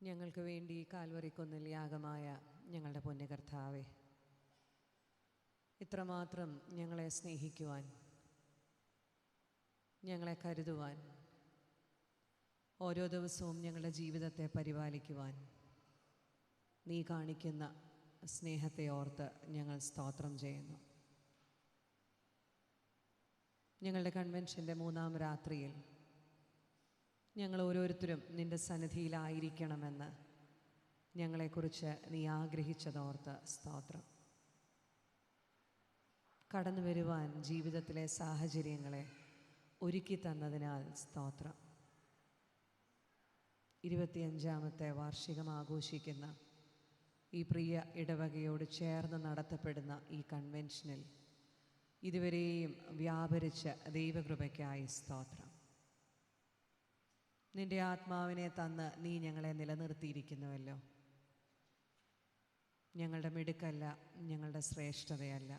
ഞങ്ങൾക്ക് വേണ്ടി കാൽവറിക്കുന്നിൽ യാഗമായ ഞങ്ങളുടെ പൊന്നു കർത്താവേ, ഇത്രമാത്രം ഞങ്ങളെ സ്നേഹിക്കുവാൻ, ഞങ്ങളെ കരുതുവാൻ, ഓരോ ദിവസവും ഞങ്ങളുടെ ജീവിതത്തെ പരിപാലിക്കുവാൻ നീ കാണിക്കുന്ന സ്നേഹത്തെ ഓർത്ത് ഞങ്ങൾ സ്തോത്രം ചെയ്യുന്നു. ഞങ്ങളുടെ കൺവെൻഷൻ്റെ 3-ാം രാത്രിയിൽ ഞങ്ങൾ ഓരോരുത്തരും നിൻ്റെ സന്നിധിയിലായിരിക്കണമെന്ന് ഞങ്ങളെക്കുറിച്ച് നീ ആഗ്രഹിച്ചതോർത്ത് സ്തോത്രം. കടന്നു വരുവാൻ ജീവിതത്തിലെ സാഹചര്യങ്ങളെ ഒരുക്കി തന്നതിനാൽ സ്തോത്രം. 25-ാമത്തെ വാർഷികം ആഘോഷിക്കുന്ന ഈ പ്രിയ ഇടവകയോട് ചേർന്ന് നടത്തപ്പെടുന്ന ഈ കൺവെൻഷനിൽ ഇതുവരെയും വ്യാപരിച്ച ദൈവകൃപയ്ക്കായി സ്തോത്രം. നിൻ്റെ ആത്മാവിനെ തന്ന് നീ ഞങ്ങളെ നിലനിർത്തിയിരിക്കുന്നുവല്ലോ. ഞങ്ങളുടെ മിടുക്കല്ല, ഞങ്ങളുടെ ശ്രേഷ്ഠതയല്ല,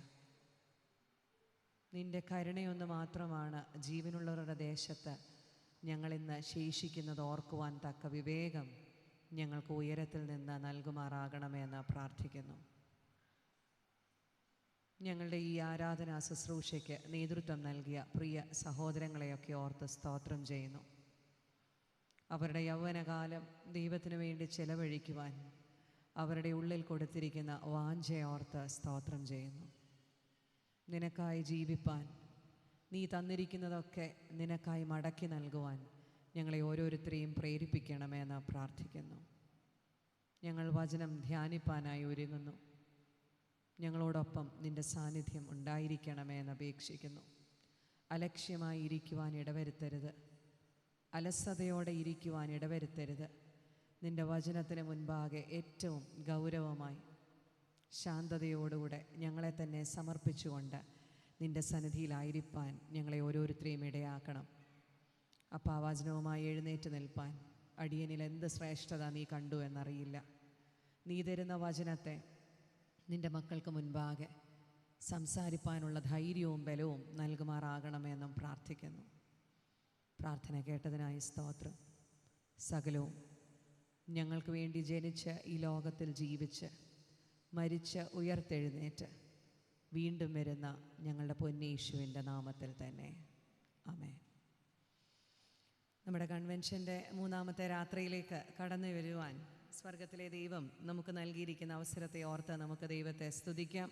നിൻ്റെ കരുണയൊന്ന് മാത്രമാണ് ജീവനുള്ളവരുടെ ദേശത്ത് ഞങ്ങളിന്ന് ശേഷിക്കുന്നത് ഓർക്കുവാൻ തക്ക വിവേകം ഞങ്ങൾക്ക് ഉയരത്തിൽ നിന്ന് നൽകുമാറാകണമെന്ന് പ്രാർത്ഥിക്കുന്നു. ഞങ്ങളുടെ ഈ ആരാധനാ ശുശ്രൂഷയ്ക്ക് നേതൃത്വം നൽകിയ പ്രിയ സഹോദരങ്ങളെയൊക്കെ ഓർത്ത് സ്തോത്രം ചെയ്യുന്നു. അവരുടെ യൗവനകാലം ദൈവത്തിനു വേണ്ടി ചെലവഴിക്കുവാൻ അവരുടെ ഉള്ളിൽ കൊടുത്തിരിക്കുന്ന വാഞ്ചയോർത്ത് സ്തോത്രം ചെയ്യുന്നു. നിനക്കായി ജീവിപ്പാൻ, നീ തന്നിരിക്കുന്നതൊക്കെ നിനക്കായി മടക്കി നൽകുവാൻ ഞങ്ങളെ ഓരോരുത്തരെയും പ്രേരിപ്പിക്കണമെന്ന് പ്രാർത്ഥിക്കുന്നു. ഞങ്ങൾ വചനം ധ്യാനിപ്പാനായി ഒരുങ്ങുന്നു. ഞങ്ങളോടൊപ്പം നിൻ്റെ സാന്നിധ്യം ഉണ്ടായിരിക്കണമെന്ന് അപേക്ഷിക്കുന്നു. അലക്ഷ്യമായി ഇരിക്കുവാൻ ഇടവരുത്തരുത്, അലസതയോടെ ഇരിക്കുവാൻ ഇടവരുത്തരുത്. നിൻ്റെ വചനത്തിന് മുൻപാകെ ഏറ്റവും ഗൗരവമായി ശാന്തതയോടുകൂടെ ഞങ്ങളെ തന്നെ സമർപ്പിച്ചുകൊണ്ട് നിൻ്റെ സന്നിധിയിലായിരിക്കാൻ ഞങ്ങളെ ഓരോരുത്തരെയും ഇടയാക്കണം. അപ്പോൾ ആ വചനവുമായി എഴുന്നേറ്റ് നിൽപ്പാൻ അടിയനിൽ എന്ത് ശ്രേഷ്ഠത നീ കണ്ടു എന്നറിയില്ല. നീ തരുന്ന വചനത്തെ നിൻ്റെ മക്കൾക്ക് മുൻപാകെ സംസാരിപ്പാനുള്ള ധൈര്യവും ബലവും നൽകുമാറാകണമെന്നും പ്രാർത്ഥിക്കുന്നു. പ്രാർത്ഥന കേട്ടതിനായി സ്തോത്രം. സകലവും ഞങ്ങൾക്ക് വേണ്ടി ജനിച്ച് ഈ ലോകത്തിൽ ജീവിച്ച് മരിച്ച് ഉയർത്തെഴുന്നേറ്റ് വീണ്ടും വരുന്ന ഞങ്ങളുടെ പൊന്നേശുവിൻ്റെ നാമത്തിൽ തന്നെ ആമേൻ. നമ്മുടെ കൺവെൻഷൻ്റെ 3-ാമത്തെ രാത്രിയിലേക്ക് കടന്നു വരുവാൻ സ്വർഗത്തിലെ ദൈവം നമുക്ക് നൽകിയിരിക്കുന്ന അവസരത്തെ ഓർത്ത് നമുക്ക് ദൈവത്തെ സ്തുതിക്കാം.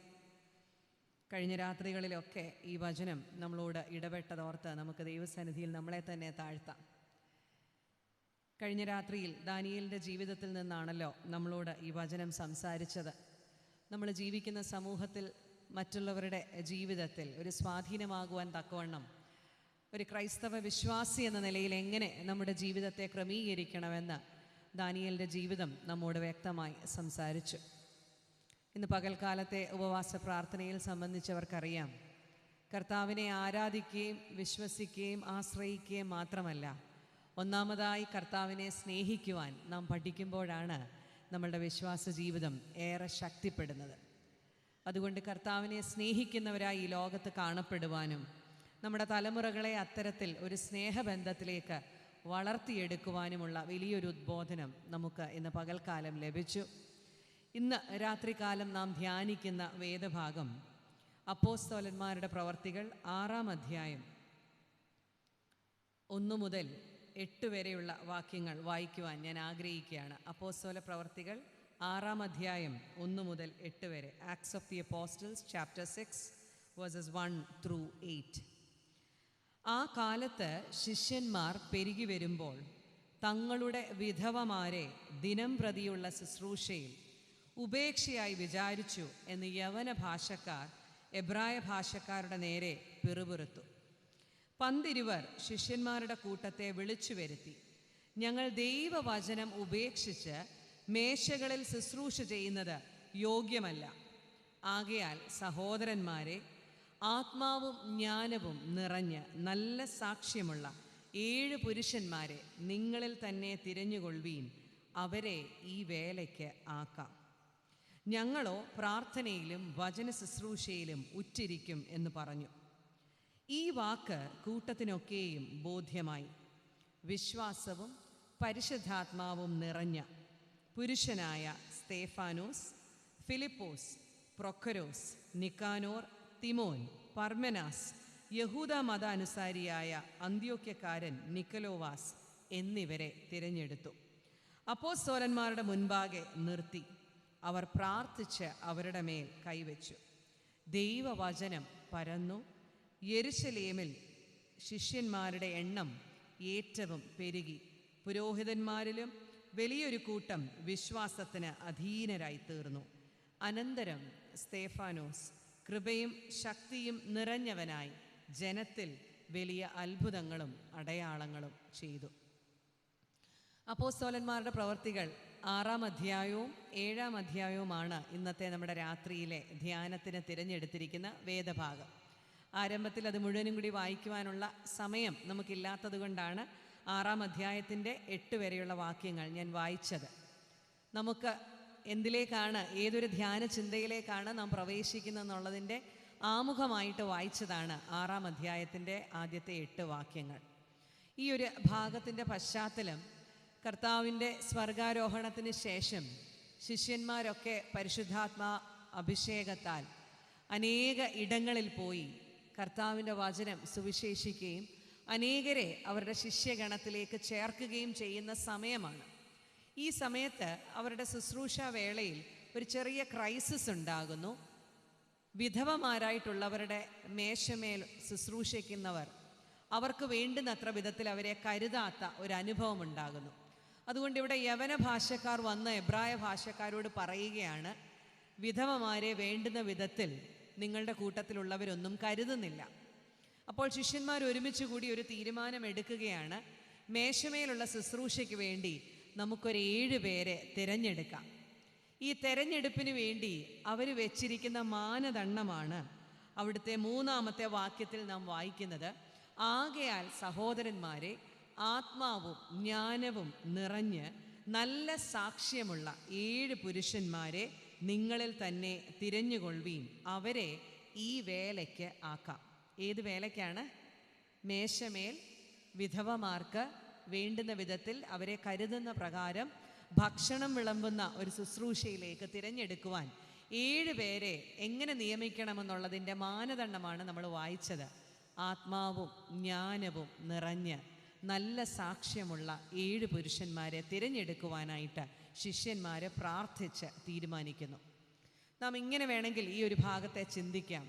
കഴിഞ്ഞ രാത്രികളിലൊക്കെ ഈ വചനം നമ്മളോട് ഇടപെട്ടതോർത്ത് നമുക്ക് ദൈവസന്നിധിയിൽ നമ്മളെ തന്നെ താഴ്ത്താം. കഴിഞ്ഞ രാത്രിയിൽ ദാനിയേലിൻ്റെ ജീവിതത്തിൽ നിന്നാണല്ലോ നമ്മളോട് ഈ വചനം സംസാരിച്ചത്. നമ്മൾ ജീവിക്കുന്ന സമൂഹത്തിൽ മറ്റുള്ളവരുടെ ജീവിതത്തിൽ ഒരു സ്വാധീനമാകുവാൻ തക്കവണ്ണം ഒരു ക്രൈസ്തവ വിശ്വാസി എന്ന നിലയിൽ എങ്ങനെ നമ്മുടെ ജീവിതത്തെ ക്രമീകരിക്കണമെന്ന് ദാനിയേലിൻ്റെ ജീവിതം നമ്മോട് വ്യക്തമായി സംസാരിച്ചു. ഇന്ന് പകൽക്കാലത്തെ ഉപവാസ പ്രാർത്ഥനയിൽ സംബന്ധിച്ചവർക്കറിയാം, കർത്താവിനെ ആരാധിക്കുകയും വിശ്വസിക്കുകയും ആശ്രയിക്കുകയും മാത്രമല്ല, ഒന്നാമതായി കർത്താവിനെ സ്നേഹിക്കുവാൻ നാം പഠിക്കുമ്പോഴാണ് നമ്മളുടെ വിശ്വാസ ജീവിതം ഏറെ ശക്തിപ്പെടുന്നത്. അതുകൊണ്ട് കർത്താവിനെ സ്നേഹിക്കുന്നവരായി ഈ ലോകത്ത് കാണപ്പെടുവാനും നമ്മുടെ തലമുറകളെ അത്തരത്തിൽ ഒരു സ്നേഹബന്ധത്തിലേക്ക് വളർത്തിയെടുക്കുവാനുമുള്ള വലിയൊരു ഉദ്ബോധനം നമുക്ക് ഇന്ന് പകൽക്കാലം ലഭിച്ചു. ഇന്ന് രാത്രികാലം നാം ധ്യാനിക്കുന്ന വേദഭാഗം അപ്പോസ്തലന്മാരുടെ പ്രവർത്തികൾ 6-ാം അധ്യായം 1 മുതൽ 8 വരെയുള്ള വാക്യങ്ങൾ വായിക്കുവാൻ ഞാൻ ആഗ്രഹിക്കുകയാണ്. അപ്പോസ്തല പ്രവർത്തികൾ 6-ാം അധ്യായം 1 മുതൽ 8 വരെ. Acts of the apostles chapter 6 versus 1 through 8. ആ കാലത്ത് ശിഷ്യന്മാർ പെരുകി വരുമ്പോൾ തങ്ങളുടെ വിധവമാരെ ദിനം പ്രതിയുള്ള ശുശ്രൂഷയിൽ ഉപേക്ഷയായി വിചാരിച്ചു എന്ന് യവന ഭാഷക്കാർ എബ്രായ ഭാഷക്കാരുടെ നേരെ പിറുപിറുത്തു. 12 ശിഷ്യന്മാരുടെ കൂട്ടത്തെ വിളിച്ചു വരുത്തി, ഞങ്ങൾ ദൈവവചനം ഉപേക്ഷിച്ച് മേശകളിൽ ശുശ്രൂഷ ചെയ്യുന്നത് യോഗ്യമല്ല. ആകയാൽ സഹോദരന്മാരെ, ആത്മാവും ജ്ഞാനവും നിറഞ്ഞ് നല്ല സാക്ഷ്യമുള്ള 7 പുരുഷന്മാരെ നിങ്ങളിൽ തന്നെ തിരഞ്ഞുകൊള്ളുവീൻ, അവരെ ഈ വേലയ്ക്ക് ആക്കാം. ഞങ്ങളോ പ്രാർത്ഥനയിലും വചന ശുശ്രൂഷയിലും ഉറ്റിരിക്കും എന്ന് പറഞ്ഞു. ഈ വാക്ക് കൂട്ടത്തിനൊക്കെയും ബോധ്യമായി. വിശ്വാസവും പരിശുദ്ധാത്മാവും നിറഞ്ഞ പുരുഷനായ സ്തേഫാനോസ്, ഫിലിപ്പോസ്, പ്രൊഖരോസ്, നിക്കാനോർ, തിമോൻ, പർമെനാസ്, യഹൂദ മത അനുസാരിയായ അന്ത്യോക്യക്കാരൻ നിക്കലോവാസ് എന്നിവരെ തിരഞ്ഞെടുത്തു. അപ്പോസ്തലന്മാരുടെ മുൻപാകെ നിർത്തി അവർ പ്രാർത്ഥിച്ച് അവരുടെ മേൽ കൈവച്ചു. ദൈവവചനം പരന്നു. യെരുശലേമിൽ ശിഷ്യന്മാരുടെ എണ്ണം ഏറ്റവും പെരുകി. പുരോഹിതന്മാരിലും വലിയൊരു കൂട്ടം വിശ്വാസത്തിന് അധീനരായി തീർന്നു. അനന്തരം സ്തേഫാനോസ് കൃപയും ശക്തിയും നിറഞ്ഞവനായി ജനത്തിൽ വലിയ അത്ഭുതങ്ങളും അടയാളങ്ങളും ചെയ്തു. അപ്പോസ്തലന്മാരുടെ പ്രവർത്തികൾ 6-ാം അധ്യായവും 7-ാം അധ്യായവുമാണ് ഇന്നത്തെ നമ്മുടെ രാത്രിയിലെ ധ്യാനത്തിന് തിരഞ്ഞെടുത്തിരിക്കുന്ന വേദഭാഗം. ആരംഭത്തിൽ അത് മുഴുവനും കൂടി വായിക്കുവാനുള്ള സമയം നമുക്കില്ലാത്തത് കൊണ്ടാണ് 6-ാം അധ്യായത്തിൻ്റെ 8 വരെയുള്ള വാക്യങ്ങൾ ഞാൻ വായിച്ചത്. നമുക്ക് എന്തിലേക്കാണ്, ഏതൊരു ധ്യാന ചിന്തയിലേക്കാണ് നാം പ്രവേശിക്കുന്നതെന്നുള്ളതിൻ്റെ ആമുഖമായിട്ട് വായിച്ചതാണ് 6-ാം അധ്യായത്തിൻ്റെ ആദ്യത്തെ 8 വാക്യങ്ങൾ. ഈ ഒരു ഭാഗത്തിൻ്റെ പശ്ചാത്തലം, കർത്താവിൻ്റെ സ്വർഗാരോഹണത്തിന് ശേഷം ശിഷ്യന്മാരൊക്കെ പരിശുദ്ധാത്മാ അഭിഷേകത്താൽ അനേക ഇടങ്ങളിൽ പോയി കർത്താവിൻ്റെ വചനം സുവിശേഷിക്കുകയും അനേകരെ അവരുടെ ശിഷ്യഗണത്തിലേക്ക് ചേർക്കുകയും ചെയ്യുന്ന സമയമാണ്. ഈ സമയത്ത് അവരുടെ ശുശ്രൂഷ വേളയിൽ ഒരു ചെറിയ ക്രൈസിസ് ഉണ്ടാകുന്നു. വിധവമാരായിട്ടുള്ളവരുടെ മേശമേൽ ശുശ്രൂഷിക്കുന്നവർ, അവർക്ക് വേണ്ടുന്നത്ര വിധത്തിൽ അവരെ കരുതാത്ത ഒരു അനുഭവം ഉണ്ടാകുന്നു. അതുകൊണ്ട് ഇവിടെ യവന ഭാഷക്കാർ വന്ന് എബ്രായ ഭാഷക്കാരോട് പറയുകയാണ്, വിധവമാരെ വേണ്ടുന്ന വിധത്തിൽ നിങ്ങളുടെ കൂട്ടത്തിലുള്ളവരൊന്നും കരുതുന്നില്ല. അപ്പോൾ ശിഷ്യന്മാർ ഒരുമിച്ച് കൂടി ഒരു തീരുമാനം എടുക്കുകയാണ്, മേശമേലുള്ള ശുശ്രൂഷയ്ക്ക് വേണ്ടി നമുക്കൊരു 7 പേരെ തിരഞ്ഞെടുക്കാം. ഈ തെരഞ്ഞെടുപ്പിന് വേണ്ടി അവർ വെച്ചിരിക്കുന്ന മാനദണ്ഡമാണ് അവിടുത്തെ 3-ാമത്തെ വാക്യത്തിൽ നാം വായിക്കുന്നത്. ആകയാൽ സഹോദരന്മാരെ, ആത്മാവും ജ്ഞാനവും നിറഞ്ഞ് നല്ല സാക്ഷ്യമുള്ള 7 പുരുഷന്മാരെ നിങ്ങളിൽ തന്നെ തിരഞ്ഞുകൊള്ളുവീൻ. അവരെ ഈ വേലയ്ക്ക് ആക്കാം. ഏത് വേലയ്ക്കാണ്? മേശമേൽ വിധവമാർക്ക് വേണ്ടുന്ന വിധത്തിൽ അവരെ കരുതുന്ന പ്രകാരം ഭക്ഷണം വിളമ്പുന്ന ഒരു ശുശ്രൂഷയിലേക്ക് തിരഞ്ഞെടുക്കുവാൻ 7 പേരെ എങ്ങനെ നിയമിക്കണമെന്നുള്ളതിൻ്റെ മാനദണ്ഡമാണ് നമ്മൾ വായിച്ചത്. ആത്മാവും ജ്ഞാനവും നിറഞ്ഞ് നല്ല സാക്ഷ്യമുള്ള 7 പുരുഷന്മാരെ തിരഞ്ഞെടുക്കുവാനായിട്ട് ശിഷ്യന്മാരെ പ്രാർത്ഥിച്ച് തീരുമാനിക്കുന്നു. നാം ഇങ്ങനെ വേണമെങ്കിൽ ഈ ഒരു ഭാഗത്തെ ചിന്തിക്കാം.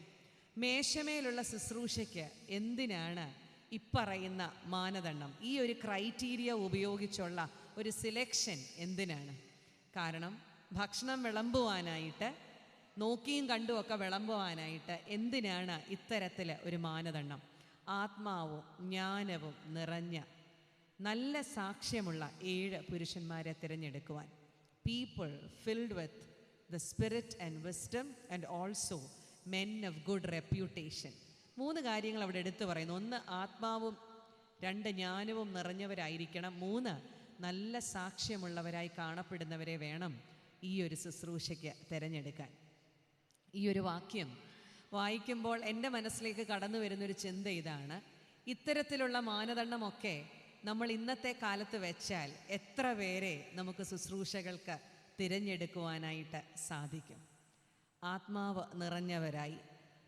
മേശമേലുള്ള ശുശ്രൂഷയ്ക്ക് എന്തിനാണ് ഇപ്പറയുന്ന മാനദണ്ഡം? ഈ ഒരു ക്രൈറ്റീരിയ ഉപയോഗിച്ചുള്ള ഒരു സിലക്ഷൻ എന്തിനാണ്? കാരണം ഭക്ഷണം വിളമ്പുവാനായിട്ട്, നോക്കിയും കണ്ടുമൊക്കെ വിളമ്പുവാനായിട്ട് എന്തിനാണ് ഇത്തരത്തിൽ ഒരു മാനദണ്ഡം? ആത്മാവും ജ്ഞാനവും നിറഞ്ഞ നല്ല സാക്ഷ്യമുള്ള 7 പുരുഷന്മാരെ തിരഞ്ഞെടുക്കുവാൻ. People filled with the spirit and wisdom and also men of good reputation. 3 കാര്യങ്ങൾ അവിടെ എടുത്തു പറയുന്നു. 1, ആത്മാവും 2 ജ്ഞാനവും നിറഞ്ഞവരായിരിക്കണം. 3, നല്ല സാക്ഷ്യമുള്ളവരായി കാണപ്പെടുന്നവരെ വേണം ഈ ഒരു ശുശ്രൂഷയ്ക്ക് തിരഞ്ഞെടുക്കാൻ. ഈ ഒരു വാക്യം വായിക്കുമ്പോൾ എൻ്റെ മനസ്സിലേക്ക് കടന്നു വരുന്നൊരു ചിന്ത ഇതാണ്: ഇത്തരത്തിലുള്ള മാനദണ്ഡമൊക്കെ നമ്മൾ ഇന്നത്തെ കാലത്ത് വെച്ചാൽ എത്ര പേരെ നമുക്ക് ശുശ്രൂഷകൾക്ക് തിരഞ്ഞെടുക്കുവാനായിട്ട് സാധിക്കും? ആത്മാവ് നിറഞ്ഞവരായി,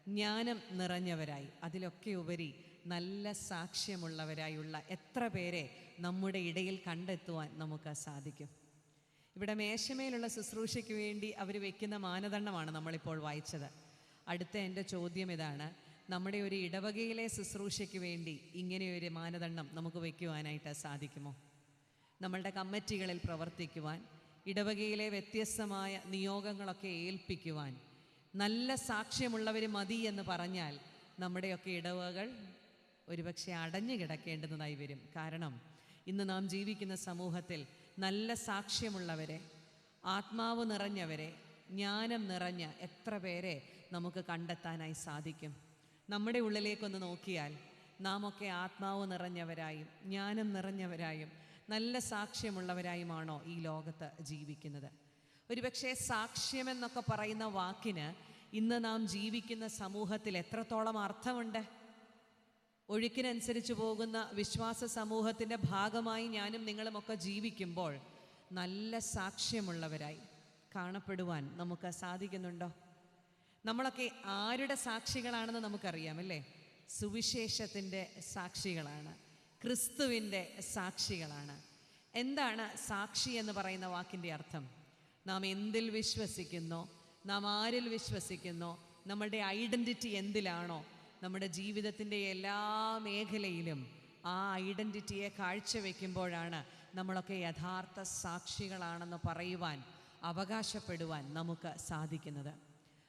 ജ്ഞാനം നിറഞ്ഞവരായി, അതിലൊക്കെ ഉപരി നല്ല സാക്ഷ്യമുള്ളവരായുള്ള എത്ര പേരെ നമ്മുടെ ഇടയിൽ കണ്ടെത്തുവാൻ നമുക്ക് സാധിക്കും? ഇവിടെ മേശമേലുള്ള ശുശ്രൂഷയ്ക്ക് വേണ്ടി അവർ വയ്ക്കുന്ന മാനദണ്ഡമാണ് നമ്മളിപ്പോൾ വായിച്ചത്. അടുത്ത എൻ്റെ ചോദ്യം ഇതാണ്: നമ്മുടെ ഒരു ഇടവകയിലെ ശുശ്രൂഷയ്ക്ക് വേണ്ടി ഇങ്ങനെയൊരു മാനദണ്ഡം നമുക്ക് വയ്ക്കുവാനായിട്ട് സാധിക്കുമോ? നമ്മളുടെ കമ്മിറ്റികളിൽ പ്രവർത്തിക്കുവാൻ, ഇടവകയിലെ വ്യത്യസ്തമായ നിയോഗങ്ങളൊക്കെ ഏൽപ്പിക്കുവാൻ നല്ല സാക്ഷ്യമുള്ളവർ മതി എന്ന് പറഞ്ഞാൽ നമ്മുടെയൊക്കെ ഇടവകകൾ ഒരുപക്ഷെ അടഞ്ഞു കിടക്കേണ്ടുന്നതായി വരും. കാരണം ഇന്ന് നാം ജീവിക്കുന്ന സമൂഹത്തിൽ നല്ല സാക്ഷ്യമുള്ളവരെ, ആത്മാവ് നിറഞ്ഞവരെ, ജ്ഞാനം നിറഞ്ഞ എത്ര പേരെ നമുക്ക് കണ്ടെത്താനായി സാധിക്കും? നമ്മുടെ ഉള്ളിലേക്കൊന്ന് നോക്കിയാൽ നാം ഒക്കെ ആത്മാവ് നിറഞ്ഞവരായും ജ്ഞാനം നിറഞ്ഞവരായും നല്ല സാക്ഷ്യമുള്ളവരായുമാണോ ഈ ലോകത്ത് ജീവിക്കുന്നത്? ഒരുപക്ഷെ സാക്ഷ്യമെന്നൊക്കെ പറയുന്ന വാക്കിന് ഇന്ന് നാം ജീവിക്കുന്ന സമൂഹത്തിൽ എത്രത്തോളം അർത്ഥമുണ്ട്? ഒഴുക്കിനനുസരിച്ച് പോകുന്ന വിശ്വാസ സമൂഹത്തിൻ്റെ ഭാഗമായി ഞാനും നിങ്ങളുമൊക്കെ ജീവിക്കുമ്പോൾ നല്ല സാക്ഷ്യമുള്ളവരായി കാണപ്പെടുവാൻ നമുക്ക് സാധിക്കുന്നുണ്ടോ? നമ്മളൊക്കെ ആരുടെ സാക്ഷികളാണെന്ന് നമുക്കറിയാം അല്ലേ? സുവിശേഷത്തിൻ്റെ സാക്ഷികളാണ്, ക്രിസ്തുവിൻ്റെ സാക്ഷികളാണ്. എന്താണ് സാക്ഷി എന്ന് പറയുന്ന വാക്കിൻ്റെ അർത്ഥം? നാം എന്തിൽ വിശ്വസിക്കുന്നോ, നാം ആരിൽ വിശ്വസിക്കുന്നോ, നമ്മളുടെ ഐഡൻറ്റിറ്റി എന്തിലാണോ, നമ്മുടെ ജീവിതത്തിൻ്റെ എല്ലാ മേഖലയിലും ആ ഐഡൻറ്റിറ്റിയെ കാഴ്ചവെക്കുമ്പോഴാണ് നമ്മളൊക്കെ യഥാർത്ഥ സാക്ഷികളാണെന്ന് പറയുവാൻ, അവകാശപ്പെടുവാൻ നമുക്ക് സാധിക്കുന്നത്.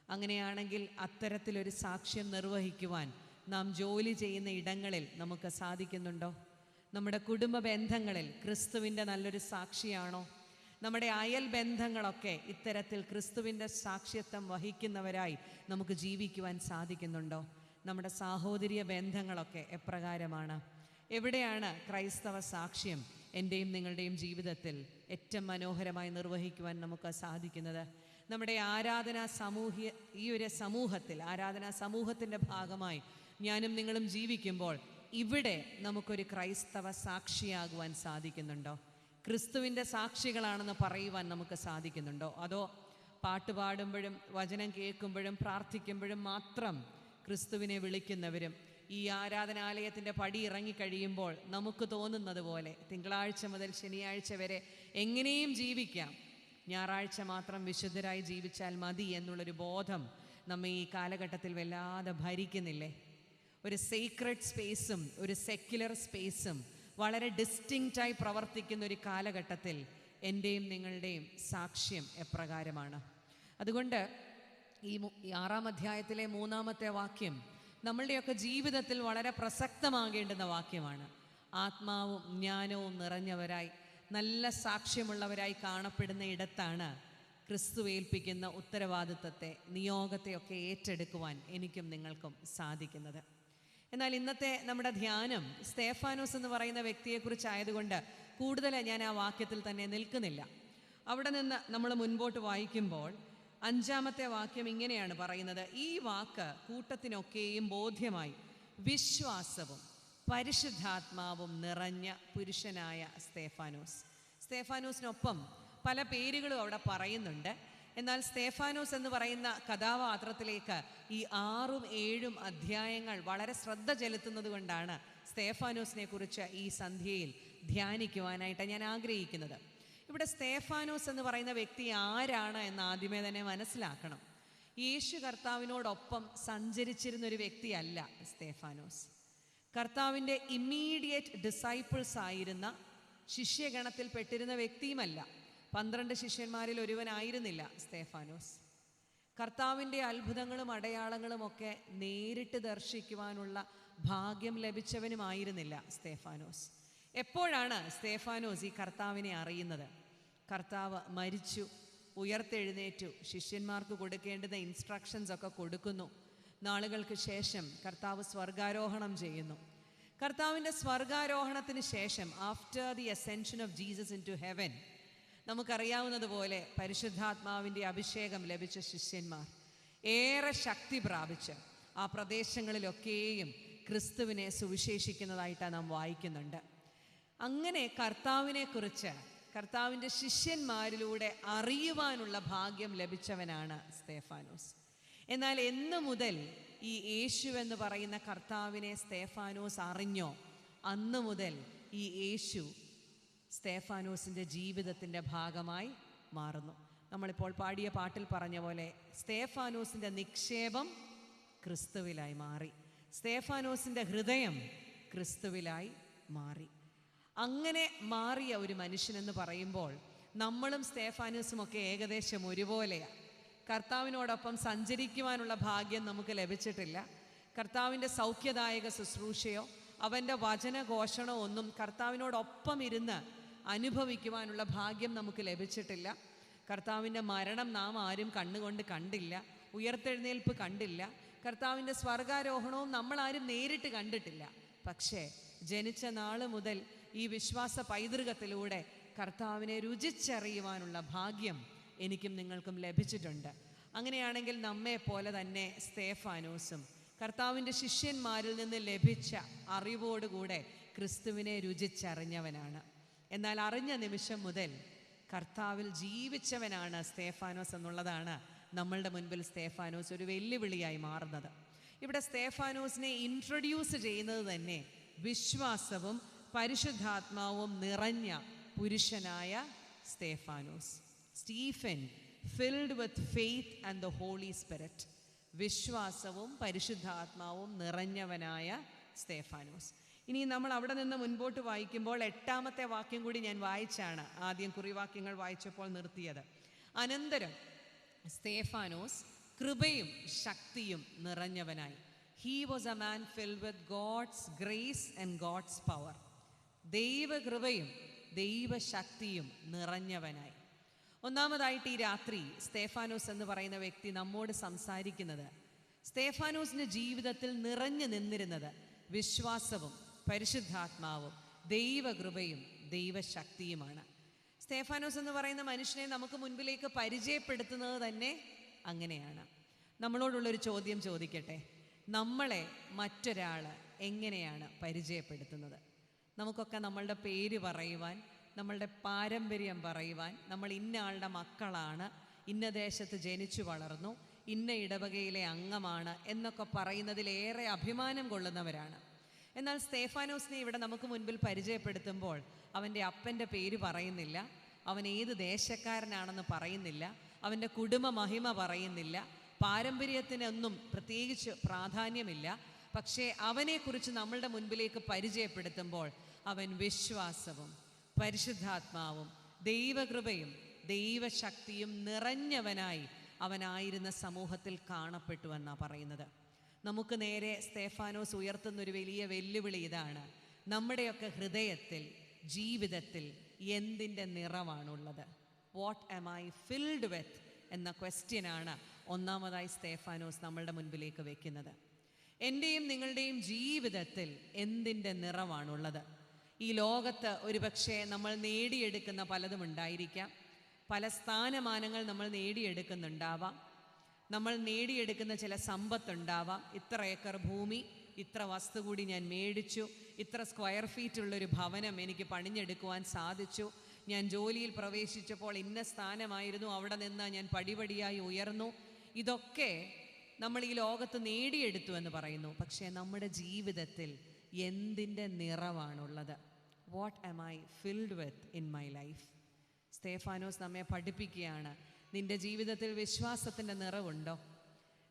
അങ്ങനെയാണെങ്കിൽ അത്തരത്തിലൊരു സാക്ഷ്യം നിർവഹിക്കുവാൻ നാം ജോലി ചെയ്യുന്ന ഇടങ്ങളിൽ നമുക്ക് സാധിക്കുന്നുണ്ടോ? നമ്മുടെ കുടുംബ ബന്ധങ്ങളിൽ ക്രിസ്തുവിൻ്റെ നല്ലൊരു സാക്ഷിയാണോ? നമ്മുടെ അയൽ ബന്ധങ്ങളൊക്കെ ഇത്തരത്തിൽ ക്രിസ്തുവിൻ്റെ സാക്ഷ്യത്വം വഹിക്കുന്നവരായി നമുക്ക് ജീവിക്കുവാൻ സാധിക്കുന്നുണ്ടോ? നമ്മുടെ സാഹോദര്യ ബന്ധങ്ങളൊക്കെ എപ്രകാരമാണ്? എവിടെയാണ് ക്രൈസ്തവ സാക്ഷ്യം എൻ്റെയും നിങ്ങളുടെയും ജീവിതത്തിൽ ഏറ്റവും മനോഹരമായി നിർവഹിക്കുവാൻ നമുക്ക് സാധിക്കുന്നത്? നമ്മുടെ ഈ ഒരു സമൂഹത്തിൽ, ആരാധനാ സമൂഹത്തിൻ്റെ ഭാഗമായി ഞാനും നിങ്ങളും ജീവിക്കുമ്പോൾ ഇവിടെ നമുക്കൊരു ക്രൈസ്തവ സാക്ഷിയാകുവാൻ സാധിക്കുന്നുണ്ടോ? ക്രിസ്തുവിൻ്റെ സാക്ഷികളാണെന്ന് പറയുവാൻ നമുക്ക് സാധിക്കുന്നുണ്ടോ? അതോ പാട്ട് പാടുമ്പോഴും വചനം കേൾക്കുമ്പോഴും പ്രാർത്ഥിക്കുമ്പോഴും മാത്രം ക്രിസ്തുവിനെ വിളിക്കുന്നവരും, ഈ ആരാധനാലയത്തിൻ്റെ പടി ഇറങ്ങിക്കഴിയുമ്പോൾ നമുക്ക് തോന്നുന്നത് പോലെ തിങ്കളാഴ്ച മുതൽ ശനിയാഴ്ച വരെ എങ്ങനെയും ജീവിക്കാം, ഞായറാഴ്ച മാത്രം വിശുദ്ധരായി ജീവിച്ചാൽ മതി എന്നുള്ളൊരു ബോധം നമ്മെ ഈ കാലഘട്ടത്തിൽ വല്ലാതെ ഭരിക്കുന്നില്ലേ? ഒരു സീക്രട്ട് സ്പേസും ഒരു സെക്യുലർ സ്പേസും വളരെ ഡിസ്റ്റിങ്ക്റ്റായി പ്രവർത്തിക്കുന്ന ഒരു കാലഘട്ടത്തിൽ എൻ്റെയും നിങ്ങളുടെയും സാക്ഷ്യം എപ്രകാരമാണ്? അതുകൊണ്ട് ഈ 6-ാം അധ്യായത്തിലെ 3-ാമത്തെ വാക്യം നമ്മളുടെയൊക്കെ ജീവിതത്തിൽ വളരെ പ്രസക്തമാകേണ്ടുന്ന വാക്യമാണ്. ആത്മാവും ജ്ഞാനവും നിറഞ്ഞവരായി നല്ല സാക്ഷ്യമുള്ളവരായി കാണപ്പെടുന്ന ഇടത്താണ് ക്രിസ്തു ഏൽപ്പിക്കുന്ന ഉത്തരവാദിത്വത്തെ, നിയോഗത്തെയൊക്കെ ഏറ്റെടുക്കുവാൻ എനിക്കും നിങ്ങൾക്കും സാധിക്കുന്നത്. എന്നാൽ ഇന്നത്തെ നമ്മുടെ ധ്യാനം സ്തേഫാനോസ് എന്ന് പറയുന്ന വ്യക്തിയെക്കുറിച്ചായതുകൊണ്ട് കൂടുതൽ ഞാൻ ആ വാക്യത്തിൽ തന്നെ നിൽക്കുന്നില്ല. അവിടെ നിന്ന് നമ്മൾ മുൻപോട്ട് വായിക്കുമ്പോൾ 5-ാമത്തെ വാക്യം ഇങ്ങനെയാണ് പറയുന്നത്: ഈ വാക്ക് കൂട്ടത്തിനൊക്കെയും ബോധ്യമായി വിശ്വാസവും പരിശുദ്ധാത്മാവും നിറഞ്ഞ പുരുഷനായ സ്തേഫാനോസിനൊപ്പം പല പേരുകളും അവിടെ പറയുന്നുണ്ട്. എന്നാൽ സ്തേഫാനോസ് എന്ന് പറയുന്ന കഥാപാത്രത്തിലേക്ക് ഈ 6ഉം 7ഉം അധ്യായങ്ങൾ വളരെ ശ്രദ്ധ ചെലുത്തുന്നത് കൊണ്ടാണ് സ്തേഫാനോസിനെ കുറിച്ച് ഈ സന്ധ്യയിൽ ധ്യാനിക്കുവാനായിട്ട് ഞാൻ ആഗ്രഹിക്കുന്നത്. ഇവിടെ സ്തേഫാനോസ് എന്ന് പറയുന്ന വ്യക്തി ആരാണ് എന്ന് ആദ്യമേ തന്നെ മനസ്സിലാക്കണം. യേശു കർത്താവിനോടൊപ്പം സഞ്ചരിച്ചിരുന്നൊരു വ്യക്തിയല്ല സ്തേഫാനോസ്. കർത്താവിൻ്റെ ഇമ്മീഡിയറ്റ് ഡിസൈപ്പിൾസ് ആയിരുന്ന ശിഷ്യഗണത്തിൽ പെട്ടിരുന്ന വ്യക്തിയുമല്ല. 12 ശിഷ്യന്മാരിൽ ഒരുവനായിരുന്നില്ല സ്തേഫാനോസ്. കർത്താവിൻ്റെ അത്ഭുതങ്ങളും അടയാളങ്ങളും ഒക്കെ നേരിട്ട് ദർശിക്കുവാനുള്ള ഭാഗ്യം ലഭിച്ചവനുമായിരുന്നില്ല സ്തേഫാനോസ്. എപ്പോഴാണ് സ്തേഫാനോസ് ഈ കർത്താവിനെ അറിയുന്നത്? കർത്താവ് മരിച്ചു, ഉയർത്തെഴുന്നേറ്റു, ശിഷ്യന്മാർക്ക് കൊടുക്കേണ്ടുന്ന ഇൻസ്ട്രക്ഷൻസ് ഒക്കെ കൊടുക്കുന്നു. നാളുകൾക്ക് ശേഷം കർത്താവ് സ്വർഗാരോഹണം ചെയ്യുന്നു. കർത്താവിൻ്റെ സ്വർഗാരോഹണത്തിന് ശേഷം, after the ascension of Jesus into heaven, നമുക്കറിയാവുന്നതുപോലെ പരിശുദ്ധാത്മാവിൻ്റെ അഭിഷേകം ലഭിച്ച ശിഷ്യന്മാർ ഏറെ ശക്തി പ്രാപിച്ച് ആ പ്രദേശങ്ങളിലൊക്കെയും ക്രിസ്തുവിനെ സുവിശേഷിക്കുന്നതായിട്ട് നാം വായിക്കുന്നുണ്ട്. അങ്ങനെ കർത്താവിനെക്കുറിച്ച് കർത്താവിൻ്റെ ശിഷ്യന്മാരിലൂടെ അറിയുവാനുള്ള ഭാഗ്യം ലഭിച്ചവനാണ് സ്തേഫാനോസ്. എന്നാൽ എന്നു മുതൽ ഈ യേശു എന്ന് പറയുന്ന കർത്താവിനെ സ്തേഫാനോസ് അറിഞ്ഞോ, അന്നു മുതൽ ഈ യേശു സ്തേഫാനോസിൻ്റെ ജീവിതത്തിൻ്റെ ഭാഗമായി മാറുന്നു. നമ്മളിപ്പോൾ പാടിയ പാട്ടിൽ പറഞ്ഞ പോലെ സ്തേഫാനോസിൻ്റെ നിക്ഷേപം ക്രിസ്തുവിലായി മാറി, സ്തേഫാനോസിൻ്റെ ഹൃദയം ക്രിസ്തുവിലായി മാറി. അങ്ങനെ മാറിയ ഒരു മനുഷ്യനെന്ന് പറയുമ്പോൾ നമ്മളും സ്തേഫാനോസും ഒക്കെ ഏകദേശം ഒരുപോലെയാണ്. കർത്താവിനോടൊപ്പം സഞ്ചരിക്കുവാനുള്ള ഭാഗ്യം നമുക്ക് ലഭിച്ചിട്ടില്ല. കർത്താവിൻ്റെ സൗഖ്യദായക ശുശ്രൂഷയോ അവൻ്റെ വചനഘോഷണോ ഒന്നും കർത്താവിനോടൊപ്പം ഇരുന്ന് അനുഭവിക്കുവാനുള്ള ഭാഗ്യം നമുക്ക് ലഭിച്ചിട്ടില്ല. കർത്താവിൻ്റെ മരണം നാം ആരും കണ്ണുകൊണ്ട് കണ്ടില്ല, ഉയർത്തെഴുന്നേൽപ്പ് കണ്ടില്ല, കർത്താവിൻ്റെ സ്വർഗാരോഹണവും നമ്മളാരും നേരിട്ട് കണ്ടിട്ടില്ല. പക്ഷേ ജനിച്ച നാൾ മുതൽ ഈ വിശ്വാസ പൈതൃകത്തിലൂടെ കർത്താവിനെ രുചിച്ചറിയുവാനുള്ള ഭാഗ്യം എനിക്കും നിങ്ങൾക്കും ലഭിച്ചിട്ടുണ്ട്. അങ്ങനെയാണെങ്കിൽ നമ്മെ പോലെ തന്നെ സ്തേഫാനോസും കർത്താവിൻ്റെ ശിഷ്യന്മാരിൽ നിന്ന് ലഭിച്ച അറിവോടുകൂടെ ക്രിസ്തുവിനെ രുചിച്ചറിഞ്ഞവനാണ്. എന്നാൽ അറിഞ്ഞ നിമിഷം മുതൽ കർത്താവിൽ ജീവിച്ചവനാണ് സ്തേഫാനോസ് എന്നുള്ളതാണ് നമ്മളുടെ മുൻപിൽ സ്തേഫാനോസ് ഒരു വെല്ലുവിളിയായി മാറുന്നത്. ഇവിടെ സ്തേഫാനോസിനെ ഇൻട്രൊഡ്യൂസ് ചെയ്യുന്നത് തന്നെ വിശ്വാസവും പരിശുദ്ധാത്മാവും നിറഞ്ഞ പുരുഷനായ സ്തേഫാനോസ്. Stephen filled with faith and the holy spirit. വിശ്വാസവും പരിശുദ്ധാത്മാവും നിറഞ്ഞവനായ സ്തേഫാനോസ്. ഇനി നമ്മൾ അവിടെ നിന്ന് മുൻപോട്ട് വായിക്കുമ്പോൾ 8ാമത്തെ വാക്യം കൂടി ഞാൻ വായിച്ചാണ് ആദ്യം കുറിവാക്യങ്ങൾ വായിച്ചപ്പോൾ നിർത്തിയത്. അനന്തരം സ്തേഫാനോസ് കൃപയും ശക്തിയും നിറഞ്ഞവനായി. He was a man filled with God's grace and God's power. ദൈവകൃപയും ദൈവശക്തിയും നിറഞ്ഞവനായി. ഒന്നാമതായിട്ട് ഈ രാത്രി സ്തേഫാനോസ് എന്ന് പറയുന്ന വ്യക്തി നമ്മോട് സംസാരിക്കുന്നത് സ്തേഫാനോസിൻ്റെ ജീവിതത്തിൽ നിറഞ്ഞു നിന്നിരുന്നത് വിശ്വാസവും പരിശുദ്ധാത്മാവും ദൈവകൃപയും ദൈവശക്തിയുമാണ്. സ്തേഫാനോസ് എന്ന് പറയുന്ന മനുഷ്യനെ നമുക്ക് മുൻപിലേക്ക് പരിചയപ്പെടുത്തുന്നത് തന്നെ അങ്ങനെയാണ്. നമ്മളോടുള്ളൊരു ചോദ്യം ചോദിക്കട്ടെ, നമ്മളെ മറ്റൊരാൾ എങ്ങനെയാണ് പരിചയപ്പെടുത്തുന്നത്? നമുക്കൊക്കെ നമ്മളുടെ പേര് പറയുവാൻ, നമ്മളുടെ പാരമ്പര്യം പറയുവാൻ, നമ്മൾ ഇന്ന ആളുടെ മക്കളാണ്, ഇന്ന ദേശത്ത് ജനിച്ചു വളർന്നു, ഇന്ന ഇടവകയിലെ അംഗമാണ് എന്നൊക്കെ പറയുന്നതിലേറെ അഭിമാനം കൊള്ളുന്നവരാണ്. എന്നാൽ സ്തേഫാനോസിനെ ഇവിടെ നമുക്ക് മുൻപിൽ പരിചയപ്പെടുത്തുമ്പോൾ അവൻ്റെ അപ്പൻ്റെ പേര് പറയുന്നില്ല, അവൻ ഏത് ദേശക്കാരനാണെന്ന് പറയുന്നില്ല, അവൻ്റെ കുടുംബ മഹിമ പറയുന്നില്ല, പാരമ്പര്യത്തിനൊന്നും പ്രത്യേകിച്ച് പ്രാധാന്യമില്ല. പക്ഷേ അവനെക്കുറിച്ച് നമ്മളുടെ മുൻപിലേക്ക് പരിചയപ്പെടുത്തുമ്പോൾ അവൻ വിശ്വാസവും പരിശുദ്ധാത്മാവും ദൈവകൃപയും ദൈവശക്തിയും നിറഞ്ഞവനായി അവനായിരുന്ന സമൂഹത്തിൽ കാണപ്പെട്ടു എന്നാണ് പറയുന്നത്. നമുക്ക് നേരെ സ്തേഫാനോസ് ഉയർത്തുന്നൊരു വലിയ വെല്ലുവിളി ഇതാണ്: നമ്മുടെയൊക്കെ ഹൃദയത്തിൽ, ജീവിതത്തിൽ എന്തിൻ്റെ നിറമാണുള്ളത്? What am I filled with എന്ന ക്വസ്റ്റ്യനാണ് ഒന്നാമതായി സ്തേഫാനോസ് നമ്മളുടെ മുൻപിലേക്ക് വെക്കുന്നത്. എൻ്റെയും നിങ്ങളുടെയും ജീവിതത്തിൽ എന്തിൻ്റെ നിറമാണുള്ളത്? ഈ ലോകത്ത് ഒരുപക്ഷെ നമ്മൾ നേടിയെടുക്കുന്ന പലതും ഉണ്ടായിരിക്കാം. പല സ്ഥാനമാനങ്ങൾ നമ്മൾ നേടിയെടുക്കുന്നുണ്ടാവാം. നമ്മൾ നേടിയെടുക്കുന്ന ചില സമ്പത്തുണ്ടാവാം. ഇത്ര ഏക്കർ ഭൂമി, ഇത്ര വസ്തു കൂടി ഞാൻ മേടിച്ചു, ഇത്ര സ്ക്വയർ ഫീറ്റ് ഉള്ളൊരു ഭവനം എനിക്ക് പണിഞ്ഞെടുക്കുവാൻ സാധിച്ചു, ഞാൻ ജോലിയിൽ പ്രവേശിച്ചപ്പോൾ ഇന്ന സ്ഥാനമായിരുന്നു, അവിടെ നിന്ന് ഞാൻ പടിപടിയായി ഉയർന്നു. ഇതൊക്കെ നമ്മൾ ഈ ലോകത്ത് നേടിയെടുത്തു എന്ന് പറയുന്നു. പക്ഷേ നമ്മുടെ ജീവിതത്തിൽ എന്തിൻ്റെ നിറമാണുള്ളത്? What am I filled with in my life? Stephanos നമ്മെ പഠിപ്പിക്കുകയാണ്, നിൻ്റെ ജീവിതത്തിൽ വിശ്വാസത്തിൻ്റെ നിറവുണ്ടോ?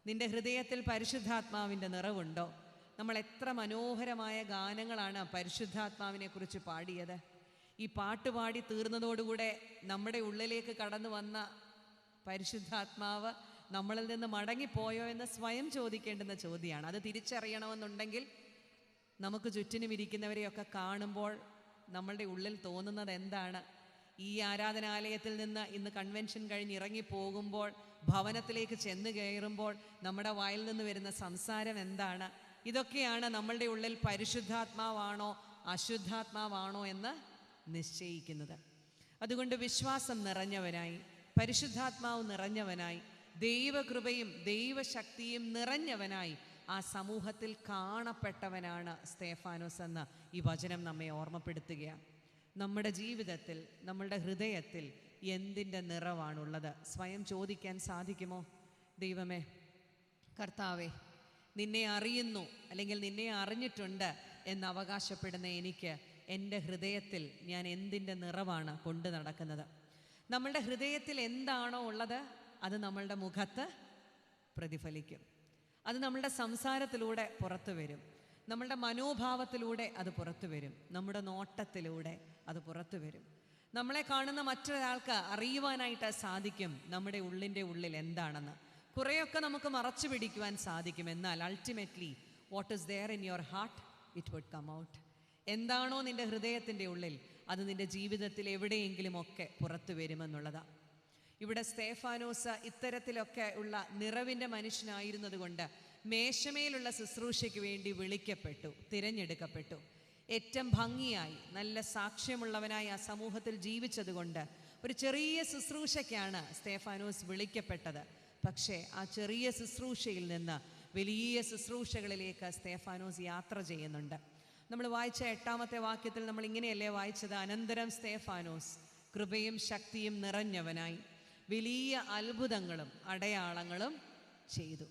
നിൻ്റെ ഹൃദയത്തിൽ പരിശുദ്ധാത്മാവിൻ്റെ നിറവുണ്ടോ? നമ്മൾ എത്ര മനോഹരമായ ഗാനങ്ങളാണ് പരിശുദ്ധാത്മാവിനെ കുറിച്ച് പാടിയത്. ഈ പാട്ടുപാടി തീർന്നതോടുകൂടെ നമ്മുടെ ഉള്ളിലേക്ക് കടന്നു വന്ന പരിശുദ്ധാത്മാവ് നമ്മളിൽ നിന്ന് മടങ്ങിപ്പോയോ എന്ന് സ്വയം ചോദിക്കേണ്ടുന്ന ചോദ്യമാണ്. അത് തിരിച്ചറിയണമെന്നുണ്ടെങ്കിൽ നമുക്ക് ചുറ്റിനും ഇരിക്കുന്നവരെയൊക്കെ കാണുമ്പോൾ നമ്മളുടെ ഉള്ളിൽ തോന്നുന്നത് എന്താണ്? ഈ ആരാധനാലയത്തിൽ നിന്ന് ഇന്ന് കൺവെൻഷൻ കഴിഞ്ഞ് ഇറങ്ങിപ്പോകുമ്പോൾ, ഭവനത്തിലേക്ക് ചെന്ന് കയറുമ്പോൾ നമ്മുടെ വായിൽ നിന്ന് വരുന്ന സംസാരം എന്താണ്? ഇതൊക്കെയാണ് നമ്മളുടെ ഉള്ളിൽ പരിശുദ്ധാത്മാവാണോ അശുദ്ധാത്മാവാണോ എന്ന് നിശ്ചയിക്കുന്നത്. അതുകൊണ്ട് വിശ്വാസം നിറഞ്ഞവനായി, പരിശുദ്ധാത്മാവ് നിറഞ്ഞവനായി, ദൈവകൃപയും ദൈവശക്തിയും നിറഞ്ഞവനായി ആ സമൂഹത്തിൽ കാണപ്പെട്ടവനാണ് സ്തേഫാനോസ് എന്ന് ഈ വചനം നമ്മെ ഓർമ്മപ്പെടുത്തുകയാണ്. നമ്മുടെ ജീവിതത്തിൽ, നമ്മളുടെ ഹൃദയത്തിൽ എന്തിൻ്റെ നിറവാണുള്ളത്? സ്വയം ചോദിക്കാൻ സാധിക്കുമോ? ദൈവമേ, കർത്താവേ, നിന്നെ അറിയുന്നു അല്ലെങ്കിൽ നിന്നെ അറിഞ്ഞിട്ടുണ്ട് എന്ന് അവകാശപ്പെടുന്ന എനിക്ക് എൻ്റെ ഹൃദയത്തിൽ ഞാൻ എന്തിൻ്റെ നിറവാണ് കൊണ്ടു നടക്കുന്നത്? നമ്മളുടെ ഹൃദയത്തിൽ എന്താണോ ഉള്ളത് അത് നമ്മളുടെ മുഖത്ത് പ്രതിഫലിക്കും. അത് നമ്മളുടെ സംസാരത്തിലൂടെ പുറത്തു വരും. നമ്മളുടെ മനോഭാവത്തിലൂടെ അത് പുറത്തു വരും. നമ്മുടെ നോട്ടത്തിലൂടെ അത് പുറത്തു വരും. നമ്മളെ കാണുന്ന മറ്റൊരാൾക്ക് അറിയുവാനായിട്ട് സാധിക്കും നമ്മുടെ ഉള്ളിൻ്റെ ഉള്ളിൽ എന്താണെന്ന്. കുറേയൊക്കെ നമുക്ക് മറച്ചു പിടിക്കുവാൻ സാധിക്കും. എന്നാൽ ultimately what is there in your heart, it would come out. എന്താണോ നിൻ്റെ ഹൃദയത്തിൻ്റെ ഉള്ളിൽ അത് നിൻ്റെ ജീവിതത്തിൽ എവിടെയെങ്കിലുമൊക്കെ പുറത്തു വരുമെന്നുള്ളതാണ്. ഇവിടെ സ്തേഫാനോസ് ഇത്തരത്തിലൊക്കെ ഉള്ള നിറവിൻ്റെ മനുഷ്യനായിരുന്നത് കൊണ്ട് മേശമേലുള്ള ശുശ്രൂഷയ്ക്ക് വേണ്ടി വിളിക്കപ്പെട്ടു, തിരഞ്ഞെടുക്കപ്പെട്ടു. ഏറ്റവും ഭംഗിയായി നല്ല സാക്ഷ്യമുള്ളവനായി ആ സമൂഹത്തിൽ ജീവിച്ചതുകൊണ്ട് ഒരു ചെറിയ ശുശ്രൂഷയ്ക്കാണ് സ്തേഫാനോസ് വിളിക്കപ്പെട്ടത്. പക്ഷേ ആ ചെറിയ ശുശ്രൂഷയിൽ നിന്ന് വലിയ ശുശ്രൂഷകളിലേക്ക് സ്തേഫാനോസ് യാത്ര ചെയ്യുന്നുണ്ട്. നമ്മൾ വായിച്ച 8ാമത്തെ വാക്യത്തിൽ നമ്മൾ ഇങ്ങനെയല്ലേ വായിച്ചത്? അനന്തരം സ്തേഫാനോസ് കൃപയും ശക്തിയും നിറഞ്ഞവനായി വലിയ അത്ഭുതങ്ങളും അടയാളങ്ങളും ചെയ്തു.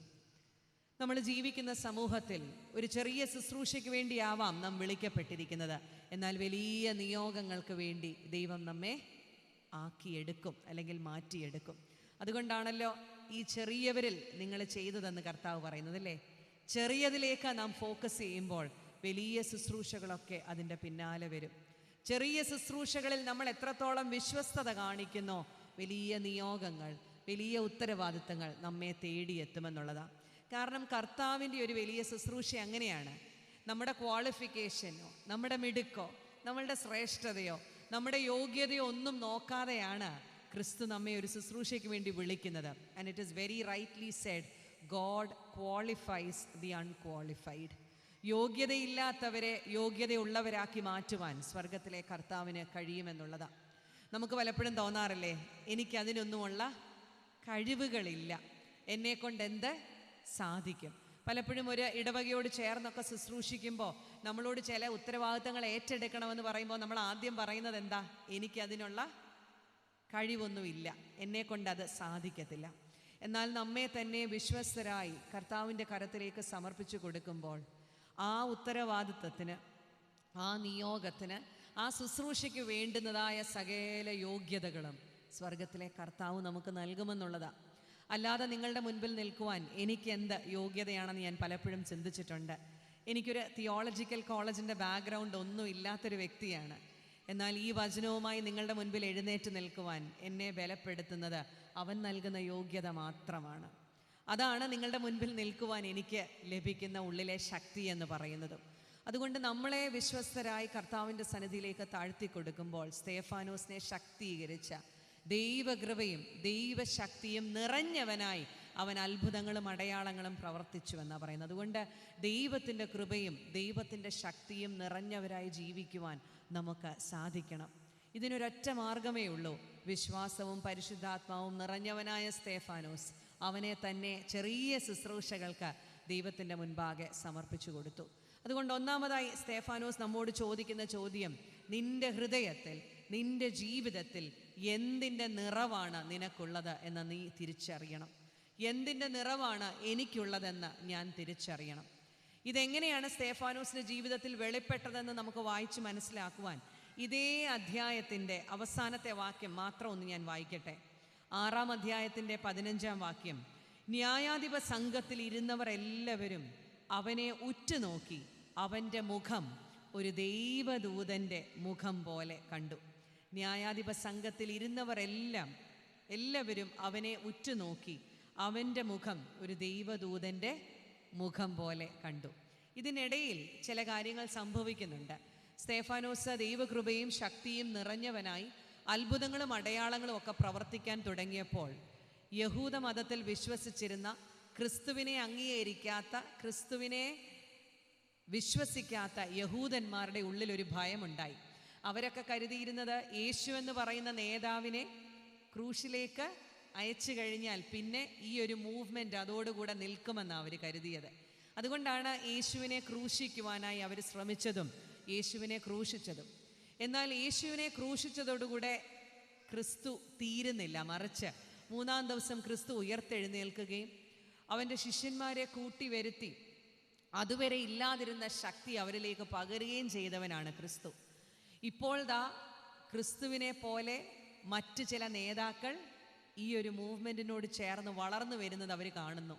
നമ്മൾ ജീവിക്കുന്ന സമൂഹത്തിൽ ഒരു ചെറിയ ശുശ്രൂഷയ്ക്ക് വേണ്ടിയാവാം നാം വിളിക്കപ്പെട്ടിരിക്കുന്നത്. എന്നാൽ വലിയ നിയോഗങ്ങൾക്ക് വേണ്ടി ദൈവം നമ്മെ ആക്കിയെടുക്കും, അല്ലെങ്കിൽ മാറ്റിയെടുക്കും. അതുകൊണ്ടാണല്ലോ ഈ ചെറിയവരിൽ നിങ്ങൾ ചെയ്തതെന്ന് കർത്താവ് പറയുന്നത്, അല്ലേ? ചെറിയതിലേക്ക് നാം ഫോക്കസ് ചെയ്യുമ്പോൾ വലിയ ശുശ്രൂഷകളൊക്കെ അതിൻ്റെ പിന്നാലെ വരും. ചെറിയ ശുശ്രൂഷകളിൽ നമ്മൾ എത്രത്തോളം വിശ്വസ്തത കാണിക്കുന്നോ, വലിയ നിയോഗങ്ങൾ, വലിയ ഉത്തരവാദിത്തങ്ങൾ നമ്മെ തേടിയെത്തുമെന്നുള്ളതാണ്. കാരണം കർത്താവിൻ്റെ ഒരു വലിയ ശുശ്രൂഷ അങ്ങനെയാണ്. നമ്മുടെ ക്വാളിഫിക്കേഷനോ, നമ്മുടെ മിടുക്കോ, നമ്മളുടെ ശ്രേഷ്ഠതയോ, നമ്മുടെ യോഗ്യതയോ ഒന്നും നോക്കാതെയാണ് ക്രിസ്തു നമ്മെ ഒരു ശുശ്രൂഷയ്ക്ക് വേണ്ടി വിളിക്കുന്നത്. And it is very rightly said, God qualifies the unqualified. യോഗ്യതയില്ലാത്തവരെ യോഗ്യതയുള്ളവരാക്കി മാറ്റുവാൻ സ്വർഗത്തിലെ കർത്താവിന് കഴിയുമെന്നുള്ളതാണ്. നമുക്ക് പലപ്പോഴും തോന്നാറില്ലേ, എനിക്കതിനൊന്നുമുള്ള കഴിവുകളില്ല, എന്നെക്കൊണ്ട് എന്ത് സാധിക്കും? പലപ്പോഴും ഒരു ഇടവകയോട് ചേർന്നൊക്കെ ശുശ്രൂഷിക്കുമ്പോൾ നമ്മളോട് ചില ഉത്തരവാദിത്തങ്ങൾ ഏറ്റെടുക്കണമെന്ന് പറയുമ്പോൾ നമ്മൾ ആദ്യം പറയുന്നത് എന്താ? എനിക്കതിനുള്ള കഴിവൊന്നുമില്ല, എന്നെക്കൊണ്ടത് സാധിക്കത്തില്ല. എന്നാൽ നമ്മെ തന്നെ വിശ്വസ്തരായി കർത്താവിൻ്റെ കരത്തിലേക്ക് സമർപ്പിച്ചു കൊടുക്കുമ്പോൾ ആ ഉത്തരവാദിത്തത്തിന്, ആ നിയോഗത്തിന്, ആ ശുശ്രൂഷയ്ക്ക് വേണ്ടുന്നതായ സകല യോഗ്യതകളും സ്വർഗത്തിലെ കർത്താവ് നമുക്ക് നൽകുമെന്നുള്ളതാണ്. അല്ലാതെ നിങ്ങളുടെ മുൻപിൽ നിൽക്കുവാൻ എനിക്ക് എന്ത് യോഗ്യതയാണെന്ന് ഞാൻ പലപ്പോഴും ചിന്തിച്ചിട്ടുണ്ട്. എനിക്കൊരു തിയോളജിക്കൽ കോളേജിൻ്റെ ബാക്ക്ഗ്രൗണ്ട് ഒന്നും ഇല്ലാത്തൊരു വ്യക്തിയാണ്. എന്നാൽ ഈ വചനവുമായി നിങ്ങളുടെ മുൻപിൽ എഴുന്നേറ്റ് നിൽക്കുവാൻ എന്നെ ബലപ്പെടുത്തുന്നത് അവൻ നൽകുന്ന യോഗ്യത മാത്രമാണ്. അതാണ് നിങ്ങളുടെ മുൻപിൽ നിൽക്കുവാൻ എനിക്ക് ലഭിക്കുന്ന ഉള്ളിലെ ശക്തി എന്ന് പറയുന്നതും. അതുകൊണ്ട് നമ്മളെ വിശ്വസ്തരായി കർത്താവിൻ്റെ സന്നിധിയിലേക്ക് താഴ്ത്തി കൊടുക്കുമ്പോൾ സ്തേഫാനോസിനെ ശക്തീകരിച്ച ദൈവകൃപയും ദൈവശക്തിയും നിറഞ്ഞവനായി അവൻ അത്ഭുതങ്ങളും അടയാളങ്ങളും പ്രവർത്തിച്ചുവെന്നാണ് പറയുന്നത്. അതുകൊണ്ട് ദൈവത്തിൻ്റെ കൃപയും ദൈവത്തിൻ്റെ ശക്തിയും നിറഞ്ഞവരായി ജീവിക്കുവാൻ നമുക്ക് സാധിക്കണം. ഇതിനൊരൊറ്റ മാർഗമേ ഉള്ളൂ. വിശ്വാസവും പരിശുദ്ധാത്മാവും നിറഞ്ഞവനായ സ്തേഫാനോസ് അവനെ തന്നെ ചെറിയ ശുശ്രൂഷകൾക്ക് ദൈവത്തിൻ്റെ മുൻപാകെ സമർപ്പിച്ചു കൊടുത്തു. അതുകൊണ്ട് ഒന്നാമതായി സ്തേഫാനോസ് നമ്മോട് ചോദിക്കുന്ന ചോദ്യം, നിൻ്റെ ഹൃദയത്തിൽ, നിൻ്റെ ജീവിതത്തിൽ എന്തിൻ്റെ നിറവാണ് നിനക്കുള്ളത് എന്ന് നീ തിരിച്ചറിയണം. എന്തിൻ്റെ നിറവാണ് എനിക്കുള്ളതെന്ന് ഞാൻ തിരിച്ചറിയണം. ഇതെങ്ങനെയാണ് സ്തേഫാനോസിൻ്റെ ജീവിതത്തിൽ വെളിപ്പെട്ടതെന്ന് നമുക്ക് വായിച്ച് മനസ്സിലാക്കുവാൻ ഇതേ അധ്യായത്തിൻ്റെ അവസാനത്തെ വാക്യം മാത്രം ഒന്ന് ഞാൻ വായിക്കട്ടെ. 6-ാം അധ്യായത്തിൻ്റെ 15-ാം വാക്യം, ന്യായാധിപ സംഘത്തിൽ ഇരുന്നവർ എല്ലാവരും അവനെ ഉറ്റുനോക്കി അവൻ്റെ മുഖം ഒരു ദൈവദൂതൻ്റെ മുഖം പോലെ കണ്ടു. ന്യായാധിപ സംഘത്തിൽ ഇരുന്നവർ എല്ലാവരും അവനെ ഉറ്റുനോക്കി അവൻ്റെ മുഖം ഒരു ദൈവദൂതൻ്റെ മുഖം പോലെ കണ്ടു. ഇതിനിടയിൽ ചില കാര്യങ്ങൾ സംഭവിക്കുന്നുണ്ട്. സ്തേഫാനോസ് ദൈവകൃപയും ശക്തിയും നിറഞ്ഞവനായി അത്ഭുതങ്ങളും അടയാളങ്ങളും ഒക്കെ പ്രവർത്തിക്കാൻ തുടങ്ങിയപ്പോൾ യഹൂദ മതത്തിൽ വിശ്വസിച്ചിരുന്ന, ക്രിസ്തുവിനെ അംഗീകരിക്കാത്ത, ക്രിസ്തുവിനെ വിശ്വസിക്കാത്ത യഹൂദന്മാരുടെ ഉള്ളിലൊരു ഭയമുണ്ടായി. അവരൊക്കെ കരുതിയിരുന്നത് യേശു എന്ന് പറയുന്ന നേതാവിനെ ക്രൂശിലേക്ക് അയച്ചു കഴിഞ്ഞാൽ പിന്നെ ഈ ഒരു മൂവ്മെൻറ്റ് അതോടുകൂടെ നിൽക്കുമെന്നാണ് അവർ കരുതിയത്. അതുകൊണ്ടാണ് യേശുവിനെ ക്രൂശിക്കുവാനായി അവർ ശ്രമിച്ചതും യേശുവിനെ ക്രൂശിച്ചതും. എന്നാൽ യേശുവിനെ ക്രൂശിച്ചതോടുകൂടെ ക്രിസ്തു തീരുന്നില്ല, മറിച്ച് 3-ാം ദിവസം ക്രിസ്തു ഉയർത്തെഴുന്നേൽക്കുകയും അവൻ്റെ ശിഷ്യന്മാരെ കൂട്ടി വരുത്തി അതുവരെ ഇല്ലാതിരുന്ന ശക്തി അവരിലേക്ക് പകരുകയും ചെയ്തവനാണ് ക്രിസ്തു. ഇപ്പോൾ ക്രിസ്തുവിനെ പോലെ മറ്റ് ചില നേതാക്കൾ ഈ ഒരു മൂവ്മെൻറ്റിനോട് ചേർന്ന് വളർന്നു വരുന്നത് അവർ കാണുന്നു.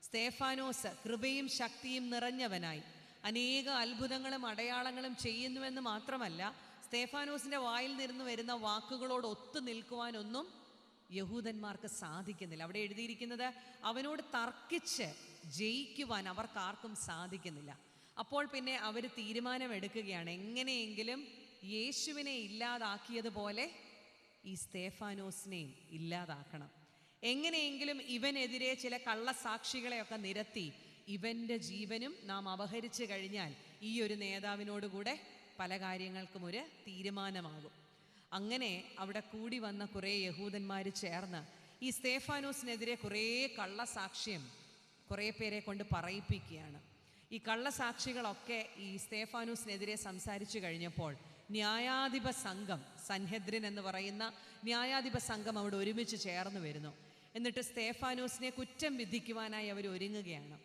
സ്തേഫാനോസ് കൃപയും ശക്തിയും നിറഞ്ഞവനായി അനേക അത്ഭുതങ്ങളും അടയാളങ്ങളും ചെയ്യുന്നുവെന്ന് മാത്രമല്ല, സ്തേഫാനോസിൻ്റെ വായിൽ നിന്ന് വരുന്ന വാക്കുകളോട് ഒത്തു നിൽക്കുവാനൊന്നും യഹൂദന്മാർക്ക് സാധിക്കുന്നില്ല. അവിടെ എഴുതിയിരിക്കുന്നത് അവനോട് തർക്കിച്ച് ജയിക്കുവാൻ അവർക്കാർക്കും സാധിക്കുന്നില്ല. അപ്പോൾ പിന്നെ അവർ തീരുമാനമെടുക്കുകയാണ്, എങ്ങനെയെങ്കിലും യേശുവിനെ ഇല്ലാതാക്കിയതുപോലെ ഈ സ്തേഫാനോസിനെയും ഇല്ലാതാക്കണം. എങ്ങനെയെങ്കിലും ഇവനെതിരെ ചില കള്ളസാക്ഷികളെയൊക്കെ നിരത്തി ഇവൻ്റെ ജീവനും നാം അപഹരിച്ചു കഴിഞ്ഞാൽ ഈ ഒരു നേതാവിനോടുകൂടെ പല കാര്യങ്ങൾക്കും ഒരു തീരുമാനമാകും. അങ്ങനെ അവിടെ കൂടി വന്ന കുറേ യഹൂദന്മാർ ചേർന്ന് ഈ സ്തേഫാനോസിനെതിരെ കുറേ കള്ളസാക്ഷ്യം കുറേ പേരെ കൊണ്ട് പറയിപ്പിക്കുകയാണ്. ഈ കള്ളസാക്ഷികളൊക്കെ ഈ സ്തേഫാനോസിനെതിരെ സംസാരിച്ചു കഴിഞ്ഞപ്പോൾ ന്യായാധിപ സംഘം, സൻഹെദ്രിൻ എന്ന് പറയുന്ന ന്യായാധിപ സംഘം അവിടെ ഒരുമിച്ച് ചേർന്ന് വരുന്നു. എന്നിട്ട് സ്തേഫാനോസിനെ കുറ്റം വിധിക്കുവാനായി അവർ ഒരുങ്ങുകയാണ്.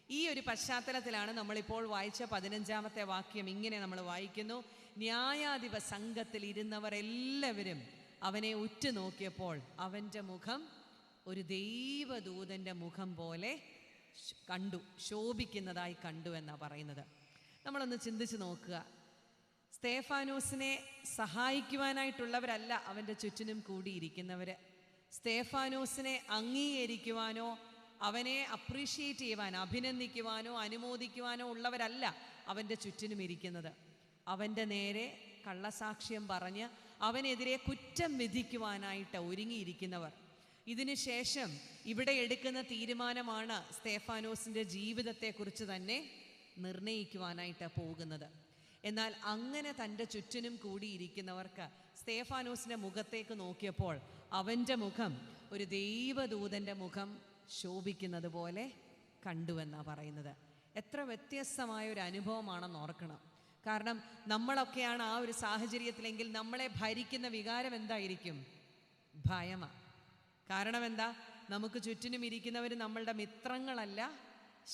ഈ ഒരു പശ്ചാത്തലത്തിലാണ് നമ്മളിപ്പോൾ വായിച്ച 15-ാമത്തെ വാക്യം. ഇങ്ങനെ നമ്മൾ വായിക്കുന്നു: ന്യായാധിപ സംഘത്തിൽ ഇരുന്നവർ എല്ലാവരും അവനെ ഉറ്റുനോക്കിയപ്പോൾ അവൻ്റെ മുഖം ഒരു ദൈവദൂതൻ്റെ മുഖം പോലെ കണ്ടു, ശോഭിക്കുന്നതായി കണ്ടു എന്നാണ് പറയുന്നത്. നമ്മളൊന്ന് ചിന്തിച്ച് നോക്കുക. സ്തേഫാനോസിനെ സഹായിക്കുവാനായിട്ടുള്ളവരല്ല അവൻ്റെ ചുറ്റിനും കൂടിയിരിക്കുന്നവർ. സ്തേഫാനോസിനെ അംഗീകരിക്കുവാനോ അവനെ അപ്രീഷിയേറ്റ് ചെയ്യുവാനോ അഭിനന്ദിക്കുവാനോ അനുമോദിക്കുവാനോ ഉള്ളവരല്ല അവൻ്റെ ചുറ്റിനും ഇരിക്കുന്നത്. അവൻ്റെ നേരെ കള്ളസാക്ഷ്യം പറഞ്ഞ് അവനെതിരെ കുറ്റം വിധിക്കുവാനായിട്ട് ഒരുങ്ങിയിരിക്കുന്നവർ. ഇതിനു ശേഷം ഇവിടെ എടുക്കുന്ന തീരുമാനമാണ് സ്തേഫാനോസിൻ്റെ ജീവിതത്തെക്കുറിച്ച് തന്നെ നിർണയിക്കുവാനായിട്ട് പോകുന്നത്. എന്നാൽ അങ്ങനെ തൻ്റെ ചുറ്റിനും കൂടിയിരിക്കുന്നവർക്ക് സ്തേഫാനോസിൻ്റെ മുഖത്തേക്ക് നോക്കിയപ്പോൾ അവൻ്റെ മുഖം ഒരു ദൈവദൂതൻ്റെ മുഖം ശോഭിക്കുന്നത് പോലെ കണ്ടുവെന്നാണ് പറയുന്നത്. എത്ര വ്യത്യസ്തമായ ഒരു അനുഭവമാണെന്ന് ഓർക്കണം. കാരണം നമ്മളൊക്കെയാണ് ആ ഒരു സാഹചര്യത്തിലെങ്കിൽ നമ്മളെ ഭരിക്കുന്ന വികാരം എന്തായിരിക്കും? ഭയമാണ്. കാരണം എന്താ? നമുക്ക് ചുറ്റിനും ഇരിക്കുന്നവർ നമ്മളുടെ മിത്രങ്ങളല്ല,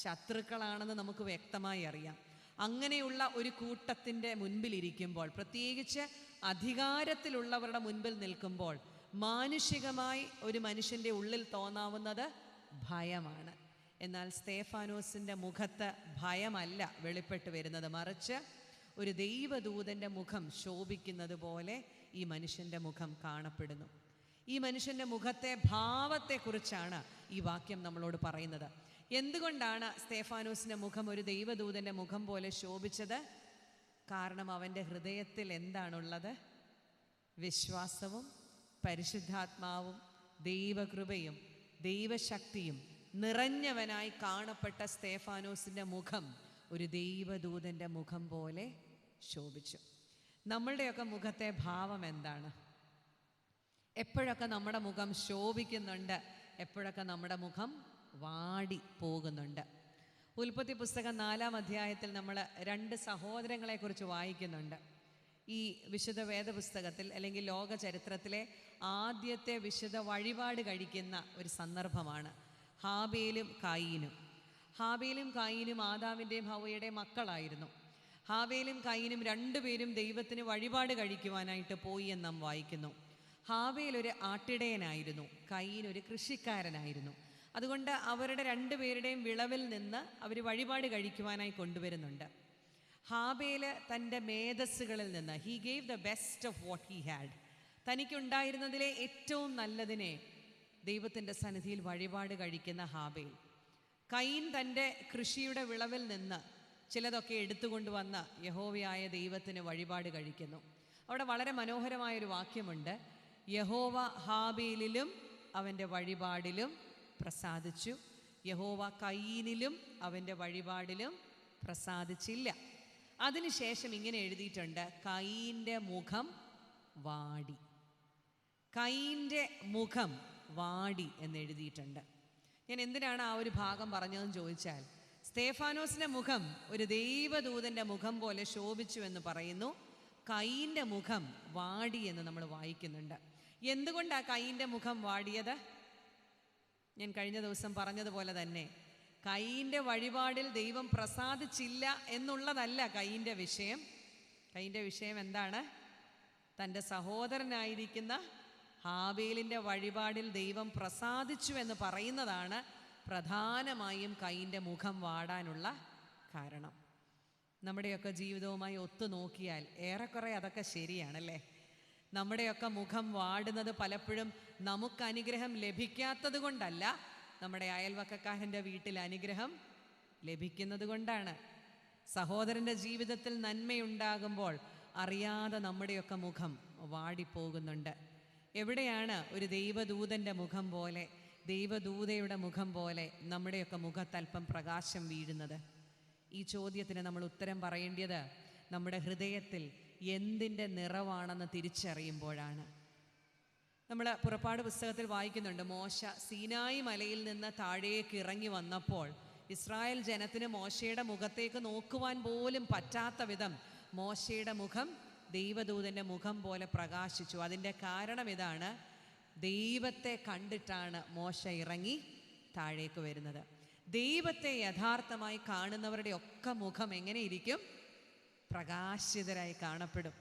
ശത്രുക്കളാണെന്ന് നമുക്ക് വ്യക്തമായി അറിയാം. അങ്ങനെയുള്ള ഒരു കൂട്ടത്തിൻ്റെ മുൻപിലിരിക്കുമ്പോൾ, പ്രത്യേകിച്ച് അധികാരത്തിലുള്ളവരുടെ മുൻപിൽ നിൽക്കുമ്പോൾ, മാനുഷികമായി ഒരു മനുഷ്യൻ്റെ ഉള്ളിൽ തോന്നാവുന്നത് ഭയമാണ്. എന്നാൽ സ്തേഫാനോസിൻ്റെ മുഖത്ത് ഭയമല്ല വെളിപ്പെട്ട് വരുന്നത്, മറിച്ച് ഒരു ദൈവദൂതൻ്റെ മുഖം ശോഭിക്കുന്നത് പോലെ ഈ മനുഷ്യൻ്റെ മുഖം കാണപ്പെടുന്നു. ഈ മനുഷ്യൻ്റെ മുഖത്തെ ഭാവത്തെക്കുറിച്ചാണ് ഈ വാക്യം നമ്മളോട് പറയുന്നത്. എന്തുകൊണ്ടാണ് സ്തേഫാനോസിൻ്റെ മുഖം ഒരു ദൈവദൂതൻ്റെ മുഖം പോലെ ശോഭിച്ചത്? കാരണം അവൻ്റെ ഹൃദയത്തിൽ എന്താണുള്ളത്? വിശ്വാസവും പരിശുദ്ധാത്മാവും ദൈവകൃപയും ദൈവശക്തിയും നിറഞ്ഞവനായി കാണപ്പെട്ട സ്തേഫാനോസിൻ്റെ മുഖം ഒരു ദൈവദൂതൻ്റെ മുഖം പോലെ ശോഭിച്ചു. നമ്മളുടെയൊക്കെ മുഖത്തെ ഭാവം എന്താണ്? എപ്പോഴൊക്കെ നമ്മുടെ മുഖം ശോഭിക്കുന്നുണ്ട്, എപ്പോഴൊക്കെ നമ്മുടെ മുഖം വാടി പോകുന്നുണ്ട്. ഉൽപ്പത്തി പുസ്തകം 4-ാം അധ്യായത്തിൽ നമ്മൾ 2 സഹോദരങ്ങളെക്കുറിച്ച് വായിക്കുന്നുണ്ട്. ഈ വിശുദ്ധ വേദപുസ്തകത്തിൽ അല്ലെങ്കിൽ ലോക ചരിത്രത്തിലെ ആദ്യത്തെ വിശുദ്ധ വഴിപാട് കഴിക്കുന്ന ഒരു സന്ദർഭമാണ് ഹാബേലും കായീനും. ഹാബേലും കായീനും ആദാമിൻ്റെയും ഹവ്വയുടെയും മക്കളായിരുന്നു. ഹാബേലും കായീനും രണ്ടുപേരും ദൈവത്തിന് വഴിപാട് കഴിക്കുവാനായിട്ട് പോയി എന്ന് നാം വായിക്കുന്നു. ഹാബേൽ ഒരു ആട്ടിടയനായിരുന്നു, കയീൻ ഒരു കൃഷിക്കാരനായിരുന്നു. അതുകൊണ്ട് അവരുടെ രണ്ടുപേരുടെയും വിളവിൽ നിന്ന് അവർ വഴിപാട് കഴിക്കുവാനായി കൊണ്ടുവരുന്നുണ്ട്. ഹാബേല് തൻ്റെ മേധസ്സുകളിൽ നിന്ന് he gave the best of what he had, തനിക്കുണ്ടായിരുന്നതിലെ ഏറ്റവും നല്ലതിനെ ദൈവത്തിൻ്റെ സന്നിധിയിൽ വഴിപാട് കഴിക്കുന്ന ഹാബേൽ. കയീൻ തൻ്റെ കൃഷിയുടെ വിളവിൽ നിന്ന് ചിലതൊക്കെ എടുത്തുകൊണ്ടുവന്ന് യഹോവയായ ദൈവത്തിന് വഴിപാട് കഴിക്കുന്നു. അവിടെ വളരെ മനോഹരമായൊരു വാക്യമുണ്ട്: യഹോവ ഹാബേലിലും അവൻ്റെ വഴിപാടിലും പ്രസാദിച്ചു, യഹോവ കയീനിലും അവൻ്റെ വഴിപാടിലും പ്രസാദിച്ചില്ല. അതിനുശേഷം ഇങ്ങനെ എഴുതിയിട്ടുണ്ട്: കയീൻ്റെ മുഖം വാടി. കയീൻ്റെ മുഖം വാടി എന്നെഴുതിയിട്ടുണ്ട്. ഞാൻ എന്തിനാണ് ആ ഒരു ഭാഗം പറഞ്ഞതെന്ന് ചോദിച്ചാൽ, സ്തേഫാനോസിൻ്റെ മുഖം ഒരു ദൈവദൂതൻ്റെ മുഖം പോലെ ശോഭിച്ചു എന്ന് പറയുന്നു, കയീൻ്റെ മുഖം വാടി എന്ന് നമ്മൾ വായിക്കുന്നുണ്ട്. എന്തുകൊണ്ടാണ് കയീൻ്റെ മുഖം വാടിയത്? ഞാൻ കഴിഞ്ഞ ദിവസം പറഞ്ഞതുപോലെ തന്നെ കയീൻ്റെ വഴിപാടിൽ ദൈവം പ്രസാദിച്ചില്ല എന്നുള്ളതല്ല കയീൻ്റെ വിഷയം. കയീൻ്റെ വിഷയം എന്താണ്? തൻ്റെ സഹോദരനായിരിക്കുന്ന ഹാബേലിൻ്റെ വഴിപാടിൽ ദൈവം പ്രസാദിച്ചു എന്ന് പറയുന്നതാണ് പ്രധാനമായും കയീൻ്റെ മുഖം വാടാനുള്ള കാരണം. നമ്മുടെയൊക്കെ ജീവിതവുമായി ഒത്തു നോക്കിയാൽ ഏറെക്കുറെ അതൊക്കെ ശരിയാണല്ലേ. നമ്മുടെയൊക്കെ മുഖം വാടുന്നത് പലപ്പോഴും നമുക്ക് അനുഗ്രഹം ലഭിക്കാത്തത് കൊണ്ടല്ല, നമ്മുടെ അയൽവക്കക്കാരൻ്റെ വീട്ടിൽ അനുഗ്രഹം ലഭിക്കുന്നത് കൊണ്ടാണ്. സഹോദരൻ്റെ ജീവിതത്തിൽ നന്മയുണ്ടാകുമ്പോൾ അറിയാതെ നമ്മുടെയൊക്കെ മുഖം വാടിപ്പോകുന്നുണ്ട്. എവിടെയാണ് ഒരു ദൈവദൂതൻ്റെ മുഖം പോലെ, ദൈവദൂതയുടെ മുഖം പോലെ നമ്മുടെയൊക്കെ മുഖത്തല്പം പ്രകാശം വീഴുന്നത്? ഈ ചോദ്യത്തിന് നമ്മൾ ഉത്തരം പറയേണ്ടത് നമ്മുടെ ഹൃദയത്തിൽ എന്തിൻ്റെ നിറവാണെന്ന് തിരിച്ചറിയുമ്പോഴാണ്. നമ്മൾ പുറപ്പാട് പുസ്തകത്തിൽ വായിക്കുന്നുണ്ട്, മോശ സീനായി മലയിൽ നിന്ന് താഴേക്ക് ഇറങ്ങി വന്നപ്പോൾ ഇസ്രായേൽ ജനത്തിന് മോശയുടെ മുഖത്തേക്ക് നോക്കുവാൻ പോലും പറ്റാത്ത വിധം മോശയുടെ മുഖം ദൈവദൂതൻ്റെ മുഖം പോലെ പ്രകാശിച്ചു. അതിൻ്റെ കാരണം ഇതാണ്, ദൈവത്തെ കണ്ടിട്ടാണ് മോശ ഇറങ്ങി താഴേക്ക് വരുന്നത്. ദൈവത്തെ യഥാർത്ഥമായി കാണുന്നവരുടെ ഒക്കെ മുഖം എങ്ങനെ ഇരിക്കും? പ്രകാശിതരായി കാണപ്പെടും.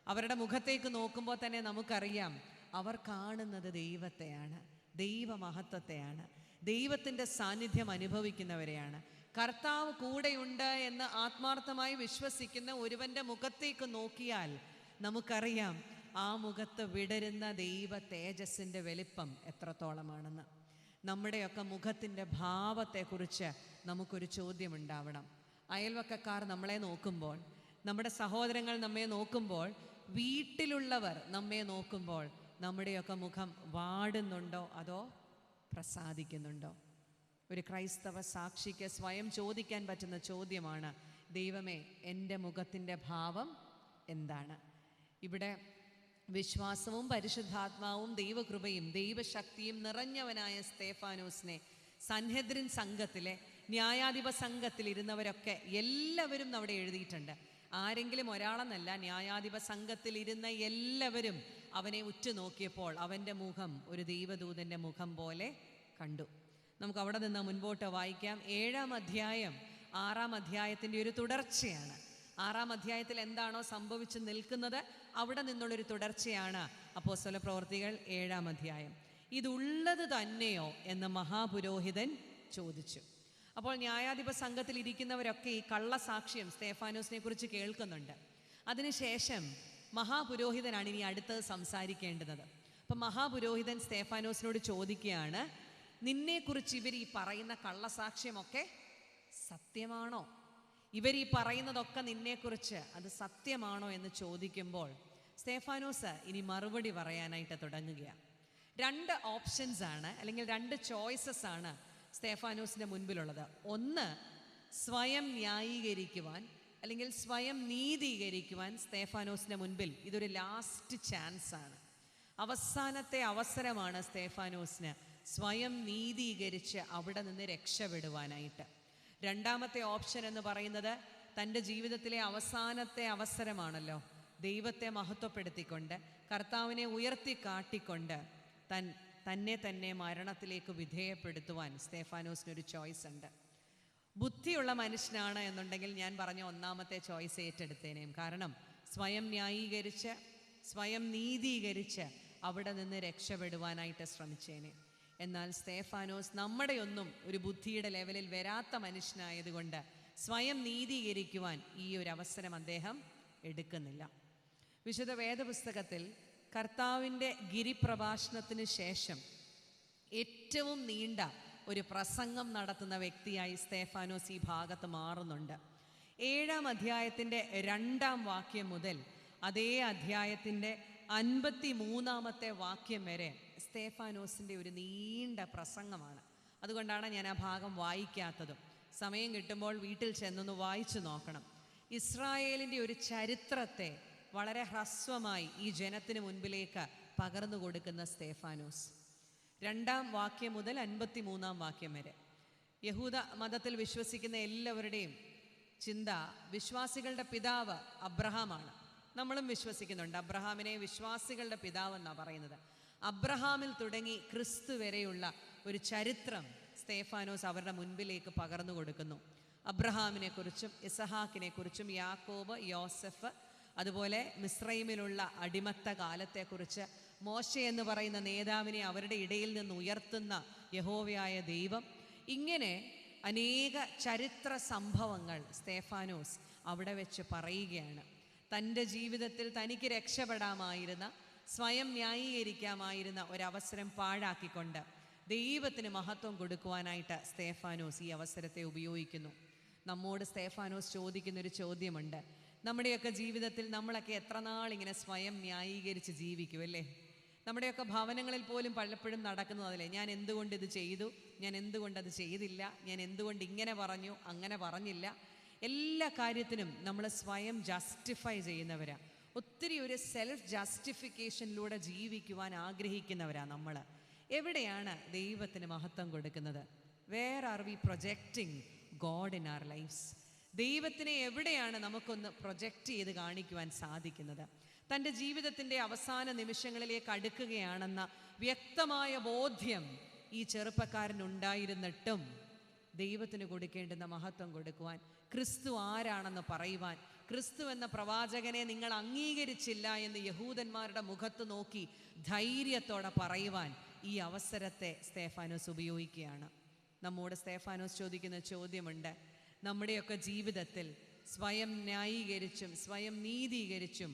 അവരുടെ മുഖത്തേക്ക് നോക്കുമ്പോൾ തന്നെ നമുക്കറിയാം അവർ കാണുന്നത് ദൈവത്തെയാണ്, ദൈവമഹത്വത്തെയാണ്, ദൈവത്തിൻ്റെ സാന്നിധ്യം അനുഭവിക്കുന്നവരെയാണ്. കർത്താവ് കൂടെയുണ്ട് എന്ന് ആത്മാർത്ഥമായി വിശ്വസിക്കുന്ന ഒരുവൻ്റെ മുഖത്തേക്ക് നോക്കിയാൽ നമുക്കറിയാം ആ മുഖത്ത് വിടരുന്ന ദൈവ തേജസ്സിൻ്റെ വലിപ്പം എത്രത്തോളമാണെന്ന്. നമ്മുടെയൊക്കെ മുഖത്തിൻ്റെ ഭാവത്തെക്കുറിച്ച് നമുക്കൊരു ചോദ്യമുണ്ടാവണം. അയൽവക്കക്കാർ നമ്മളെ നോക്കുമ്പോൾ, നമ്മുടെ സഹോദരങ്ങൾ നമ്മെ നോക്കുമ്പോൾ, വീട്ടിലുള്ളവർ നമ്മെ നോക്കുമ്പോൾ നമ്മുടെയൊക്കെ മുഖം വാടുന്നുണ്ടോ അതോ പ്രസാദിക്കുന്നുണ്ടോ? ഒരു ക്രൈസ്തവ സാക്ഷിക്ക് സ്വയം ചോദിക്കാൻ പറ്റുന്ന ചോദ്യമാണ്, ദൈവമേ, എൻ്റെ മുഖത്തിൻ്റെ ഭാവം എന്താണ്? ഇവിടെ വിശ്വാസവും പരിശുദ്ധാത്മാവും ദൈവകൃപയും ദൈവശക്തിയും നിറഞ്ഞവനായ സ്തേഫാനോസിനെ സൻഹെദ്രിൻ സംഘത്തിലെ ന്യായാധിപ സംഘത്തിലിരുന്നവരൊക്കെ എല്ലാവരും അവിടെ എഴുതിയിട്ടുണ്ട്. ആരെങ്കിലും ഒരാളെന്നല്ല, ന്യായാധിപ സംഘത്തിലിരുന്ന എല്ലാവരും അവനെ ഉറ്റുനോക്കിയപ്പോൾ അവൻ്റെ മുഖം ഒരു ദൈവദൂതൻ്റെ മുഖം പോലെ കണ്ടു. നമുക്ക് അവിടെ നിന്ന് മുൻപോട്ട് വായിക്കാം. 7-ാം അധ്യായം 6-ാം അധ്യായത്തിൻ്റെ ഒരു തുടർച്ചയാണ്. 6-ാം അധ്യായത്തിൽ എന്താണോ സംഭവിച്ച് നിൽക്കുന്നത് അവിടെ നിന്നുള്ളൊരു തുടർച്ചയാണ് അപ്പോസ്തല പ്രവൃത്തികൾ 7-ാം അധ്യായം. ഇതുള്ളത് തന്നെയോ എന്ന് മഹാപുരോഹിതൻ ചോദിച്ചു. അപ്പോൾ ന്യായാധിപ സംഘത്തിൽ ഇരിക്കുന്നവരൊക്കെ ഈ കള്ളസാക്ഷ്യം സ്തേഫാനോസിനെ കുറിച്ച് കേൾക്കുന്നുണ്ട്. അതിനുശേഷം മഹാപുരോഹിതനാണ് ഇനി അടുത്തത് സംസാരിക്കേണ്ടത്. അപ്പം മഹാപുരോഹിതൻ സ്തേഫാനോസിനോട് ചോദിക്കുകയാണ്, നിന്നെക്കുറിച്ച് ഇവർ ഈ പറയുന്ന കള്ളസാക്ഷ്യമൊക്കെ സത്യമാണോ? ഇവർ ഈ പറയുന്നതൊക്കെ നിന്നെക്കുറിച്ച് അത് സത്യമാണോ എന്ന് ചോദിക്കുമ്പോൾ സ്തേഫാനോസ് ഇനി മറുപടി പറയാനായിട്ട് തുടങ്ങുകയാണ്. 2 ഓപ്ഷൻസ് ആണ്, അല്ലെങ്കിൽ 2 ചോയ്സസ് ആണ് സ്തേഫാനോസിൻ്റെ മുൻപിലുള്ളത്. ഒന്ന്, സ്വയം ന്യായീകരിക്കുവാൻ അല്ലെങ്കിൽ സ്വയം നീതീകരിക്കുവാൻ സ്തേഫാനോസിൻ്റെ മുൻപിൽ ഇതൊരു ലാസ്റ്റ് ചാൻസ് ആണ്, അവസാനത്തെ അവസരമാണ് സ്തേഫാനോസിന് സ്വയം നീതീകരിച്ച് അവിടെ നിന്ന് രക്ഷപ്പെടുവാനായിട്ട്. 2ാമത്തെ ഓപ്ഷൻ എന്ന് പറയുന്നത് തൻ്റെ ജീവിതത്തിലെ അവസാനത്തെ അവസരമാണല്ലോ. ദൈവത്തെ മഹത്വപ്പെടുത്തിക്കൊണ്ട് കർത്താവിനെ ഉയർത്തി കാട്ടിക്കൊണ്ട് തന്നെ മരണത്തിലേക്ക് വിധേയപ്പെടുത്തുവാൻ സ്തേഫാനോസിനൊരു ചോയ്സ് ഉണ്ട്. ബുദ്ധിയുള്ള മനുഷ്യനാണ് എന്നുണ്ടെങ്കിൽ ഞാൻ പറഞ്ഞ 1ാമത്തെ ചോയ്സ് ഏറ്റെടുത്തേനേയും. കാരണം സ്വയം ന്യായീകരിച്ച് സ്വയം നീതീകരിച്ച് അവിടെ നിന്ന് രക്ഷപ്പെടുവാനായിട്ട് ശ്രമിച്ചേനെ. എന്നാൽ സ്തേഫാനോസ് നമ്മുടെയൊന്നും ഒരു ബുദ്ധിയുടെ ലെവലിൽ വരാത്ത മനുഷ്യനായതുകൊണ്ട് സ്വയം നീതീകരിക്കുവാൻ ഈ ഒരു അവസരം അദ്ദേഹം എടുക്കുന്നില്ല. വിശുദ്ധ വേദപുസ്തകത്തിൽ കർത്താവിൻ്റെ ഗിരിപ്രഭാഷണത്തിന് ശേഷം ഏറ്റവും നീണ്ട ഒരു പ്രസംഗം നടത്തുന്ന വ്യക്തിയായി സ്തേഫാനോസ് ഈ ഭാഗത്ത് മാറുന്നുണ്ട്. 7-ാം അധ്യായത്തിൻ്റെ 2-ാം വാക്യം മുതൽ അതേ അധ്യായത്തിൻ്റെ 53-ാമത്തെ വാക്യം വരെ സ്തേഫാനോസിൻ്റെ ഒരു നീണ്ട പ്രസംഗമാണ്. അതുകൊണ്ടാണ് ഞാൻ ആ ഭാഗം വായിക്കാത്തതും. സമയം കിട്ടുമ്പോൾ വീട്ടിൽ ചെന്നൊന്ന് വായിച്ചു നോക്കണം. ഇസ്രായേലിൻ്റെ ഒരു ചരിത്രത്തെ വളരെ ഹ്രസ്വമായി ഈ ജനത്തിന് മുൻപിലേക്ക് പകർന്നു കൊടുക്കുന്ന സ്തേഫാനോസ് 2-ാം വാക്യം മുതൽ 53-ാം വാക്യം വരെ. യഹൂദ മതത്തിൽ വിശ്വസിക്കുന്ന എല്ലാവരുടെയും ചിന്ത വിശ്വാസികളുടെ പിതാവ് അബ്രഹാമാണ്. നമ്മളും വിശ്വസിക്കുന്നുണ്ട്, അബ്രഹാമിനെ വിശ്വാസികളുടെ പിതാവ് എന്നാണ് പറയുന്നത്. അബ്രഹാമിൽ തുടങ്ങി ക്രിസ്തു വരെയുള്ള ഒരു ചരിത്രം സ്തേഫാനോസ് അവരുടെ മുൻപിലേക്ക് പകർന്നു കൊടുക്കുന്നു. അബ്രഹാമിനെ കുറിച്ചും ഇസഹാക്കിനെ കുറിച്ചും യാക്കോബ്, യോസഫ്, അതുപോലെ മിസ്രൈമിലുള്ള അടിമത്ത കാലത്തെക്കുറിച്ച്, മോശ എന്ന് പറയുന്ന നേതാവിനെ അവരുടെ ഇടയിൽ നിന്ന് ഉയർത്തുന്ന യഹോവയായ ദൈവം, ഇങ്ങനെ അനേക ചരിത്ര സംഭവങ്ങൾ സ്തേഫാനോസ് അവിടെ വെച്ച് പറയുകയാണ്. തൻ്റെ ജീവിതത്തിൽ തനിക്ക് രക്ഷപ്പെടാമായിരുന്ന, സ്വയം ന്യായീകരിക്കാമായിരുന്ന ഒരവസരം പാഴാക്കിക്കൊണ്ട് ദൈവത്തിന് മഹത്വം കൊടുക്കുവാനായിട്ട് സ്തേഫാനോസ് ഈ അവസരത്തെ ഉപയോഗിക്കുന്നു. നമ്മോട് സ്തേഫാനോസ് ചോദിക്കുന്നൊരു ചോദ്യമുണ്ട്. നമ്മുടെയൊക്കെ ജീവിതത്തിൽ നമ്മളൊക്കെ എത്ര നാൾ ഇങ്ങനെ സ്വയം ന്യായീകരിച്ച് ജീവിക്കും അല്ലേ? നമ്മുടെയൊക്കെ ഭവനങ്ങളിൽ പോലും പലപ്പോഴും നടക്കുന്നത് അതല്ലേ, ഞാൻ എന്തുകൊണ്ട് ഇത് ചെയ്തു, ഞാൻ എന്തുകൊണ്ടത് ചെയ്തില്ല, ഞാൻ എന്തുകൊണ്ട് ഇങ്ങനെ പറഞ്ഞു, അങ്ങനെ പറഞ്ഞില്ല. എല്ലാ കാര്യത്തിനും നമ്മൾ സ്വയം ജസ്റ്റിഫൈ ചെയ്യുന്നവരാണ്. ഒത്തിരി ഒരു സെൽഫ് ജസ്റ്റിഫിക്കേഷനിലൂടെ ജീവിക്കുവാൻ ആഗ്രഹിക്കുന്നവരാണ് നമ്മൾ. എവിടെയാണ് ദൈവത്തിന് മഹത്വം കൊടുക്കുന്നത്? Where are we projecting God in our lifes? ദൈവത്തിനെ എവിടെയാണ് നമുക്കൊന്ന് പ്രൊജക്റ്റ് ചെയ്ത് കാണിക്കുവാൻ സാധിക്കുന്നത്? തൻ്റെ ജീവിതത്തിൻ്റെ അവസാന നിമിഷങ്ങളിലേക്ക് അടുക്കുകയാണെന്ന വ്യക്തമായ ബോധ്യം ഈ ചെറുപ്പക്കാരനുണ്ടായിരുന്നിട്ടും ദൈവത്തിന് കൊടുക്കേണ്ടുന്ന മഹത്വം കൊടുക്കുവാൻ, ക്രിസ്തു ആരാണെന്ന് പറയുവാൻ, ക്രിസ്തു എന്ന പ്രവാചകനെ നിങ്ങൾ അംഗീകരിച്ചില്ല എന്ന് യഹൂദന്മാരുടെ മുഖത്ത് നോക്കി ധൈര്യത്തോടെ പറയുവാൻ ഈ അവസരത്തെ സ്തേഫാനോസ് ഉപയോഗിക്കുകയാണ്. നമ്മോട് സ്തേഫാനോസ് ചോദിക്കുന്ന ചോദ്യമുണ്ട്. നമ്മുടെയൊക്കെ ജീവിതത്തിൽ സ്വയം ന്യായീകരിച്ചും സ്വയം നീതീകരിച്ചും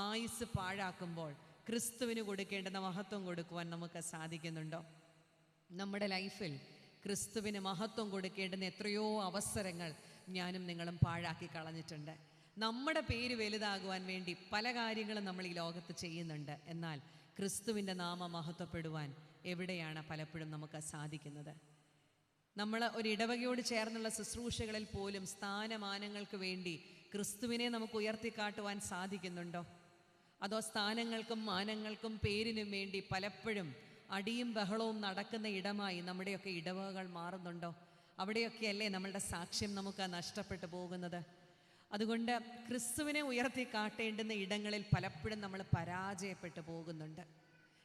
ആയുസ് പാഴാക്കുമ്പോൾ ക്രിസ്തുവിന് കൊടുക്കേണ്ടുന്ന മഹത്വം കൊടുക്കുവാൻ നമുക്ക് സാധിക്കുന്നുണ്ടോ? നമ്മുടെ ലൈഫിൽ ക്രിസ്തുവിന് മഹത്വം കൊടുക്കേണ്ടുന്ന എത്രയോ അവസരങ്ങൾ ഞാനും നിങ്ങളും പാഴാക്കി കളഞ്ഞിട്ടുണ്ട്. നമ്മുടെ പേര് വലുതാകുവാൻ വേണ്ടി പല കാര്യങ്ങളും നമ്മൾ ഈ ലോകത്ത് ചെയ്യുന്നുണ്ട്. എന്നാൽ ക്രിസ്തുവിൻ്റെ നാമം മഹത്വപ്പെടുവാൻ എവിടെയാണ് പലപ്പോഴും നമുക്ക് സാധിക്കുന്നത്? നമ്മൾ ഒരു ഇടവകയോട് ചേർന്നുള്ള ശുശ്രൂഷകളിൽ പോലും സ്ഥാനമാനങ്ങൾക്ക് വേണ്ടി ക്രിസ്തുവിനെ നമുക്ക് ഉയർത്തിക്കാട്ടുവാൻ സാധിക്കുന്നുണ്ടോ? അതോ സ്ഥാനങ്ങൾക്കും മാനങ്ങൾക്കും പേരിനും വേണ്ടി പലപ്പോഴും അടിയും ബഹളവും നടക്കുന്ന ഇടമായി നമ്മുടെയൊക്കെ ഇടവകകൾ മാറുന്നുണ്ടോ? അവിടെയൊക്കെയല്ലേ നമ്മളുടെ സാക്ഷ്യം നമുക്ക് നഷ്ടപ്പെട്ടു പോകുന്നത്? അതുകൊണ്ട് ക്രിസ്തുവിനെ ഉയർത്തിക്കാട്ടേണ്ടുന്ന ഇടങ്ങളിൽ പലപ്പോഴും നമ്മൾ പരാജയപ്പെട്ടു പോകുന്നുണ്ട്.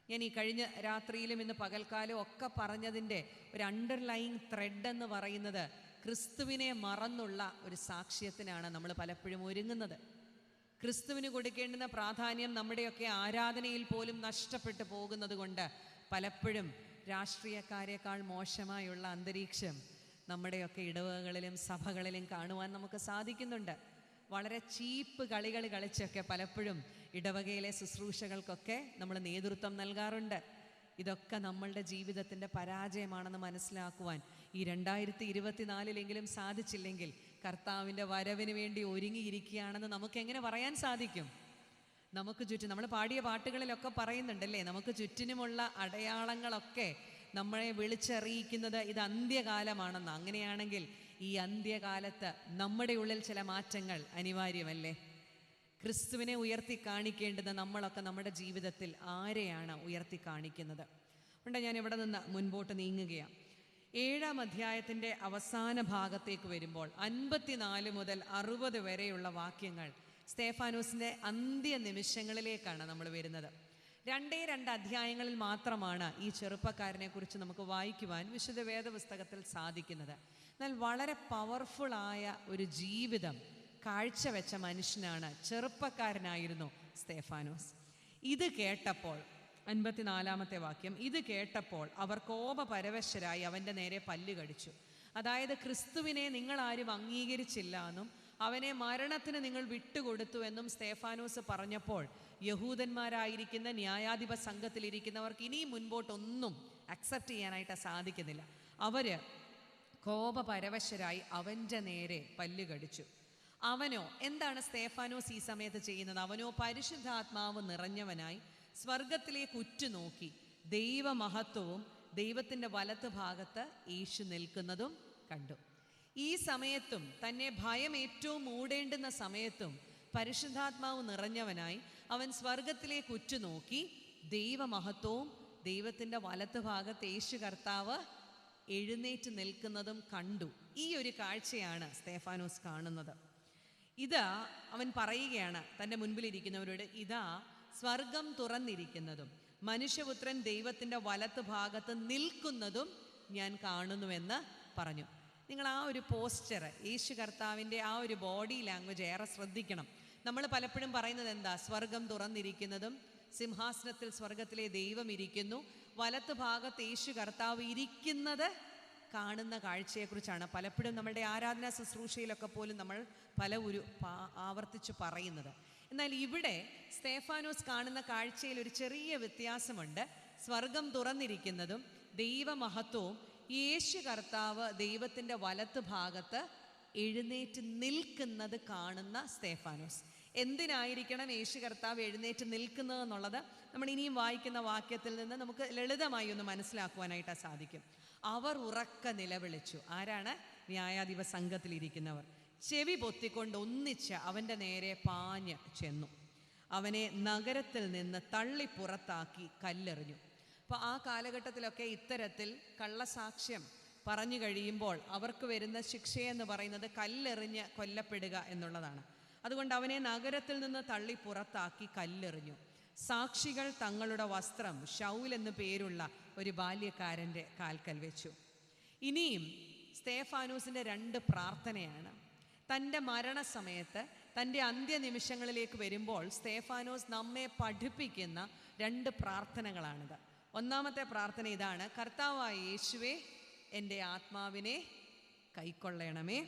ഞാൻ ഈ കഴിഞ്ഞ രാത്രിയിലും ഇന്ന് പകൽക്കാലം ഒക്കെ പറഞ്ഞതിൻ്റെ ഒരു അണ്ടർലൈൻ ത്രെഡ് എന്ന് പറയുന്നത് ക്രിസ്തുവിനെ മറന്നുള്ള ഒരു സാക്ഷ്യത്തിനാണ് നമ്മൾ പലപ്പോഴും ഒരുങ്ങുന്നത്. ക്രിസ്തുവിന് കൊടുക്കേണ്ടുന്ന പ്രാധാന്യം നമ്മുടെയൊക്കെ ആരാധനയിൽ പോലും നഷ്ടപ്പെട്ടു പോകുന്നത് കൊണ്ട് പലപ്പോഴും രാഷ്ട്രീയക്കാരെക്കാൾ മോശമായുള്ള അന്തരീക്ഷം നമ്മുടെയൊക്കെ ഇടവകളിലും സഭകളിലും കാണുവാൻ നമുക്ക് സാധിക്കുന്നുണ്ട്. വളരെ ചീപ്പ് കളികൾ കളിച്ചൊക്കെ പലപ്പോഴും ഇടവകയിലെ ശുശ്രൂഷകൾക്കൊക്കെ നമ്മൾ നേതൃത്വം നൽകാറുണ്ട്. ഇതൊക്കെ നമ്മളുടെ ജീവിതത്തിൻ്റെ പരാജയമാണെന്ന് മനസ്സിലാക്കുവാൻ ഈ 2024 സാധിച്ചില്ലെങ്കിൽ കർത്താവിൻ്റെ വരവിന് വേണ്ടി ഒരുങ്ങിയിരിക്കുകയാണെന്ന് നമുക്കെങ്ങനെ പറയാൻ സാധിക്കും? നമുക്ക് ചുറ്റും നമ്മൾ പാടിയ പാട്ടുകളിലൊക്കെ പറയുന്നുണ്ടല്ലേ, നമുക്ക് ചുറ്റിനുമുള്ള അടയാളങ്ങളൊക്കെ നമ്മളെ വിളിച്ചറിയിക്കുന്നത് ഇത് അന്ത്യകാലമാണെന്ന്. അങ്ങനെയാണെങ്കിൽ ഈ അന്ത്യകാലത്ത് നമ്മുടെ ഉള്ളിൽ ചില മാറ്റങ്ങൾ അനിവാര്യമല്ലേ? ക്രിസ്തുവിനെ ഉയർത്തി കാണിക്കേണ്ടത് നമ്മളൊക്കെ നമ്മുടെ ജീവിതത്തിൽ ആരെയാണ് ഉയർത്തി കാണിക്കുന്നത്? അതുകൊണ്ട് ഞാൻ ഇവിടെ നിന്ന് മുൻപോട്ട് നീങ്ങുകയാണ്. 7-ാം അധ്യായത്തിൻ്റെ അവസാന ഭാഗത്തേക്ക് വരുമ്പോൾ 54 മുതൽ 60 വരെയുള്ള വാക്യങ്ങൾ സ്തേഫാനോസിൻ്റെ അന്ത്യ നിമിഷങ്ങളിലേക്കാണ് നമ്മൾ വരുന്നത്. 2 അധ്യായങ്ങളിൽ മാത്രമാണ് ഈ ചെറുപ്പക്കാരനെ കുറിച്ച് നമുക്ക് വായിക്കുവാൻ വിശുദ്ധ വേദപുസ്തകത്തിൽ സാധിക്കുന്നത്. എന്നാൽ വളരെ പവർഫുള്ളായ ഒരു ജീവിതം കാഴ്ചവെച്ച മനുഷ്യനാണ്, ചെറുപ്പക്കാരനായിരുന്നു സ്തേഫാനോസ്. ഇത് കേട്ടപ്പോൾ 54-ാമത്തെ വാക്യം, ഇത് കേട്ടപ്പോൾ അവർ കോപപരവശരായി അവൻ്റെ നേരെ പല്ല് കടിച്ചു. അതായത് ക്രിസ്തുവിനെ നിങ്ങളാരും അംഗീകരിച്ചില്ല എന്നും അവനെ മരണത്തിന് നിങ്ങൾ വിട്ടുകൊടുത്തു എന്നും സ്തേഫാനോസ് പറഞ്ഞപ്പോൾ യഹൂദന്മാരായിരിക്കുന്ന ന്യായാധിപ സംഘത്തിലിരിക്കുന്നവർക്ക് ഇനിയും മുൻപോട്ടൊന്നും അക്സെപ്റ്റ് ചെയ്യാനായിട്ട് സാധിക്കുന്നില്ല. അവർ കോപപരവശരായി അവൻ്റെ നേരെ പല്ല് കടിച്ചു. അവനോ, എന്താണ് സ്തേഫാനോസ് ഈ സമയത്ത് ചെയ്യുന്നത്? അവനോ പരിശുദ്ധാത്മാവ് നിറഞ്ഞവനായി സ്വർഗത്തിലേക്ക് ഉറ്റുനോക്കി ദൈവമഹത്വവും ദൈവത്തിൻ്റെ വലത്ത് ഭാഗത്ത് യേശു നിൽക്കുന്നതും കണ്ടു. ഈ സമയത്തും തന്നെ ഭയം ഏറ്റവും മൂടേണ്ടുന്ന സമയത്തും പരിശുദ്ധാത്മാവ് നിറഞ്ഞവനായി അവൻ സ്വർഗത്തിലേക്ക് ഉറ്റുനോക്കി ദൈവമഹത്വവും ദൈവത്തിൻ്റെ വലത്ത് ഭാഗത്ത് യേശു കർത്താവ് എഴുന്നേറ്റ് നിൽക്കുന്നതും കണ്ടു. ഈ ഒരു കാഴ്ചയാണ് സ്തേഫാനോസ് കാണുന്നത്. ഇതാ അവൻ പറയുകയാണ് തൻ്റെ മുൻപിലിരിക്കുന്നവരോട്, ഇതാ സ്വർഗം തുറന്നിരിക്കുന്നതും മനുഷ്യപുത്രൻ ദൈവത്തിൻ്റെ വലത്ത് ഭാഗത്ത് നിൽക്കുന്നതും ഞാൻ കാണുന്നുവെന്ന് പറഞ്ഞു. നിങ്ങൾ ആ ഒരു പോസ്ചർ, യേശു കർത്താവിൻ്റെ ആ ഒരു ബോഡി ലാംഗ്വേജ് ഏറെ ശ്രദ്ധിക്കണം. നമ്മൾ പലപ്പോഴും പറയുന്നത് എന്താ? സ്വർഗം തുറന്നിരിക്കുന്നതും സിംഹാസനത്തിൽ സ്വർഗത്തിലെ ദൈവം ഇരിക്കുന്നു, വലത്ത് ഭാഗത്ത് യേശു കർത്താവ് ഇരിക്കുന്നത് കാണുന്ന കാഴ്ചയെക്കുറിച്ചാണ് പലപ്പോഴും നമ്മളുടെ ആരാധനാ ശുശ്രൂഷയിലൊക്കെ പോലും നമ്മൾ ആവർത്തിച്ച് പറയുന്നത്. എന്നാൽ ഇവിടെ സ്തേഫാനോസ് കാണുന്ന കാഴ്ചയിൽ ഒരു ചെറിയ വ്യത്യാസമുണ്ട്. സ്വർഗം തുറന്നിരിക്കുന്നതും ദൈവമഹത്വവും യേശു കർത്താവ് ദൈവത്തിൻ്റെ വലത്ത് ഭാഗത്ത് എഴുന്നേറ്റ് നിൽക്കുന്നത് കാണുന്ന സ്തേഫാനോസ്. എന്തിനായിരിക്കണം യേശു കർത്താവ് എഴുന്നേറ്റ് നിൽക്കുന്നത് എന്നുള്ളത് നമ്മൾ ഇനിയും വായിക്കുന്ന വാക്യത്തിൽ നിന്ന് നമുക്ക് ലളിതമായി ഒന്ന് മനസ്സിലാക്കുവാനായിട്ട് സാധിക്കും. അവർ ഉറക്ക നിലവിളിച്ചു. ആരാണ്? ന്യായാധിപ സംഘത്തിലിരിക്കുന്നവർ. ചെവി പൊത്തിക്കൊണ്ട് ഒന്നിച്ച് അവൻ്റെ നേരെ പാഞ്ഞ് ചെന്നു അവനെ നഗരത്തിൽ നിന്ന് തള്ളി പുറത്താക്കി കല്ലെറിഞ്ഞു. അപ്പോൾ ആ കാലഘട്ടത്തിലൊക്കെ ഇത്തരത്തിൽ കള്ളസാക്ഷ്യം പറഞ്ഞു കഴിയുമ്പോൾ അവർക്ക് വരുന്ന ശിക്ഷയെന്ന് പറയുന്നത് കല്ലെറിഞ്ഞ് കൊല്ലപ്പെടുക എന്നുള്ളതാണ്. അതുകൊണ്ട് അവനെ നഗരത്തിൽ നിന്ന് തള്ളി പുറത്താക്കി കല്ലെറിഞ്ഞു. സാക്ഷികൾ തങ്ങളുടെ വസ്ത്രം ശൗൽ എന്നു പേരുള്ള ഒരു ബാല്യക്കാരൻ്റെ കാൽക്കൽ വെച്ചു. ഇനിയും സ്തേഫാനോസിൻ്റെ 2 പ്രാർത്ഥനയാണ്. തൻ്റെ മരണസമയത്ത് തൻ്റെ അന്ത്യനിമിഷങ്ങളിലേക്ക് വരുമ്പോൾ സ്തേഫാനോസ് നമ്മെ പഠിപ്പിക്കുന്ന 2 പ്രാർത്ഥനകളാണിത്. ഒന്നാമത്തെ പ്രാർത്ഥന ഇതാണ്: കർത്താവായ യേശുവേ, എൻ്റെ ആത്മാവിനെ കൈക്കൊള്ളണമേ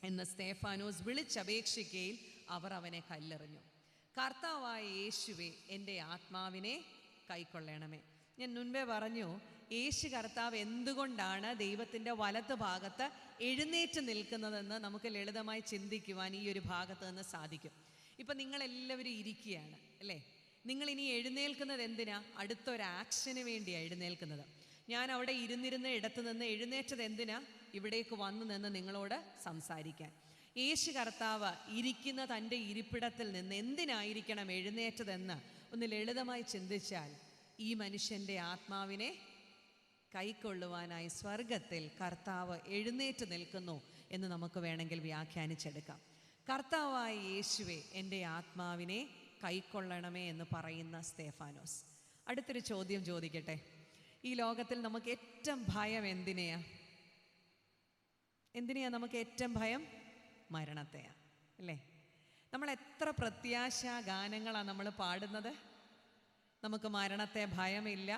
എന്ന് സ്തേഫാനോസ് വിളിച്ചപേക്ഷിക്കയിൽ അവർ അവനെ കല്ലെറിഞ്ഞു. കർത്താവായ യേശുവേ, എൻ്റെ ആത്മാവിനെ കൈക്കൊള്ളണമേ. ഞാൻ മുൻപേ പറഞ്ഞു, യേശു കർത്താവ് എന്തുകൊണ്ടാണ് ദൈവത്തിൻ്റെ വലത്ത് ഭാഗത്ത് എഴുന്നേറ്റ് നിൽക്കുന്നതെന്ന് നമുക്ക് ലളിതമായി ചിന്തിക്കുവാൻ ഈ ഒരു ഭാഗത്ത് നിന്ന് സാധിക്കും. ഇപ്പം നിങ്ങളെല്ലാവരും ഇരിക്കുകയാണ് അല്ലേ? നിങ്ങളിനി എഴുന്നേൽക്കുന്നത് എന്തിനാ? അടുത്തൊരു ആക്ഷന് വേണ്ടിയാണ് എഴുന്നേൽക്കുന്നത്. ഞാൻ അവിടെ ഇരുന്നിരുന്ന ഇടത്ത് നിന്ന് എഴുന്നേറ്റത് എന്തിനാ? ഇവിടേക്ക് വന്നു നിന്ന് നിങ്ങളോട് സംസാരിക്കാൻ. യേശു കർത്താവ് ഇരിക്കുന്ന തൻ്റെ ഇരിപ്പിടത്തിൽ നിന്ന് എന്തിനായിരിക്കണം എഴുന്നേറ്റതെന്ന് ഒന്ന് ലളിതമായി ചിന്തിച്ചാൽ, ഈ മനുഷ്യൻ്റെ ആത്മാവിനെ കൈക്കൊള്ളുവാനായി സ്വർഗത്തിൽ കർത്താവ് എഴുന്നേറ്റ് നിൽക്കുന്നു എന്ന് നമുക്ക് വേണമെങ്കിൽ വ്യാഖ്യാനിച്ചെടുക്കാം. കർത്താവായ യേശുവേ, എൻ്റെ ആത്മാവിനെ കൈക്കൊള്ളണമേ എന്ന് പറയുന്ന സ്തേഫാനോസ്. അടുത്തൊരു ചോദ്യം ചോദിക്കട്ടെ. ഈ ലോകത്തിൽ നമുക്ക് ഏറ്റവും ഭയം എന്തിനെയാ നമുക്ക് ഏറ്റവും ഭയം? മരണത്തെയാ അല്ലേ? നമ്മൾ എത്ര പ്രത്യാശാ ഗാനങ്ങളാണ് നമ്മൾ പാടുന്നത്. നമുക്ക് മരണത്തെ ഭയമില്ല,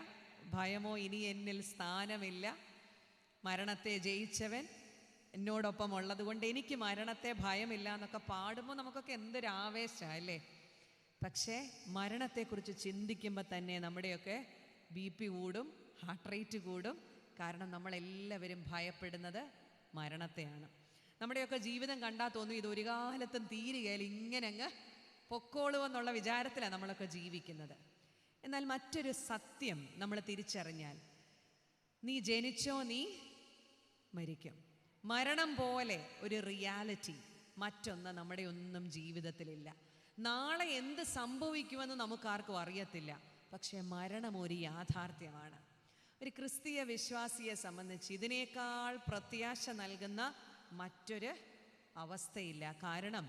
ഭയമോ ഇനി എന്നിൽ സ്ഥാനമില്ല, മരണത്തെ ജയിച്ചവൻ എന്നോടൊപ്പം ഉള്ളത് കൊണ്ട് എനിക്ക് മരണത്തെ ഭയമില്ല എന്നൊക്കെ പാടുമ്പോൾ നമുക്കൊക്കെ എന്തൊരു ആവേശമാണ് അല്ലേ? പക്ഷേ മരണത്തെക്കുറിച്ച് ചിന്തിക്കുമ്പോൾ തന്നെ നമ്മുടെയൊക്കെ BP കൂടും, ഹാർട്ട് റേറ്റ് കൂടും. കാരണം നമ്മളെല്ലാവരും ഭയപ്പെടുന്നത് മരണത്തെയാണ്. നമ്മുടെയൊക്കെ ജീവിതം കണ്ടാൽ തോന്നും ഇതൊരു കാലത്തും തീരുകയില്ല, ഇങ്ങനെ അങ്ങ് പൊക്കോളുമെന്നുള്ള വിചാരത്തിലാണ് നമ്മളൊക്കെ ജീവിക്കുന്നത്. എന്നാൽ മറ്റൊരു സത്യം നമ്മൾ തിരിച്ചറിഞ്ഞാൽ, നീ ജനിച്ചോ നീ മരിക്കും. മരണം പോലെ ഒരു റിയാലിറ്റി മറ്റൊന്ന് നമ്മുടെ ഒന്നും ജീവിതത്തിലില്ല. നാളെ എന്ത് സംഭവിക്കുമെന്ന് നമുക്കാർക്കും അറിയത്തില്ല. പക്ഷേ മരണം ഒരു യാഥാർത്ഥ്യമാണ്. ഒരു ക്രിസ്തീയ വിശ്വാസിയെ സംബന്ധിച്ച് ഇതിനേക്കാൾ പ്രത്യാശ നൽകുന്ന മറ്റൊരു അവസ്ഥയില്ല. കാരണം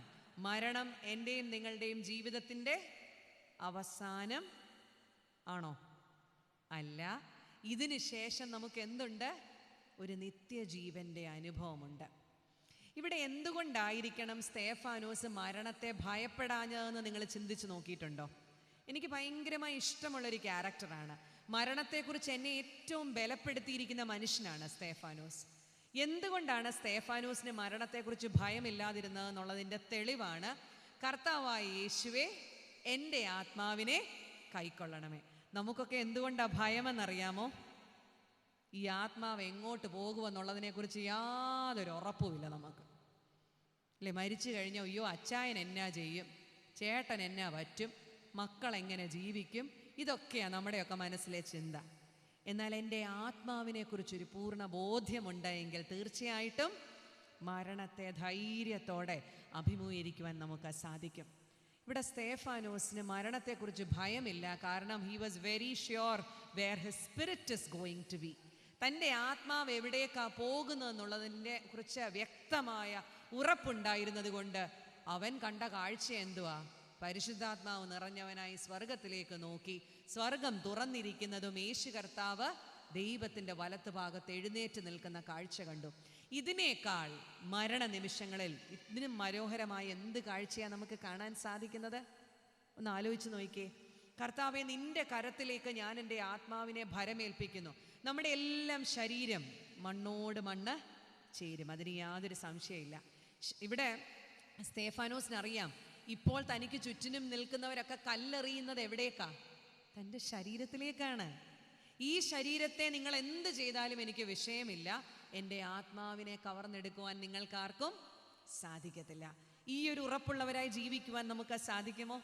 മരണം എൻ്റെയും നിങ്ങളുടെയും ജീവിതത്തിൻ്റെ അവസാനം ആണോ? അല്ല. ഇതിന് ശേഷം നമുക്ക് എന്തുണ്ട്? ഒരു നിത്യജീവൻ്റെ അനുഭവമുണ്ട്. ഇവിടെ എന്തുകൊണ്ടായിരിക്കണം സ്തേഫാനോസ് മരണത്തെ ഭയപ്പെടാഞ്ഞതെന്ന് നിങ്ങൾ ചിന്തിച്ച് നോക്കിയിട്ടുണ്ടോ? എനിക്ക് ഭയങ്കരമായി ഇഷ്ടമുള്ളൊരു ക്യാരക്ടറാണ്. മരണത്തെക്കുറിച്ച് എന്നെ ഏറ്റവും ബലപ്പെടുത്തിയിരിക്കുന്ന മനുഷ്യനാണ് സ്തേഫാനോസ്. എന്തുകൊണ്ടാണ് സ്തേഫാനോസിന് മരണത്തെക്കുറിച്ച് ഭയമില്ലാതിരുന്നതെന്നുള്ളതിൻ്റെ തെളിവാണ് കർത്താവായ യേശുവേ, എൻ്റെ ആത്മാവിനെ കൈക്കൊള്ളണമേ. നമുക്കൊക്കെ എന്തുകൊണ്ടാണ് ഭയമെന്നറിയാമോ? ഈ ആത്മാവ് എങ്ങോട്ട് പോകുമെന്നുള്ളതിനെക്കുറിച്ച് യാതൊരു ഉറപ്പുമില്ല നമുക്ക് അല്ലേ? മരിച്ചു കഴിഞ്ഞാൽ അയ്യോ അച്ചായൻ എന്നാ ചെയ്യും, ചേട്ടൻ എന്നാ പറ്റും, മക്കളെങ്ങനെ ജീവിക്കും, ഇതൊക്കെയാണ് നമ്മുടെയൊക്കെ മനസ്സിലെ ചിന്ത. എന്നാൽ എൻ്റെ ആത്മാവിനെക്കുറിച്ചൊരു പൂർണ്ണ ബോധ്യമുണ്ടെങ്കിൽ തീർച്ചയായിട്ടും മരണത്തെ ധൈര്യത്തോടെ അഭിമുഖീകരിക്കുവാൻ നമുക്ക് സാധിക്കും. ഇവിടെ സ്തേഫാനോസിന് മരണത്തെക്കുറിച്ച് ഭയമില്ല. കാരണം he was very sure where his spirit is going to be. തൻ്റെ ആത്മാവ് എവിടേക്കാണ് പോകുന്നതെന്നുള്ളതിനെ കുറിച്ച് വ്യക്തമായ ഉറപ്പുണ്ടായിരുന്നത് കൊണ്ട് അവൻ കണ്ട കാഴ്ച എന്തുവാ? പരിശുദ്ധാത്മാവ് നിറഞ്ഞവനായി സ്വർഗത്തിലേക്ക് നോക്കി, സ്വർഗം തുറന്നിരിക്കുന്നതും യേശു കർത്താവ് ദൈവത്തിൻ്റെ വലത്ത് ഭാഗത്ത് എഴുന്നേറ്റ് നിൽക്കുന്ന കാഴ്ച കണ്ടു. ഇതിനേക്കാൾ മരണനിമിഷങ്ങളിൽ ഇതിനും മനോഹരമായ എന്ത് കാഴ്ചയാണ് നമുക്ക് കാണാൻ സാധിക്കുന്നത്? ഒന്ന് ആലോചിച്ച് നോക്കിക്കേ. കർത്താവെ, നിന്റെ കരത്തിലേക്ക് ഞാൻ എൻ്റെ ആത്മാവിനെ ഭരമേൽപ്പിക്കുന്നു. നമ്മുടെ എല്ലാം ശരീരം മണ്ണോട് മണ്ണ് ചേരും, അതിന് യാതൊരു സംശയമില്ല. ഇവിടെ സ്തേഫാനോസിനറിയാം, ഇപ്പോൾ തനിക്ക് ചുറ്റിനും നിൽക്കുന്നവരൊക്കെ കല്ലെറിയുന്നത് എവിടേക്കാ? തൻ്റെ ശരീരത്തിലേക്കാണ്. ഈ ശരീരത്തെ നിങ്ങൾ എന്ത് ചെയ്താലും എനിക്ക് വിഷയമില്ല, എൻ്റെ ആത്മാവിനെ കവർന്നെടുക്കുവാൻ നിങ്ങൾക്കാർക്കും സാധിക്കത്തില്ല. ഈ ഒരു ഉറപ്പുള്ളവരായി ജീവിക്കുവാൻ നമുക്ക് സാധിക്കുമോ?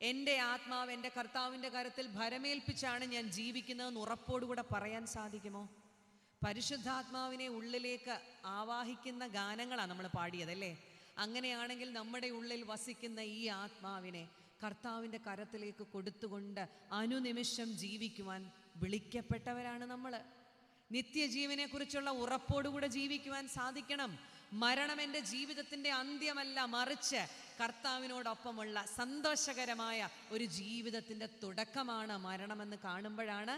എൻ്റെ ആത്മാവ് എൻ്റെ കർത്താവിൻ്റെ കരത്തിൽ ഭരമേൽപ്പിച്ചാണ് ഞാൻ ജീവിക്കുന്നതെന്ന് ഉറപ്പോടുകൂടെ പറയാൻ സാധിക്കുമോ? പരിശുദ്ധാത്മാവിനെ ഉള്ളിലേക്ക് ആവാഹിക്കുന്ന ഗാനങ്ങളാണ് നമ്മൾ പാടിയതല്ലേ? അങ്ങനെയാണെങ്കിൽ നമ്മുടെ ഉള്ളിൽ വസിക്കുന്ന ഈ ആത്മാവിനെ കർത്താവിൻ്റെ കരത്തിലേക്ക് കൊടുത്തുകൊണ്ട് അനുനിമിഷം ജീവിക്കുവാൻ വിളിക്കപ്പെട്ടവരാണ് നമ്മൾ. നിത്യജീവനെക്കുറിച്ചുള്ള ഉറപ്പോടുകൂടെ ജീവിക്കുവാൻ സാധിക്കണം. മരണം എൻ്റെ ജീവിതത്തിൻ്റെ അന്ത്യമല്ല, മറിച്ച് കർത്താവിനോടൊപ്പമുള്ള സന്തോഷകരമായ ഒരു ജീവിതത്തിൻ്റെ തുടക്കമാണ് മരണമെന്ന് കാണുമ്പോഴാണ്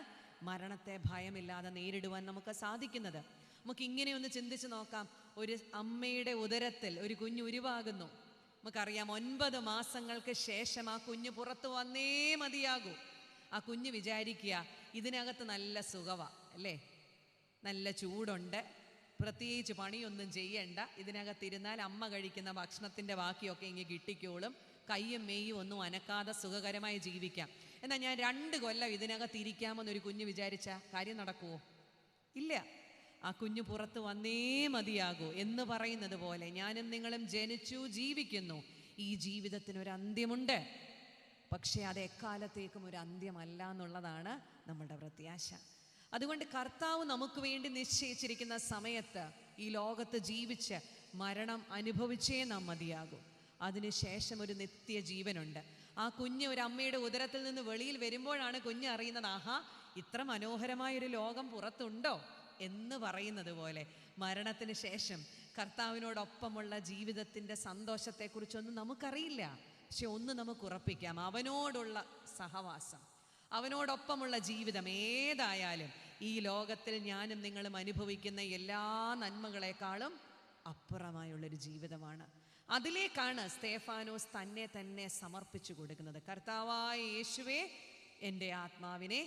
മരണത്തെ ഭയമില്ലാതെ നേരിടുവാൻ നമുക്ക് സാധിക്കുന്നത്. നമുക്ക് ഇങ്ങനെയൊന്ന് ചിന്തിച്ച് നോക്കാം. ഒരു അമ്മയുടെ ഉദരത്തിൽ ഒരു കുഞ്ഞ് ഉരുവാകുന്നു. നമുക്കറിയാം 9 മാസങ്ങൾക്ക് ശേഷം ആ കുഞ്ഞ് പുറത്തു വന്നേ മതിയാകൂ. ആ കുഞ്ഞ് വിചാരിക്കുക ഇതിനകത്ത് നല്ല സുഖവാ അല്ലേ, നല്ല ചൂടുണ്ട്, പ്രത്യേകിച്ച് പണിയൊന്നും ചെയ്യണ്ട, ഇതിനകത്തിരുന്നാൽ അമ്മ കഴിക്കുന്ന ഭക്ഷണത്തിൻ്റെ ബാക്കിയൊക്കെ ഇങ്ങ് കിട്ടിക്കോളും, കയ്യും മെയ്യും ഒന്നും അനക്കാതെ സുഖകരമായി ജീവിക്കാം. എന്നാൽ ഞാൻ 2 കൊല്ലം ഇതിനകത്തിരിക്കാമെന്നൊരു കുഞ്ഞ് വിചാരിച്ച കാര്യം നടക്കുമോ? ഇല്ല. ആ കുഞ്ഞ് പുറത്ത് വന്നേ മതിയാകൂ എന്ന് പറയുന്നത് പോലെ ഞാനും നിങ്ങളും ജനിച്ചു, ജീവിക്കുന്നു. ഈ ജീവിതത്തിനൊരു അന്ത്യമുണ്ട്. പക്ഷേ അത് എക്കാലത്തേക്കും ഒരു അന്ത്യമല്ല എന്നുള്ളതാണ് നമ്മുടെ പ്രത്യാശ. അതുകൊണ്ട് കർത്താവ് നമുക്ക് വേണ്ടി നിശ്ചയിച്ചിരിക്കുന്ന സമയത്ത് ഈ ലോകത്ത് ജീവിച്ച് മരണം അനുഭവിച്ചേ നാം മതിയാകും. അതിനുശേഷം ഒരു നിത്യജീവനുണ്ട്. ആ കുഞ്ഞ് ഒരു അമ്മയുടെ ഉദരത്തിൽ നിന്ന് വെളിയിൽ വരുമ്പോഴാണ് കുഞ്ഞ് അറിയുന്നത്, ആഹാ ഇത്ര മനോഹരമായൊരു ലോകം പുറത്തുണ്ടോ എന്ന് പറയുന്നത് പോലെ മരണത്തിന് ശേഷം കർത്താവിനോടൊപ്പമുള്ള ജീവിതത്തിൻ്റെ സന്തോഷത്തെക്കുറിച്ചൊന്നും നമുക്കറിയില്ല. പക്ഷെ ഒന്ന് നമുക്ക് ഉറപ്പിക്കാം, അവനോടുള്ള സഹവാസം, അവനോടൊപ്പമുള്ള ജീവിതം ഏതായാലും ഈ ലോകത്തിൽ ഞാനും നിങ്ങളും അനുഭവിക്കുന്ന എല്ലാ നന്മകളെക്കാളും അപ്പുറമായുള്ളൊരു ജീവിതമാണ്. അതിലേക്കാണ് സ്തേഫാനോസ് തന്നെ സമർപ്പിച്ചു കൊടുക്കുന്നത്. കർത്താവായ യേശുവേ, എൻ്റെ ആത്മാവിനെ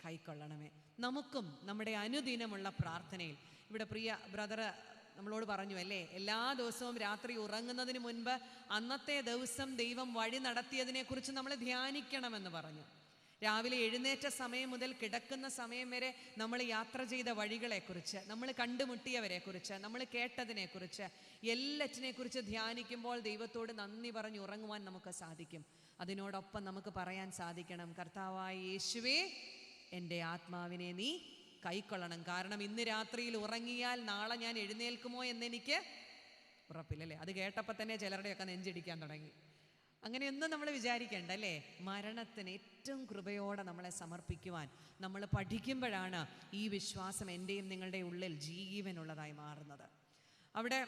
കൈക്കൊള്ളണമേ. നമുക്കും നമ്മുടെ അനുദിനമുള്ള പ്രാർത്ഥനയിൽ, ഇവിടെ പ്രിയ ബ്രദർ നമ്മളോട് പറഞ്ഞു അല്ലേ, എല്ലാ ദിവസവും രാത്രി ഉറങ്ങുന്നതിന് മുൻപ് അന്നത്തെ ദിവസം ദൈവം വഴി നടത്തിയതിനെക്കുറിച്ച് നമ്മൾ ധ്യാനിക്കണമെന്ന് പറഞ്ഞു. രാവിലെ എഴുന്നേറ്റ സമയം മുതൽ കിടക്കുന്ന സമയം വരെ നമ്മൾ യാത്ര ചെയ്ത വഴികളെക്കുറിച്ച്, നമ്മൾ കണ്ടുമുട്ടിയവരെക്കുറിച്ച്, നമ്മൾ കേട്ടതിനെക്കുറിച്ച്, എല്ലാറ്റിനെക്കുറിച്ച് ധ്യാനിക്കുമ്പോൾ ദൈവത്തോട് നന്ദി പറഞ്ഞ് ഉറങ്ങുവാൻ നമുക്ക് സാധിക്കും. അതിനോടൊപ്പം നമുക്ക് പറയാൻ സാധിക്കണം, കർത്താവായ യേശുവേ, എൻ്റെ ആത്മാവിനെ നീ കൈക്കൊള്ളണം. കാരണം ഇന്ന് രാത്രിയിൽ ഉറങ്ങിയാൽ നാളെ ഞാൻ എഴുന്നേൽക്കുമോ എന്നെനിക്ക് ഉറപ്പില്ലല്ലേ. അത് കേട്ടപ്പോൾ തന്നെ ചിലരുടെയൊക്കെ നെഞ്ചിടിക്കാൻ തുടങ്ങി. അങ്ങനെയൊന്നും നമ്മൾ വിചാരിക്കേണ്ട അല്ലേ. മരണത്തിന് ഏറ്റവും കൃപയോടെ നമ്മളെ സമർപ്പിക്കുവാൻ നമ്മൾ പഠിക്കുമ്പോഴാണ് ഈ വിശ്വാസം എൻ്റെയും നിങ്ങളുടെ ഉള്ളിൽ ജീവനുള്ളതായി മാറുന്നത്. അവിടെ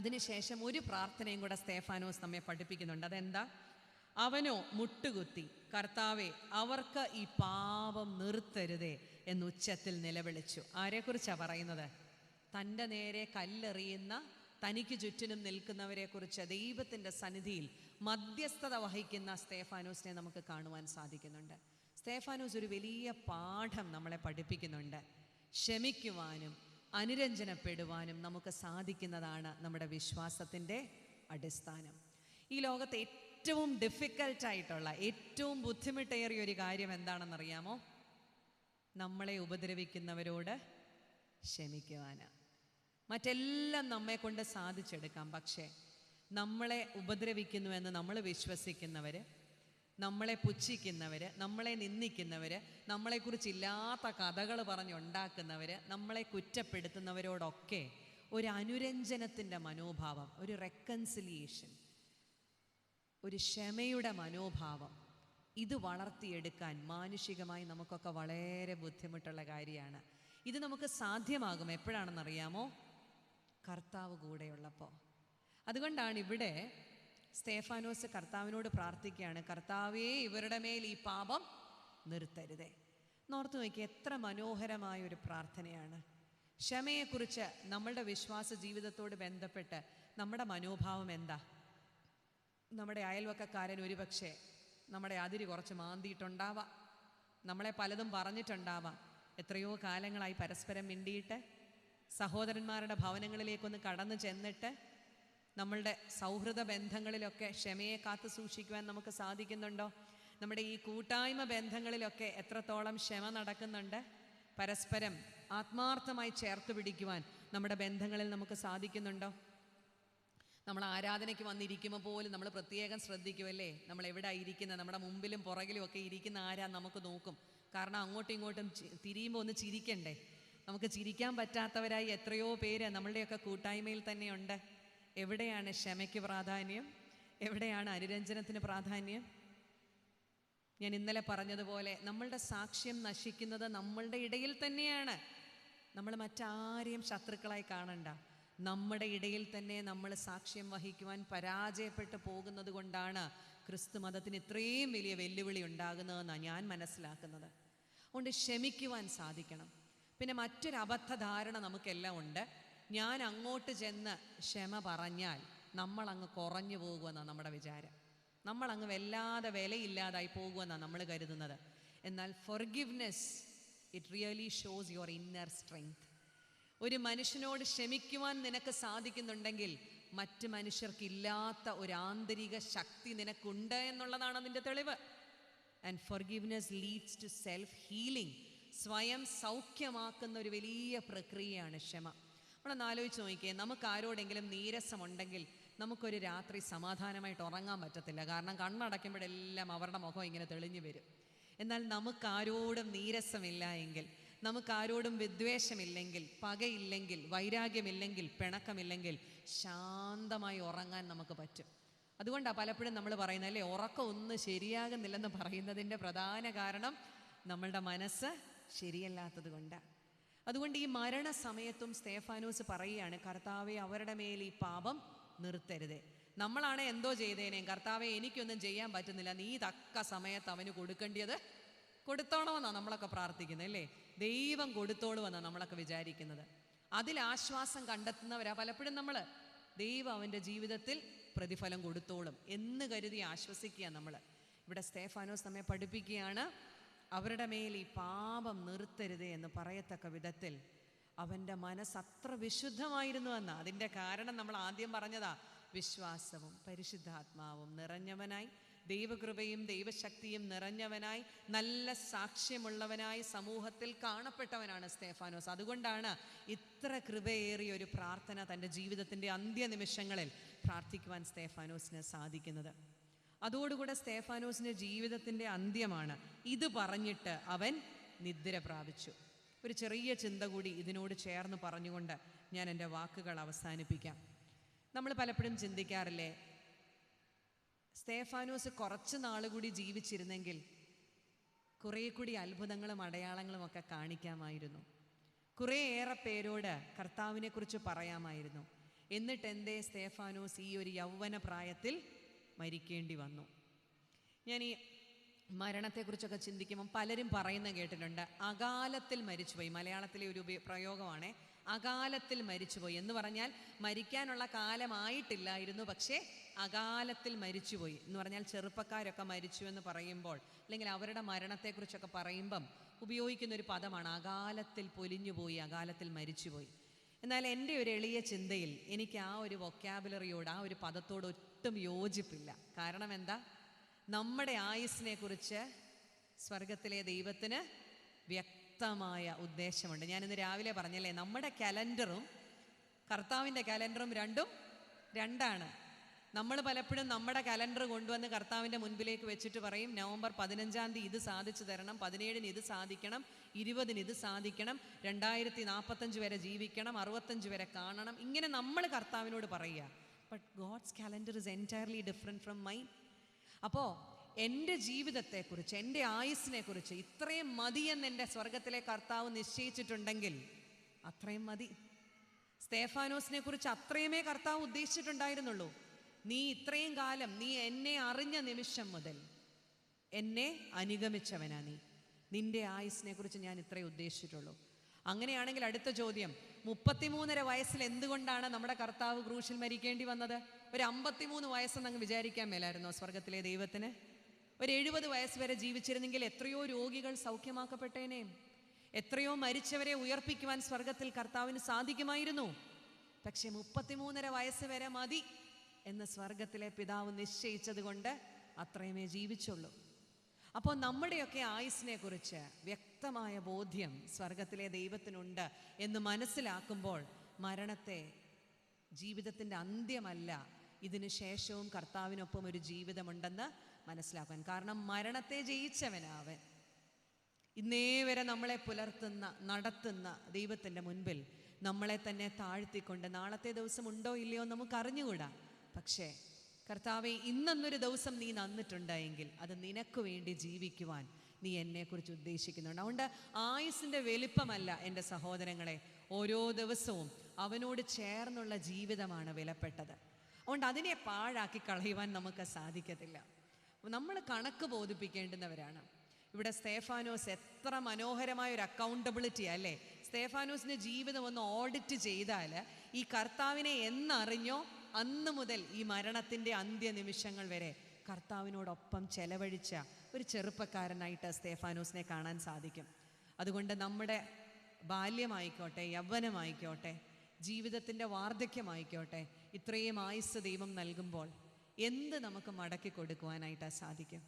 അതിനുശേഷം ഒരു പ്രാർത്ഥനയും കൂടെ സ്തേഫാനോസ് നമ്മെ പഠിപ്പിക്കുന്നുണ്ട്. അതെന്താ? അവനോ മുട്ടുകുത്തി, കർത്താവേ, അവർക്ക് ഈ പാപം നിർത്തരുതേ എന്ന് ഉച്ചത്തിൽ നിലവിളിച്ചു. ആരെക്കുറിച്ചാണ് പറയുന്നത്? തൻ്റെ നേരെ കല്ലെറിയുന്ന, തനിക്ക് ചുറ്റിനും നിൽക്കുന്നവരെ കുറിച്ച് ദൈവത്തിൻ്റെ സന്നിധിയിൽ മധ്യസ്ഥത വഹിക്കുന്ന സ്തേഫാനോസിനെ നമുക്ക് കാണുവാൻ സാധിക്കുന്നുണ്ട്. സ്തേഫാനോസ് ഒരു വലിയ പാഠം നമ്മളെ പഠിപ്പിക്കുന്നുണ്ട്. ക്ഷമിക്കുവാനും അനുരഞ്ജനപ്പെടുവാനും നമുക്ക് സാധിക്കുന്നതാണ് നമ്മുടെ വിശ്വാസത്തിൻ്റെ അടിസ്ഥാനം. ഈ ലോകത്തെ ഏറ്റവും ഡിഫിക്കൽട്ടായിട്ടുള്ള, ഏറ്റവും ബുദ്ധിമുട്ടേറിയ ഒരു കാര്യം എന്താണെന്നറിയാമോ? നമ്മളെ ഉപദ്രവിക്കുന്നവരോട് ക്ഷമിക്കുവാനാണ്. മറ്റെല്ലാം നമ്മെ കൊണ്ട് സാധിച്ചെടുക്കാം. പക്ഷേ നമ്മളെ ഉപദ്രവിക്കുന്നുവെന്ന് നമ്മൾ വിശ്വസിക്കുന്നവർ, നമ്മളെ പുച്ഛിക്കുന്നവർ, നമ്മളെ നിന്ദിക്കുന്നവർ, നമ്മളെക്കുറിച്ചില്ലാത്ത കഥകൾ പറഞ്ഞുണ്ടാക്കുന്നവർ, നമ്മളെ കുറ്റപ്പെടുത്തുന്നവരോടൊക്കെ ഒരു അനുരഞ്ജനത്തിൻ്റെ മനോഭാവം, ഒരു റെക്കൺസിലിയേഷൻ, ഒരു ക്ഷമയുടെ മനോഭാവം, ഇത് വളർത്തിയെടുക്കാൻ മാനുഷികമായി നമുക്കൊക്കെ വളരെ ബുദ്ധിമുട്ടുള്ള കാര്യമാണ്. ഇത് നമുക്ക് സാധ്യമാകും എപ്പോഴാണെന്നറിയാമോ? കർത്താവ് കൂടെയുള്ളപ്പോൾ. അതുകൊണ്ടാണ് ഇവിടെ സ്തേഫാനോസ് കർത്താവിനോട് പ്രാർത്ഥിക്കുകയാണ്, കർത്താവേ, ഇവരുടെ മേൽ ഈ പാപം നിർത്തരുതേ. നോർത്ത് നോക്കി, എത്ര മനോഹരമായൊരു പ്രാർത്ഥനയാണ്. ക്ഷമയെക്കുറിച്ച് നമ്മളുടെ വിശ്വാസ ജീവിതത്തോട് ബന്ധപ്പെട്ട് നമ്മുടെ മനോഭാവം എന്താ? നമ്മുടെ അയൽവക്കക്കാരൻ ഒരുപക്ഷെ നമ്മുടെ അതിര് കുറച്ച് മാന്തിയിട്ടുണ്ടാവാം, നമ്മളെ പലതും പറഞ്ഞിട്ടുണ്ടാവാം. എത്രയോ കാലങ്ങളായി പരസ്പരം മിണ്ടിയിട്ട്, സഹോദരന്മാരുടെ ഭവനങ്ങളിലേക്കൊന്ന് കടന്നു ചെന്നിട്ട് നമ്മളുടെ സൗഹൃദ ബന്ധങ്ങളിലൊക്കെ ക്ഷമയെ കാത്തു സൂക്ഷിക്കുവാൻ നമുക്ക് സാധിക്കുന്നുണ്ടോ? നമ്മുടെ ഈ കൂട്ടായ്മ ബന്ധങ്ങളിലൊക്കെ എത്രത്തോളം ക്ഷമ നടക്കുന്നുണ്ട്? പരസ്പരം ആത്മാർത്ഥമായി ചേർത്ത് പിടിക്കുവാൻ നമ്മുടെ ബന്ധങ്ങളിൽ നമുക്ക് സാധിക്കുന്നുണ്ടോ? നമ്മൾ ആരാധനയ്ക്ക് വന്നിരിക്കുമ്പോൾ പോലും നമ്മൾ പ്രത്യേകം ശ്രദ്ധിക്കുമല്ലേ, നമ്മൾ എവിടെ ഇരിക്കുന്നത്, നമ്മുടെ മുമ്പിലും പുറകിലും ഒക്കെ ഇരിക്കുന്ന ആരാ നമുക്ക് നോക്കും. കാരണം അങ്ങോട്ടും ഇങ്ങോട്ടും തിരിയുമ്പോൾ ഒന്ന് ചിരിക്കണ്ടേ. നമുക്ക് ചിരിക്കാൻ പറ്റാത്തവരായി എത്രയോ പേര് നമ്മളുടെയൊക്കെ കൂട്ടായ്മയിൽ തന്നെയുണ്ട്. എവിടെയാണ് ക്ഷമയ്ക്ക് പ്രാധാന്യം? എവിടെയാണ് അനുരഞ്ജനത്തിന് പ്രാധാന്യം? ഞാൻ ഇന്നലെ പറഞ്ഞതുപോലെ നമ്മളുടെ സാക്ഷ്യം നശിക്കുന്നത് നമ്മളുടെ ഇടയിൽ തന്നെയാണ്. നമ്മൾ മറ്റാരെയും ശത്രുക്കളായി കാണണ്ട. നമ്മുടെ ഇടയിൽ തന്നെ നമ്മൾ സാക്ഷ്യം വഹിക്കുവാൻ പരാജയപ്പെട്ടു പോകുന്നത് കൊണ്ടാണ് ക്രിസ്തു മതത്തിന് ഇത്രയും വലിയ വെല്ലുവിളി ഉണ്ടാകുന്നതെന്നാണ് ഞാൻ മനസ്സിലാക്കുന്നത്. അതുകൊണ്ട് ക്ഷമിക്കുവാൻ സാധിക്കണം. പിന്നെ മറ്റൊരു അബദ്ധധാരണ നമുക്കെല്ലാം ഉണ്ട്. ഞാൻ അങ്ങോട്ട് ചെന്ന് ക്ഷമ പറഞ്ഞാൽ നമ്മളങ്ങ് കുറഞ്ഞു പോകുമെന്നാണ് നമ്മുടെ വിചാരം. നമ്മളങ്ങ് വല്ലാതെ വിലയില്ലാതായി പോകുമെന്നാണ് നമ്മൾ കരുതുന്നത്. എന്നാൽ forgiveness it really shows your inner strength. ഒരു മനുഷ്യനോട് ക്ഷമിക്കുവാൻ നിനക്ക് സാധിക്കുന്നുണ്ടെങ്കിൽ മറ്റ് മനുഷ്യർക്കില്ലാത്ത ഒരു ആന്തരിക ശക്തി നിനക്കുണ്ട് എന്നുള്ളതാണ് അതിൻ്റെ തെളിവ്. And forgiveness leads to self healing. സ്വയം സൗഖ്യമാക്കുന്ന ഒരു വലിയ പ്രക്രിയയാണ് ക്ഷമ. നമ്മളൊന്ന് ആലോചിച്ച് നോക്കിയേ, നമുക്ക് ആരോടെങ്കിലും നീരസമുണ്ടെങ്കിൽ നമുക്കൊരു രാത്രി സമാധാനമായിട്ട് ഉറങ്ങാൻ പറ്റത്തില്ല. കാരണം കണ്ണടയ്ക്കുമ്പോഴെല്ലാം അവരുടെ മുഖം ഇങ്ങനെ തെളിഞ്ഞു വരും. എന്നാൽ നമുക്കാരോടും നീരസമില്ല എങ്കിൽ, നമുക്കാരോടും വിദ്വേഷമില്ലെങ്കിൽ, പകയില്ലെങ്കിൽ, വൈരാഗ്യമില്ലെങ്കിൽ, പിണക്കമില്ലെങ്കിൽ ശാന്തമായി ഉറങ്ങാൻ നമുക്ക് പറ്റും. അതുകൊണ്ടാണ് പലപ്പോഴും നമ്മൾ പറയുന്നത് അല്ലേ, ഉറക്കം ഒന്നും ശരിയാകുന്നില്ലെന്ന് പറയുന്നതിൻ്റെ പ്രധാന കാരണം നമ്മളുടെ മനസ്സ് ശരിയല്ലാത്തത് കൊണ്ടാണ്. അതുകൊണ്ട് ഈ മരണസമയത്തും സ്തേഫാനോസ് പറയുകയാണ്, കർത്താവെ അവരുടെ മേൽ ഈ പാപം നിർത്തരുതേ. നമ്മളാണ് എന്തോ ചെയ്തേനേം, കർത്താവെ എനിക്കൊന്നും ചെയ്യാൻ പറ്റുന്നില്ല, നീ തക്ക സമയത്ത് അവന് കൊടുക്കേണ്ടത് കൊടുത്തോണമെന്നാണ് നമ്മളൊക്കെ പ്രാർത്ഥിക്കുന്നത് അല്ലേ. ദൈവം കൊടുത്തോളുമെന്നാണ് നമ്മളൊക്കെ വിചാരിക്കുന്നത്. അതിലാശ്വാസം കണ്ടെത്തുന്നവരാ പലപ്പോഴും നമ്മൾ. ദൈവം അവൻ്റെ ജീവിതത്തിൽ പ്രതിഫലം കൊടുത്തോളും എന്ന് കരുതി ആശ്വസിക്കുക നമ്മൾ. ഇവിടെ സ്തേഫാനോസ് നമ്മെ പഠിപ്പിക്കുകയാണ്, അവരുടെ മേൽ ഈ പാപം നിർത്തരുതേ എന്ന് പറയത്തക്ക വിധത്തിൽ അവൻ്റെ മനസ്സ് അത്ര വിശുദ്ധമായിരുന്നു എന്ന്. അതിൻ്റെ കാരണം നമ്മൾ ആദ്യം പറഞ്ഞതാ, വിശ്വാസവും പരിശുദ്ധാത്മാവും നിറഞ്ഞവനായി, ദൈവകൃപയും ദൈവശക്തിയും നിറഞ്ഞവനായി, നല്ല സാക്ഷ്യമുള്ളവനായി സമൂഹത്തിൽ കാണപ്പെട്ടവനാണ് സ്തേഫാനോസ്. അതുകൊണ്ടാണ് ഇത്ര കൃപയേറിയ ഒരു പ്രാർത്ഥന തൻ്റെ ജീവിതത്തിൻ്റെ അന്ത്യനിമിഷങ്ങളിൽ പ്രാർത്ഥിക്കുവാൻ സ്തേഫാനോസിന് സാധിക്കുന്നത്. അതോടുകൂടെ സ്തേഫാനോസിൻ്റെ ജീവിതത്തിൻ്റെ അന്ത്യമാണ്. ഇത് പറഞ്ഞിട്ട് അവൻ നിദ്ര പ്രാപിച്ചു. ഒരു ചെറിയ ചിന്ത കൂടി ഇതിനോട് ചേർന്ന് പറഞ്ഞുകൊണ്ട് ഞാൻ എൻ്റെ വാക്കുകൾ അവസാനിപ്പിക്കാം. നമ്മൾ പലപ്പോഴും ചിന്തിക്കാറില്ലേ, സ്തേഫാനോസ് കുറച്ച് നാൾ കൂടി ജീവിച്ചിരുന്നെങ്കിൽ കുറേ കൂടി അത്ഭുതങ്ങളും അടയാളങ്ങളും ഒക്കെ കാണിക്കാമായിരുന്നു, കുറേയേറെ പേരോട് കർത്താവിനെക്കുറിച്ച് പറയാമായിരുന്നു. എന്നിട്ട് എന്തേ സ്തേഫാനോസ് ഈ ഒരു യൗവന പ്രായത്തിൽ മരിക്കേണ്ടി വന്നു? ഞാൻ ഈ മരണത്തെക്കുറിച്ചൊക്കെ ചിന്തിക്കുമ്പം പലരും പറയുന്ന കേട്ടിട്ടുണ്ട്, അകാലത്തിൽ മരിച്ചുപോയി. മലയാളത്തിലെ ഒരു പ്രയോഗമാണ് അകാലത്തിൽ മരിച്ചുപോയി എന്ന് പറഞ്ഞാൽ മരിക്കാനുള്ള കാലമായിട്ടില്ലായിരുന്നു, പക്ഷേ അകാലത്തിൽ മരിച്ചുപോയി എന്ന് പറഞ്ഞാൽ ചെറുപ്പക്കാരൊക്കെ മരിച്ചു എന്ന് പറയുമ്പോൾ, അല്ലെങ്കിൽ അവരുടെ മരണത്തെക്കുറിച്ചൊക്കെ പറയുമ്പം ഉപയോഗിക്കുന്നൊരു പദമാണ് അകാലത്തിൽ പൊലിഞ്ഞുപോയി, അകാലത്തിൽ മരിച്ചുപോയി. എന്നാൽ എൻ്റെ ഒരു എളിയ ചിന്തയിൽ എനിക്ക് ആ ഒരു വൊക്കാബുലറിയോട്, ആ ഒരു പദത്തോട് ഒട്ടും യോജിപ്പില്ല. കാരണം എന്താ? നമ്മുടെ ആയുസ്സിനെ കുറിച്ച് സ്വർഗത്തിലെ ദൈവത്തിന് വ്യക്തമായ ഉദ്ദേശമുണ്ട്. ഞാനിന്ന് രാവിലെ പറഞ്ഞല്ലേ, നമ്മുടെ കലണ്ടറും കർത്താവിൻ്റെ കലണ്ടറും രണ്ടാണ്. നമ്മൾ പലപ്പോഴും നമ്മുടെ കലണ്ടർ കൊണ്ടുവന്ന് കർത്താവിൻ്റെ മുൻപിലേക്ക് വെച്ചിട്ട് പറയും, നവംബർ 15-ാം തീയതി ഇത് സാധിച്ചു തരണം, 17-ന് ഇത് സാധിക്കണം, 20-ന് ഇത് സാധിക്കണം, 2045 വരെ ജീവിക്കണം, 65 വരെ കാണണം. ഇങ്ങനെ നമ്മൾ കർത്താവിനോട് പറയുക. But God's calendar is entirely different from mine. അപ്പോൾ എൻ്റെ ജീവിതത്തെക്കുറിച്ച്, എൻ്റെ ആയുസ്സിനെക്കുറിച്ച് ഇത്രയും മതിയെന്ന് എൻ്റെ സ്വർഗത്തിലെ കർത്താവ് നിശ്ചയിച്ചിട്ടുണ്ടെങ്കിൽ അത്രയും മതി. സ്തേഫാനോസിനെ കുറിച്ച് അത്രയുമേ കർത്താവ് ഉദ്ദേശിച്ചിട്ടുണ്ടായിരുന്നുള്ളൂ. നീ ഇത്രയും കാലം, നീ എന്നെ അറിഞ്ഞ നിമിഷം മുതൽ എന്നെ അനുഗമിച്ചവനാ നീ. നിന്റെ ആയുസ്സിനെ കുറിച്ച് ഞാൻ ഇത്രയും ഉദ്ദേശിച്ചിട്ടുള്ളൂ. അങ്ങനെയാണെങ്കിൽ അടുത്ത ചോദ്യം, 33.5 വയസ്സിൽ എന്തുകൊണ്ടാണ് നമ്മുടെ കർത്താവ് ക്രൂശിൽ മരിക്കേണ്ടി വന്നത്? ഒരു 53 വയസ്സെന്ന് അങ്ങ് വിചാരിക്കാൻ മേലായിരുന്നോ സ്വർഗത്തിലെ ദൈവത്തിന്? ഒരു 70 വയസ്സ് വരെ ജീവിച്ചിരുന്നെങ്കിൽ എത്രയോ രോഗികൾ സൗഖ്യമാക്കപ്പെട്ടേനെ, എത്രയോ മരിച്ചവരെ ഉയർപ്പിക്കുവാൻ സ്വർഗത്തിൽ കർത്താവിന് സാധിക്കുമായിരുന്നു. പക്ഷെ 33.5 വയസ്സ് വരെ മതി എന്ന് സ്വർഗത്തിലെ പിതാവ് നിശ്ചയിച്ചത് കൊണ്ട് അത്രയുമേ ജീവിച്ചുള്ളൂ. അപ്പോൾ നമ്മുടെയൊക്കെ ആയുസ്സിനെ കുറിച്ച് വ്യക്തമായ ബോധ്യം സ്വർഗത്തിലെ ദൈവത്തിനുണ്ട് എന്ന് മനസ്സിലാക്കുമ്പോൾ മരണത്തെ ജീവിതത്തിൻ്റെ അന്ത്യമല്ല, ഇതിന് ശേഷവും കർത്താവിനൊപ്പം ഒരു ജീവിതമുണ്ടെന്ന് മനസ്സിലാക്കാൻ. കാരണം മരണത്തെ ജയിച്ചവനാവൻ. ഇന്നേ വരെ നമ്മളെ പുലർത്തുന്ന, നടത്തുന്ന ദൈവത്തിൻ്റെ മുൻപിൽ നമ്മളെ തന്നെ താഴ്ത്തിക്കൊണ്ട് നാളത്തെ ദിവസം ഉണ്ടോ ഇല്ലയോ നമുക്കറിഞ്ഞുകൂടാ. പക്ഷേ കർത്താവെ, ഇന്നൊരു ദിവസം നീ നന്നിട്ടുണ്ടായെങ്കിൽ അത് നിനക്ക് വേണ്ടി ജീവിക്കുവാൻ നീ എന്നെക്കുറിച്ച് ഉദ്ദേശിക്കുന്നുണ്ട്. അതുകൊണ്ട് ആയുസിൻ്റെ വലിപ്പമല്ല എൻ്റെ സഹോദരങ്ങളെ, ഓരോ ദിവസവും അവനോട് ചേർന്നുള്ള ജീവിതമാണ് വിലപ്പെട്ടത്. അതുകൊണ്ട് അതിനെ പാഴാക്കി കളയുവാൻ നമുക്ക് സാധിക്കത്തില്ല. നമ്മൾ കണക്ക് ബോധിപ്പിക്കേണ്ടുന്നവരാണ്. ഇവിടെ സ്തേഫാനോസ് എത്ര മനോഹരമായ ഒരു അക്കൗണ്ടബിലിറ്റി അല്ലേ. സ്തേഫാനോസിൻ്റെ ജീവിതം ഒന്ന് ഓഡിറ്റ് ചെയ്താൽ ഈ കർത്താവിനെ എന്നറിഞ്ഞോ അന്ന് മുതൽ ഈ മരണത്തിൻ്റെ അന്ത്യനിമിഷങ്ങൾ വരെ കർത്താവിനോടൊപ്പം ചെലവഴിച്ച ഒരു ചെറുപ്പക്കാരനായിട്ട് സ്തേഫാനോസിനെ കാണാൻ സാധിക്കും. അതുകൊണ്ട് നമ്മുടെ ബാല്യമായിക്കോട്ടെ, യൗവനമായിക്കോട്ടെ, ജീവിതത്തിൻ്റെ വാർദ്ധക്യമായിക്കോട്ടെ, ഇത്രയും ആയുസ് ദൈവം നൽകുമ്പോൾ എന്ത് നമുക്ക് മടക്കി കൊടുക്കുവാനായിട്ട് സാധിക്കും?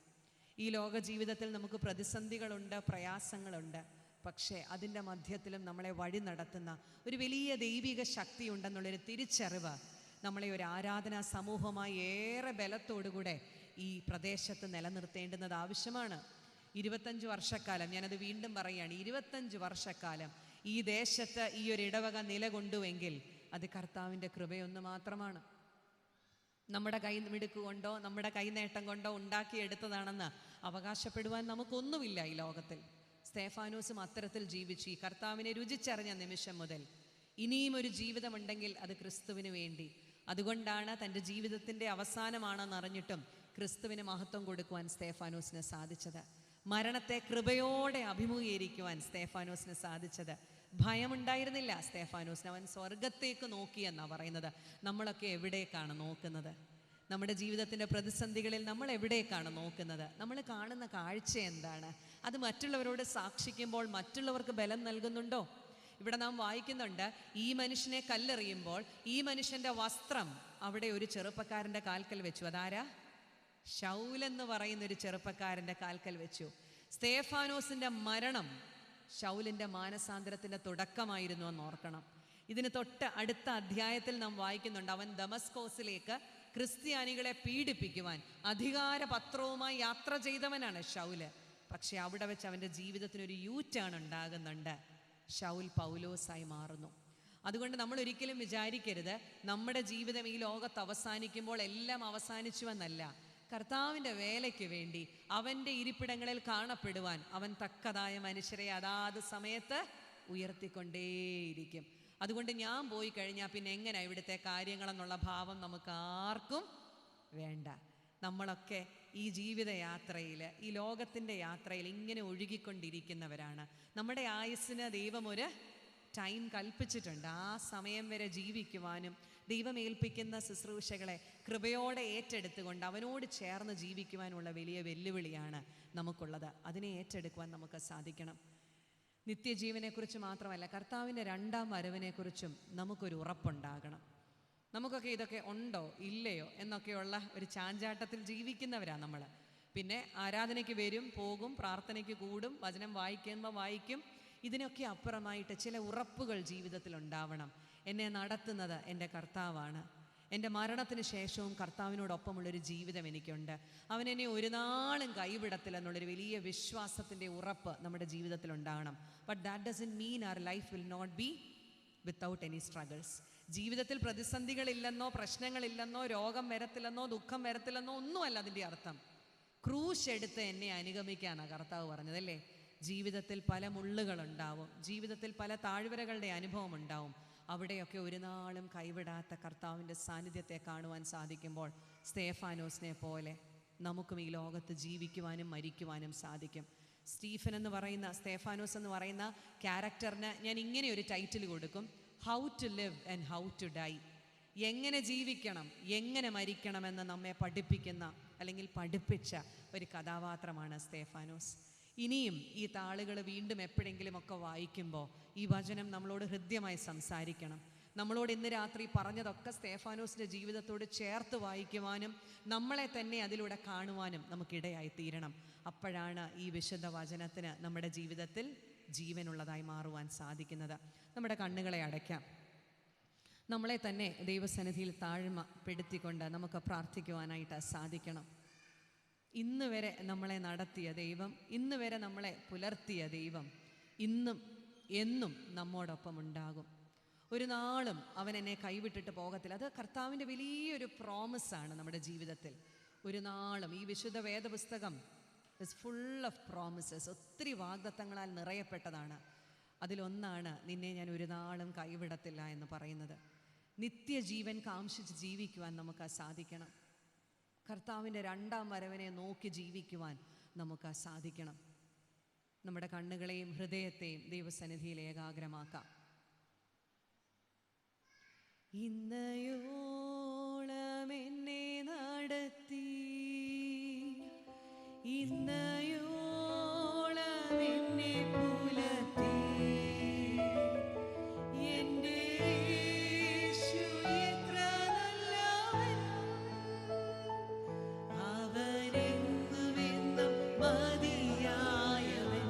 ഈ ലോക ജീവിതത്തിൽ നമുക്ക് പ്രതിസന്ധികളുണ്ട്, പ്രയാസങ്ങളുണ്ട്. പക്ഷേ അതിൻ്റെ മധ്യത്തിലും നമ്മളെ വഴി നടത്തുന്ന ഒരു വലിയ ദൈവിക ശക്തി ഉണ്ടെന്നുള്ളൊരു തിരിച്ചറിവ് നമ്മളെ ഒരു ആരാധനാ സമൂഹമായി ഏറെ ബലത്തോടുകൂടെ ഈ പ്രദേശത്ത് നിലനിർത്തേണ്ടുന്നത് ആവശ്യമാണ്. 25 വർഷക്കാലം, ഞാനത് വീണ്ടും പറയുകയാണ്, 25 വർഷക്കാലം ഈ ദേശത്ത് ഈ ഒരു ഇടവക നിലകൊണ്ടുവെങ്കിൽ അത് കർത്താവിൻ്റെ കൃപയൊന്ന് മാത്രമാണ്. നമ്മുടെ കൈമിടുക്കുകൊണ്ടോ നമ്മുടെ കൈനേട്ടം കൊണ്ടോ ഉണ്ടാക്കിയെടുത്തതാണെന്ന് അവകാശപ്പെടുവാൻ നമുക്കൊന്നുമില്ല ഈ ലോകത്തിൽ. സ്തേഫാനോസും അത്തരത്തിൽ ജീവിച്ചു. ഈ കർത്താവിനെ രുചിച്ചറിഞ്ഞ നിമിഷം മുതൽ ഇനിയും ഒരു ജീവിതമുണ്ടെങ്കിൽ അത് ക്രിസ്തുവിന് വേണ്ടി. അതുകൊണ്ടാണ് തൻ്റെ ജീവിതത്തിൻ്റെ അവസാനമാണെന്നറിഞ്ഞിട്ടും ക്രിസ്തുവിന് മഹത്വം കൊടുക്കുവാൻ സ്തേഫാനോസിന് സാധിച്ചത്. മരണത്തെ കൃപയോടെ അഭിമുഖീകരിക്കുവാൻ സ്തേഫാനോസിന് സാധിച്ചത്. ഭയമുണ്ടായിരുന്നില്ല സ്തേഫാനോസിന്. അവൻ സ്വർഗത്തേക്ക് നോക്കിയെന്നാണ് പറയുന്നത്. നമ്മളൊക്കെ എവിടേക്കാണ് നോക്കുന്നത്? നമ്മുടെ ജീവിതത്തിൻ്റെ പ്രതിസന്ധികളിൽ നമ്മൾ എവിടേക്കാണ് നോക്കുന്നത്? നമ്മൾ കാണുന്ന കാഴ്ച എന്താണ്? അത് മറ്റുള്ളവരോട് സാക്ഷിക്കുമ്പോൾ മറ്റുള്ളവർക്ക് ബലം നൽകുന്നുണ്ടോ? ഇവിടെ നാം വായിക്കുന്നുണ്ട്, ഈ മനുഷ്യനെ കല്ലെറിയുമ്പോൾ ഈ മനുഷ്യൻ്റെ വസ്ത്രം അവിടെ ഒരു ചെറുപ്പക്കാരൻ്റെ കാൽക്കൽ വെച്ചു. അതാരാ? ശൗലെന്ന് പറയുന്നൊരു ചെറുപ്പക്കാരൻ്റെ കാൽക്കൽ വെച്ചു. സ്തേഫാനോസിൻ്റെ മരണം ശൗലിൻ്റെ മാനസാന്തരത്തിൻ്റെ തുടക്കമായിരുന്നു എന്ന് ഓർക്കണം. ഇതിന് തൊട്ട് അടുത്ത അധ്യായത്തിൽ നാം വായിക്കുന്നുണ്ട്, അവൻ ദമസ്കോസിലേക്ക് ക്രിസ്ത്യാനികളെ പീഡിപ്പിക്കുവാൻ അധികാരപത്രവുമായി യാത്ര ചെയ്തവനാണ് ശൗല്. പക്ഷെ അവിടെ വെച്ച് അവൻ്റെ ജീവിതത്തിനൊരു യൂറ്റാണ് ഉണ്ടാകുന്നുണ്ട്. ശൗൽ പൗലോസായി മാറുന്നു. അതുകൊണ്ട് നമ്മൾ ഒരിക്കലും വിചാരിക്കരുത് നമ്മുടെ ജീവിതം ഈ ലോകത്ത് അവസാനിക്കുമ്പോൾ എല്ലാം അവസാനിച്ചുവെന്നല്ല. കർത്താവിൻ്റെ വേലയ്ക്ക് വേണ്ടി അവൻ്റെ ഇരിപ്പിടങ്ങളിൽ കാണപ്പെടുവാൻ അവൻ തക്കതായ മനുഷ്യരെ അതാത് സമയത്ത് ഉയർത്തിക്കൊണ്ടേയിരിക്കും. അതുകൊണ്ട് ഞാൻ പോയി കഴിഞ്ഞാൽ പിന്നെ എങ്ങനെ ഇവിടുത്തെ കാര്യങ്ങളെന്നുള്ള ഭാവം നമുക്ക് ആർക്കും വേണ്ട. നമ്മളൊക്കെ ഈ ജീവിതയാത്രയിൽ, ഈ ലോകത്തിൻ്റെ യാത്രയിൽ ഇങ്ങനെ ഒഴുകിക്കൊണ്ടിരിക്കുന്നവരാണ്. നമ്മുടെ ആയുസ്സിന് ദൈവം ഒരു ടൈം കൽപ്പിച്ചിട്ടുണ്ട്. ആ സമയം വരെ ജീവിക്കുവാനും ദൈവം ഏൽപ്പിക്കുന്ന ശുശ്രൂഷകളെ കൃപയോടെ ഏറ്റെടുത്തുകൊണ്ട് അവനോട് ചേർന്ന് ജീവിക്കുവാനുള്ള വലിയ വെല്ലുവിളിയാണ് നമുക്കുള്ളത്. അതിനെ ഏറ്റെടുക്കുവാൻ നമുക്ക് സാധിക്കണം. നിത്യജീവനെക്കുറിച്ച് മാത്രമല്ല, കർത്താവിൻ്റെ രണ്ടാം വരവിനെക്കുറിച്ചും നമുക്കൊരു ഉറപ്പുണ്ടാകണം. നമുക്കൊക്കെ ഇതൊക്കെ ഉണ്ടോ ഇല്ലയോ എന്നൊക്കെയുള്ള ഒരു ചാഞ്ചാട്ടത്തിൽ ജീവിക്കുന്നവരാണ് നമ്മൾ. പിന്നെ ആരാധനയ്ക്ക് വരും, പോകും, പ്രാർത്ഥനയ്ക്ക് കൂടും, വചനം വായിക്കുമ്പോൾ വായിക്കും. ഇതിനൊക്കെ അപ്പുറമായിട്ട് ചില ഉറപ്പുകൾ ജീവിതത്തിൽ ഉണ്ടാവണം. എന്നെ നടത്തുന്നത് എൻ്റെ കർത്താവാണ്. എൻ്റെ മരണത്തിന് ശേഷവും കർത്താവിനോടൊപ്പമുള്ളൊരു ജീവിതം എനിക്കുണ്ട്. അവൻ എന്നെ ഒരു നാളും കൈവിടത്തില്ലെന്നുള്ളൊരു വലിയ വിശ്വാസത്തിൻ്റെ ഉറപ്പ് നമ്മുടെ ജീവിതത്തിൽ ഉണ്ടാകണം. But that doesn't mean our life will not be without any struggles. ജീവിതത്തിൽ പ്രതിസന്ധികളില്ലെന്നോ പ്രശ്നങ്ങളില്ലെന്നോ രോഗം വരത്തില്ലെന്നോ ദുഃഖം വരത്തില്ലെന്നോ ഒന്നുമല്ല അതിൻ്റെ അർത്ഥം. ക്രൂശ് എടുത്ത് എന്നെ അനുഗമിക്കാനാണ് കർത്താവ് പറഞ്ഞതല്ലേ. ജീവിതത്തിൽ പല മുള്ളുകളുണ്ടാവും, ജീവിതത്തിൽ പല താഴ്വരകളുടെ അനുഭവം ഉണ്ടാവും. അവിടെയൊക്കെ ഒരു നാളും കൈവിടാത്ത കർത്താവിൻ്റെ സാന്നിധ്യത്തെ കാണുവാൻ സാധിക്കുമ്പോൾ സ്തേഫാനോസിനെ പോലെ നമുക്കും ഈ ലോകത്ത് ജീവിക്കുവാനും മരിക്കുവാനും സാധിക്കും. സ്തേഫാനോസ് എന്ന് പറയുന്ന ക്യാരക്ടറിന് ഞാൻ ഇങ്ങനെ ഒരു ടൈറ്റിൽ കൊടുക്കും, how to live and how to die. എങ്ങനെ ജീവിക്കണം, എങ്ങനെ മരിക്കണമെന്ന് നമ്മെ പഠിപ്പിക്കുന്ന അല്ലെങ്കിൽ പഠിപ്പിച്ച ഒരു കഥാപാത്രമാണ് സ്തേഫാനോസ്. ഇനിയും ഈ താളുകൾ വീണ്ടും എപ്പോഴെങ്കിലുമൊക്കെ വായിക്കുമ്പോൾ ഈ വചനം നമ്മളോട് ഹൃദ്യമായി സംസാരിക്കണം. നമ്മളോട് ഇന്ന് രാത്രി പറഞ്ഞതൊക്കെ സ്തേഫാനോസിൻ്റെ ജീവിതത്തോട് ചേർത്ത് വായിക്കുവാനും നമ്മളെ തന്നെ അതിലൂടെ കാണുവാനും നമുക്കിടയായി തീരണം. അപ്പോഴാണ് ഈ വിശുദ്ധ വചനത്തിന് നമ്മുടെ ജീവിതത്തിൽ ജീവനുള്ളതായി മാറുവാൻ സാധിക്കുന്നത്. നമ്മുടെ കണ്ണുകളെ അടയ്ക്കാം. നമ്മളെ തന്നെ ദൈവസന്നിധിയിൽ താഴ്മപ്പെടുത്തിക്കൊണ്ട് നമുക്ക് പ്രാർത്ഥിക്കുവാനായിട്ട് സാധിക്കണം. ഇന്ന് വരെ നമ്മളെ നടത്തിയ ദൈവം, ഇന്ന് വരെ നമ്മളെ പുലർത്തിയ ദൈവം ഇന്നും എന്നും നമ്മോടൊപ്പം ഉണ്ടാകും. ഒരു നാളും അവൻ എന്നെ കൈവിട്ടിട്ട് പോകത്തില്ല. അത് കർത്താവിൻ്റെ വലിയൊരു പ്രോമിസാണ് നമ്മുടെ ജീവിതത്തിൽ. ഒരു നാളും ഈ വിശുദ്ധ വേദപുസ്തകം ഇസ് ഫുൾ ഓഫ് പ്രോമിസസ്. ഒത്തിരി വാഗ്ദത്തങ്ങളാൽ നിറയപ്പെട്ടതാണ്. അതിലൊന്നാണ് നിന്നെ ഞാൻ ഒരു നാളും കൈവിടത്തില്ല എന്ന് പറയുന്നത്. നിത്യജീവൻ കാംക്ഷിച്ച് ജീവിക്കുവാൻ നമുക്ക് സാധിക്കണം. കർത്താവിൻ്റെ രണ്ടാം വരവിനെ നോക്കി ജീവിക്കുവാൻ നമുക്ക് സാധിക്കണം. നമ്മുടെ കണ്ണുകളെയും ഹൃദയത്തെയും ദൈവസന്നിധിയിൽ ഏകാഗ്രമാക്കാം. ഇന്നയോളം എന്നെ നടത്തി, ഇന്നയോളം എന്നെ പുലർത്തി, എൻ്റെ യേശു എത്ര നല്ലവൻ, അവനെന്നുമെന്നും മതിയായവൻ.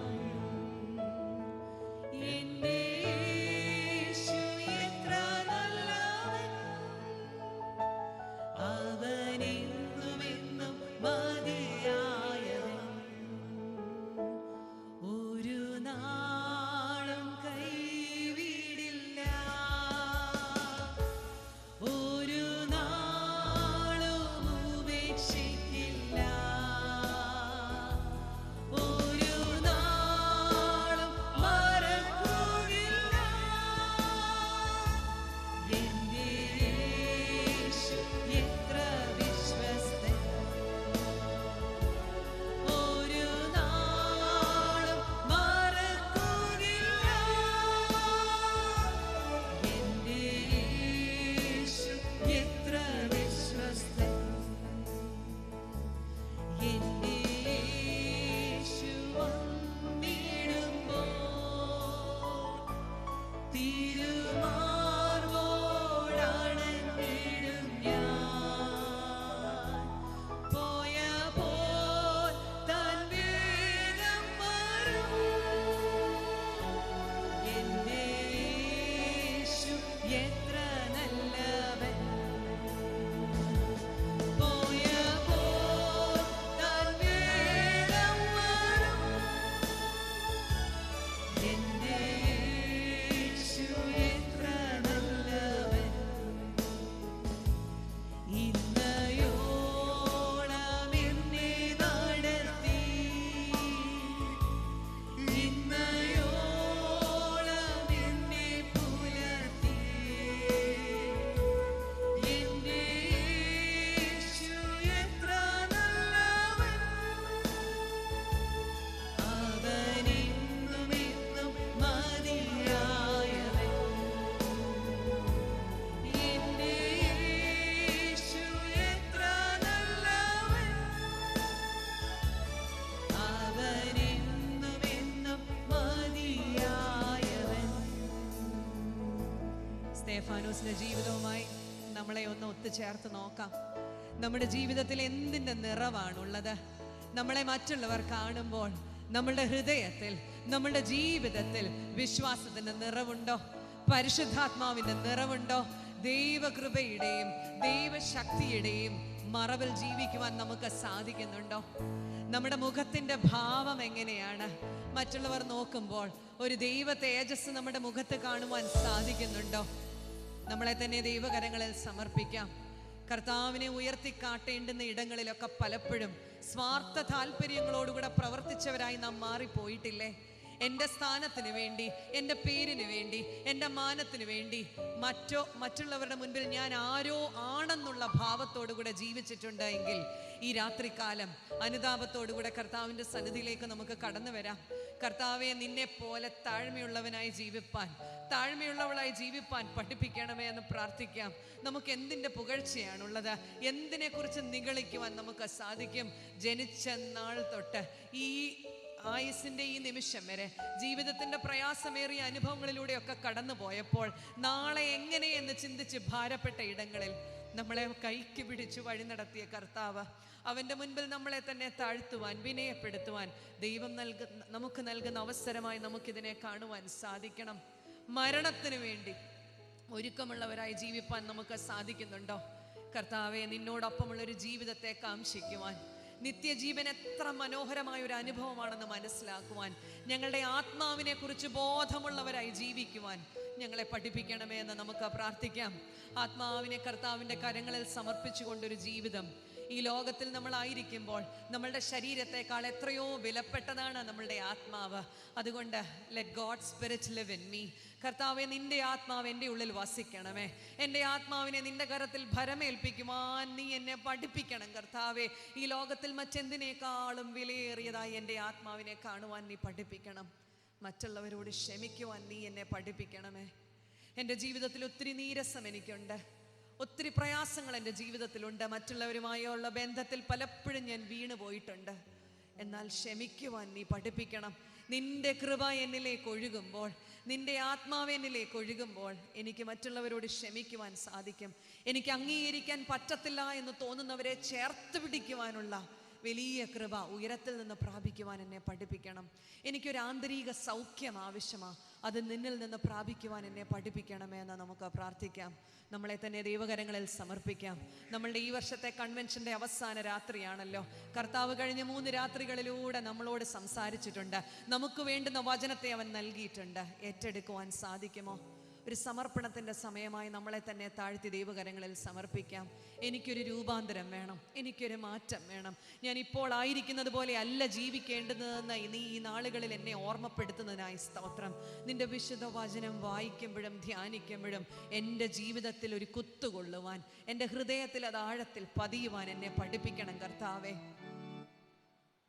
എൻ്റെ യേശു എത്ര നല്ലവൻ, അവനെന്നുമെന്നും മതിയായവൻ. ഒരു നാളും കൈവിടില്ല, ഒരു നാളും ഉപേക്ഷിക്കില്ല, ഒരു നാളും മറക്കുകയില്ല. എൻ്റെ യേശു എത്ര വിശ്വസ്തൻ, ഒരു നാളും മറക്കുകയില്ല. എൻ്റെ യേശു എത്ര വിശ്വസ്തൻ, എൻ്റെ യേശു വന്നിടുമ്പോൾ തിരുമാർവോടണഞ്ഞിടും ഞാൻ. പോയപ്പോൾ താൻ വേഗം വരും. എൻ്റെ യേശു എത്ര നല്ലവൻ, പോയപ്പോൾ താൻ വേഗം വരും. എൻ്റെ യേശു എത്ര നല്ലവൻ. ഇന്നയോളം എന്നെ നടത്തി, ഇന്നയോളം എന്നെ പുലർത്തി, എൻ്റെ യേശു എത്ര നല്ലവൻ, അവനെന്നുമെന്നും മതിയായവൻ. എൻ്റെ യേശു എത്ര നല്ലവൻ, അവനെന്നുമെന്നും മതിയായവൻ. സ്തേഫാനോസിന്റെ ജീവിതവുമായി നമ്മളെ ഒന്ന് ഒത്തുചേർത്ത് നോക്കാം. നമ്മുടെ ജീവിതത്തിൽ എന്തിൻ്റെ നിറവാണുള്ളത്? നമ്മളെ മറ്റുള്ളവർ കാണുമ്പോൾ നമ്മളുടെ ഹൃദയത്തിൽ, നമ്മളുടെ ജീവിതത്തിൽ വിശ്വാസത്തിൻ്റെ നിറവുണ്ടോ? പരിശുദ്ധാത്മാവിൻ്റെ നിറവുണ്ടോ? ദൈവകൃപയുടെയും ദൈവശക്തിയുടെയും മറവിൽ ജീവിക്കുവാൻ നമുക്ക് സാധിക്കുന്നുണ്ടോ? നമ്മുടെ മുഖത്തിൻ്റെ ഭാവം എങ്ങനെയാണ്? മറ്റുള്ളവർ നോക്കുമ്പോൾ ഒരു ദൈവ തേജസ് നമ്മുടെ മുഖത്ത് കാണുവാൻ സാധിക്കുന്നുണ്ടോ? നമ്മളെ തന്നെ ദൈവകരങ്ങളിൽ സമർപ്പിക്കാം. കർത്താവിനെ ഉയർത്തിക്കാട്ടേണ്ടുന്ന ഇടങ്ങളിലൊക്കെ പലപ്പോഴും സ്വാർത്ഥ താല്പര്യങ്ങളോടുകൂടെ പ്രവർത്തിച്ചവരായി നാം മാറിപ്പോയിട്ടില്ലേ? എൻ്റെ സ്ഥാനത്തിന് വേണ്ടി, എൻ്റെ പേരിന് വേണ്ടി, എൻ്റെ മാനത്തിന് വേണ്ടി, മറ്റുള്ളവരുടെ മുൻപിൽ ഞാൻ ആരോ ആണെന്നുള്ള ഭാവത്തോടുകൂടെ ജീവിച്ചിട്ടുണ്ട് എങ്കിൽ ഈ രാത്രികാലം അനുതാപത്തോടുകൂടെ കർത്താവിൻ്റെ സന്നിധിയിലേക്ക് നമുക്ക് കടന്നു വരാം. കർത്താവെ, നിന്നെ പോലെ താഴ്മയുള്ളവനായി ജീവിപ്പാൻ, താഴ്മയുള്ളവളായി ജീവിപ്പാൻ പഠിപ്പിക്കണമേ എന്ന് പ്രാർത്ഥിക്കാം. നമുക്ക് എന്തിൻ്റെ പുകഴ്ചയാണുള്ളത്? എന്തിനെക്കുറിച്ച് നിഗളിക്കുവാൻ നമുക്ക് സാധിക്കും? ജനിച്ച നാൾ തൊട്ട് ഈ ആയുസിൻ്റെ ഈ നിമിഷം വരെ ജീവിതത്തിൻ്റെ പ്രയാസമേറിയ അനുഭവങ്ങളിലൂടെയൊക്കെ കടന്നു പോയപ്പോൾ നാളെ എങ്ങനെയെന്ന് ചിന്തിച്ച് ഭാരപ്പെട്ട ഇടങ്ങളിൽ നമ്മളെ കൈക്ക് പിടിച്ചു വഴി നടത്തിയ കർത്താവ്, അവൻ്റെ മുൻപിൽ നമ്മളെ തന്നെ താഴ്ത്തുവാൻ, വിനയപ്പെടുത്തുവാൻ ദൈവം നമുക്ക് നൽകുന്ന അവസരമായി നമുക്കിതിനെ കാണുവാൻ സാധിക്കണം. മരണത്തിന് വേണ്ടി ഒരുക്കമുള്ളവരായി ജീവിപ്പാൻ നമുക്ക് സാധിക്കുന്നുണ്ടോ? കർത്താവെ, നിന്നോടൊപ്പമുള്ളൊരു ജീവിതത്തെ കാംക്ഷിക്കുവാൻ, നിത്യജീവൻ എത്ര മനോഹരമായ ഒരു അനുഭവമാണെന്ന് മനസ്സിലാക്കുവാൻ, ഞങ്ങളുടെ ആത്മാവിനെ കുറിച്ച് ബോധമുള്ളവരായി ജീവിക്കുവാൻ ഞങ്ങളെ പഠിപ്പിക്കണമേ എന്ന് നമുക്ക് പ്രാർത്ഥിക്കാം. ആത്മാവിനെ കർത്താവിൻ്റെ കരങ്ങളിൽ സമർപ്പിച്ചുകൊണ്ടൊരു ജീവിതം ഈ ലോകത്തിൽ നമ്മളായിരിക്കുമ്പോൾ നമ്മളുടെ ശരീരത്തെക്കാൾ എത്രയോ വിലപ്പെട്ടതാണ് നമ്മളുടെ ആത്മാവ്. അതുകൊണ്ട് let God spirit live in me. കർത്താവെ, നിന്റെ ആത്മാവ് എൻ്റെ ഉള്ളിൽ വസിക്കണമേ. എൻ്റെ ആത്മാവിനെ നിന്റെ കരത്തിൽ ഭരമേൽപ്പിക്കുവാൻ നീ എന്നെ പഠിപ്പിക്കണം കർത്താവെ. ഈ ലോകത്തിൽ മറ്റെന്തിനേക്കാളും വിലയേറിയതായി എൻ്റെ ആത്മാവിനെ കാണുവാൻ നീ പഠിപ്പിക്കണം. മറ്റുള്ളവരോട് ക്ഷമിക്കുവാൻ നീ എന്നെ പഠിപ്പിക്കണമേ. എൻ്റെ ജീവിതത്തിൽ ഒത്തിരി നീരസം എനിക്കുണ്ട്, ഒത്തിരി പ്രയാസങ്ങൾ എൻ്റെ ജീവിതത്തിലുണ്ട്. മറ്റുള്ളവരുമായുള്ള ബന്ധത്തിൽ പലപ്പോഴും ഞാൻ വീണു പോയിട്ടുണ്ട്. എന്നാൽ ക്ഷമിക്കുവാൻ നീ പഠിപ്പിക്കണം. നിന്റെ കൃപ എന്നിലേക്ക് ഒഴുകുമ്പോൾ, നിന്റെ ആത്മാവ് എന്നിലേക്ക് ഒഴുകുമ്പോൾ എനിക്ക് മറ്റുള്ളവരോട് ക്ഷമിക്കുവാൻ സാധിക്കും. എനിക്ക് അംഗീകരിക്കാൻ പറ്റത്തില്ല എന്ന് തോന്നുന്നവരെ ചേർത്ത് പിടിക്കുവാനുള്ള വലിയ കൃപ ഉയരത്തിൽ നിന്ന് പ്രാപിക്കുവാൻ എന്നെ പഠിപ്പിക്കണം. എനിക്കൊരു ആന്തരിക സൗഖ്യം ആവശ്യമാണ്. അത് നിന്നിൽ നിന്ന് പ്രാപിക്കുവാൻ എന്നെ പഠിപ്പിക്കണമേ എന്ന് നമുക്ക് പ്രാർത്ഥിക്കാം. നമ്മളെ തന്നെ ദൈവകരങ്ങളിൽ സമർപ്പിക്കാം. നമ്മളുടെ ഈ വർഷത്തെ കൺവെൻഷൻ്റെ അവസാന രാത്രിയാണല്ലോ. കർത്താവ് കഴിഞ്ഞ 3 രാത്രികളിലൂടെ നമ്മളോട് സംസാരിച്ചിട്ടുണ്ട്. നമുക്ക് വേണ്ടുന്ന വചനത്തെ അവൻ നൽകിയിട്ടുണ്ട്. ഏറ്റെടുക്കുവാൻ സാധിക്കുമോ? ഒരു സമർപ്പണത്തിൻ്റെ സമയമായി നമ്മളെ തന്നെ താഴ്ത്തി ദൈവകരങ്ങളിൽ സമർപ്പിക്കാം. എനിക്കൊരു രൂപാന്തരം വേണം, എനിക്കൊരു മാറ്റം വേണം. ഞാൻ ഇപ്പോൾ ആയിരിക്കുന്നത് പോലെ അല്ല ജീവിക്കേണ്ടതെന്ന് നീ ഈ നാളുകളിൽ എന്നെ ഓർമ്മപ്പെടുത്തുന്നതിനായി സ്തോത്രം. നിന്റെ വിശുദ്ധ വചനം വായിക്കുമ്പോഴും ധ്യാനിക്കുമ്പോഴും എൻ്റെ ജീവിതത്തിൽ ഒരു കുത്തുകൊള്ളുവാൻ, എൻ്റെ ഹൃദയത്തിൽ അത് ആഴത്തിൽ പതിയുവാൻ എന്നെ പഠിപ്പിക്കണം കർത്താവേ.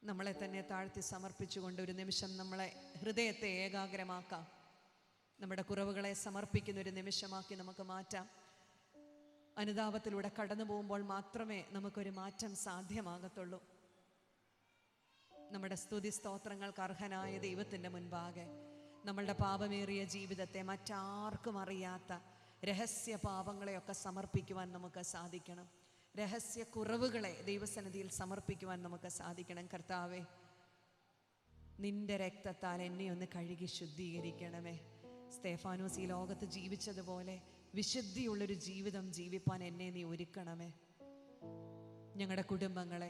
നമ്മളെ തന്നെ താഴ്ത്തി സമർപ്പിച്ചുകൊണ്ട് ഒരു നിമിഷം നമ്മളെ ഹൃദയത്തെ ഏകാഗ്രമാക്കാം. നമ്മുടെ കുറവുകളെ സമർപ്പിക്കുന്ന ഒരു നിമിഷമാക്കി നമുക്ക് മാറ്റാം. അനുതാപത്തിലൂടെ കടന്നു പോകുമ്പോൾ മാത്രമേ നമുക്കൊരു മാറ്റം സാധ്യമാകത്തുള്ളൂ. നമ്മുടെ സ്തുതി സ്തോത്രങ്ങൾക്ക് അർഹനായ ദൈവത്തിൻ്റെ മുൻപാകെ നമ്മളുടെ പാപമേറിയ ജീവിതത്തെ, മറ്റാർക്കും അറിയാത്ത രഹസ്യ പാപങ്ങളെയൊക്കെ സമർപ്പിക്കുവാൻ നമുക്ക് സാധിക്കണം. രഹസ്യ കുറവുകളെ ദൈവസന്നിധിയിൽ സമർപ്പിക്കുവാൻ നമുക്ക് സാധിക്കണം. കർത്താവേ, നിന്റെ രക്തത്താൽ എന്നെ ഒന്ന് കഴുകി ശുദ്ധീകരിക്കണമേ. സ്തേഫാനോസ് ഈ ലോകത്ത് ജീവിച്ചതുപോലെ വിശുദ്ധിയുള്ളൊരു ജീവിതം ജീവിപ്പാൻ എന്നെ നീ ഒരുക്കണമേ. ഞങ്ങളുടെ കുടുംബങ്ങളെ,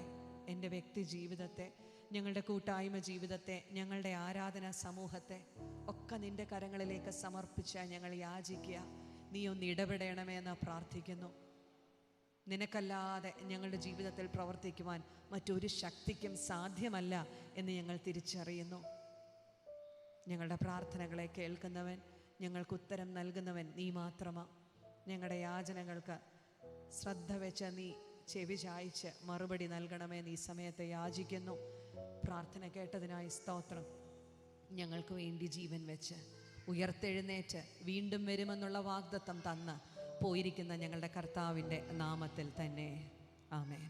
എൻ്റെ വ്യക്തി ജീവിതത്തെ, ഞങ്ങളുടെ കൂട്ടായ്മ ജീവിതത്തെ, ഞങ്ങളുടെ ആരാധന സമൂഹത്തെ ഒക്കെ നിൻ്റെ കരങ്ങളിലേക്ക് സമർപ്പിച്ച് ഞങ്ങൾ യാചിക്കുക. നീ ഒന്ന് ഇടപെടണമേ എന്ന് പ്രാർത്ഥിക്കുന്നു. നിനക്കല്ലാതെ ഞങ്ങളുടെ ജീവിതത്തിൽ പ്രവർത്തിക്കുവാൻ മറ്റൊരു ശക്തിക്കും സാധ്യമല്ല എന്ന് ഞങ്ങൾ തിരിച്ചറിയുന്നു. ഞങ്ങളുടെ പ്രാർത്ഥനകളെ കേൾക്കുന്നവൻ, ഞങ്ങൾക്ക് ഉത്തരം നൽകുന്നവൻ നീ മാത്രമാ. ഞങ്ങളുടെ യാചനകൾക്ക് ശ്രദ്ധ വെച്ച് നീ ചെവി ചായ്ച്ച് മറുപടി നൽകണമേ നീ സമയത്തെ യാചിക്കുന്നു. പ്രാർത്ഥന കേട്ടതിനായി സ്തോത്രം. ഞങ്ങൾക്ക് വേണ്ടി ജീവൻ വെച്ച് ഉയർത്തെഴുന്നേറ്റ് വീണ്ടും വരുമെന്നുള്ള വാഗ്ദത്തം തന്ന് പോയിരിക്കുന്ന ഞങ്ങളുടെ കർത്താവിൻ്റെ നാമത്തിൽ തന്നെ ആമേൻ.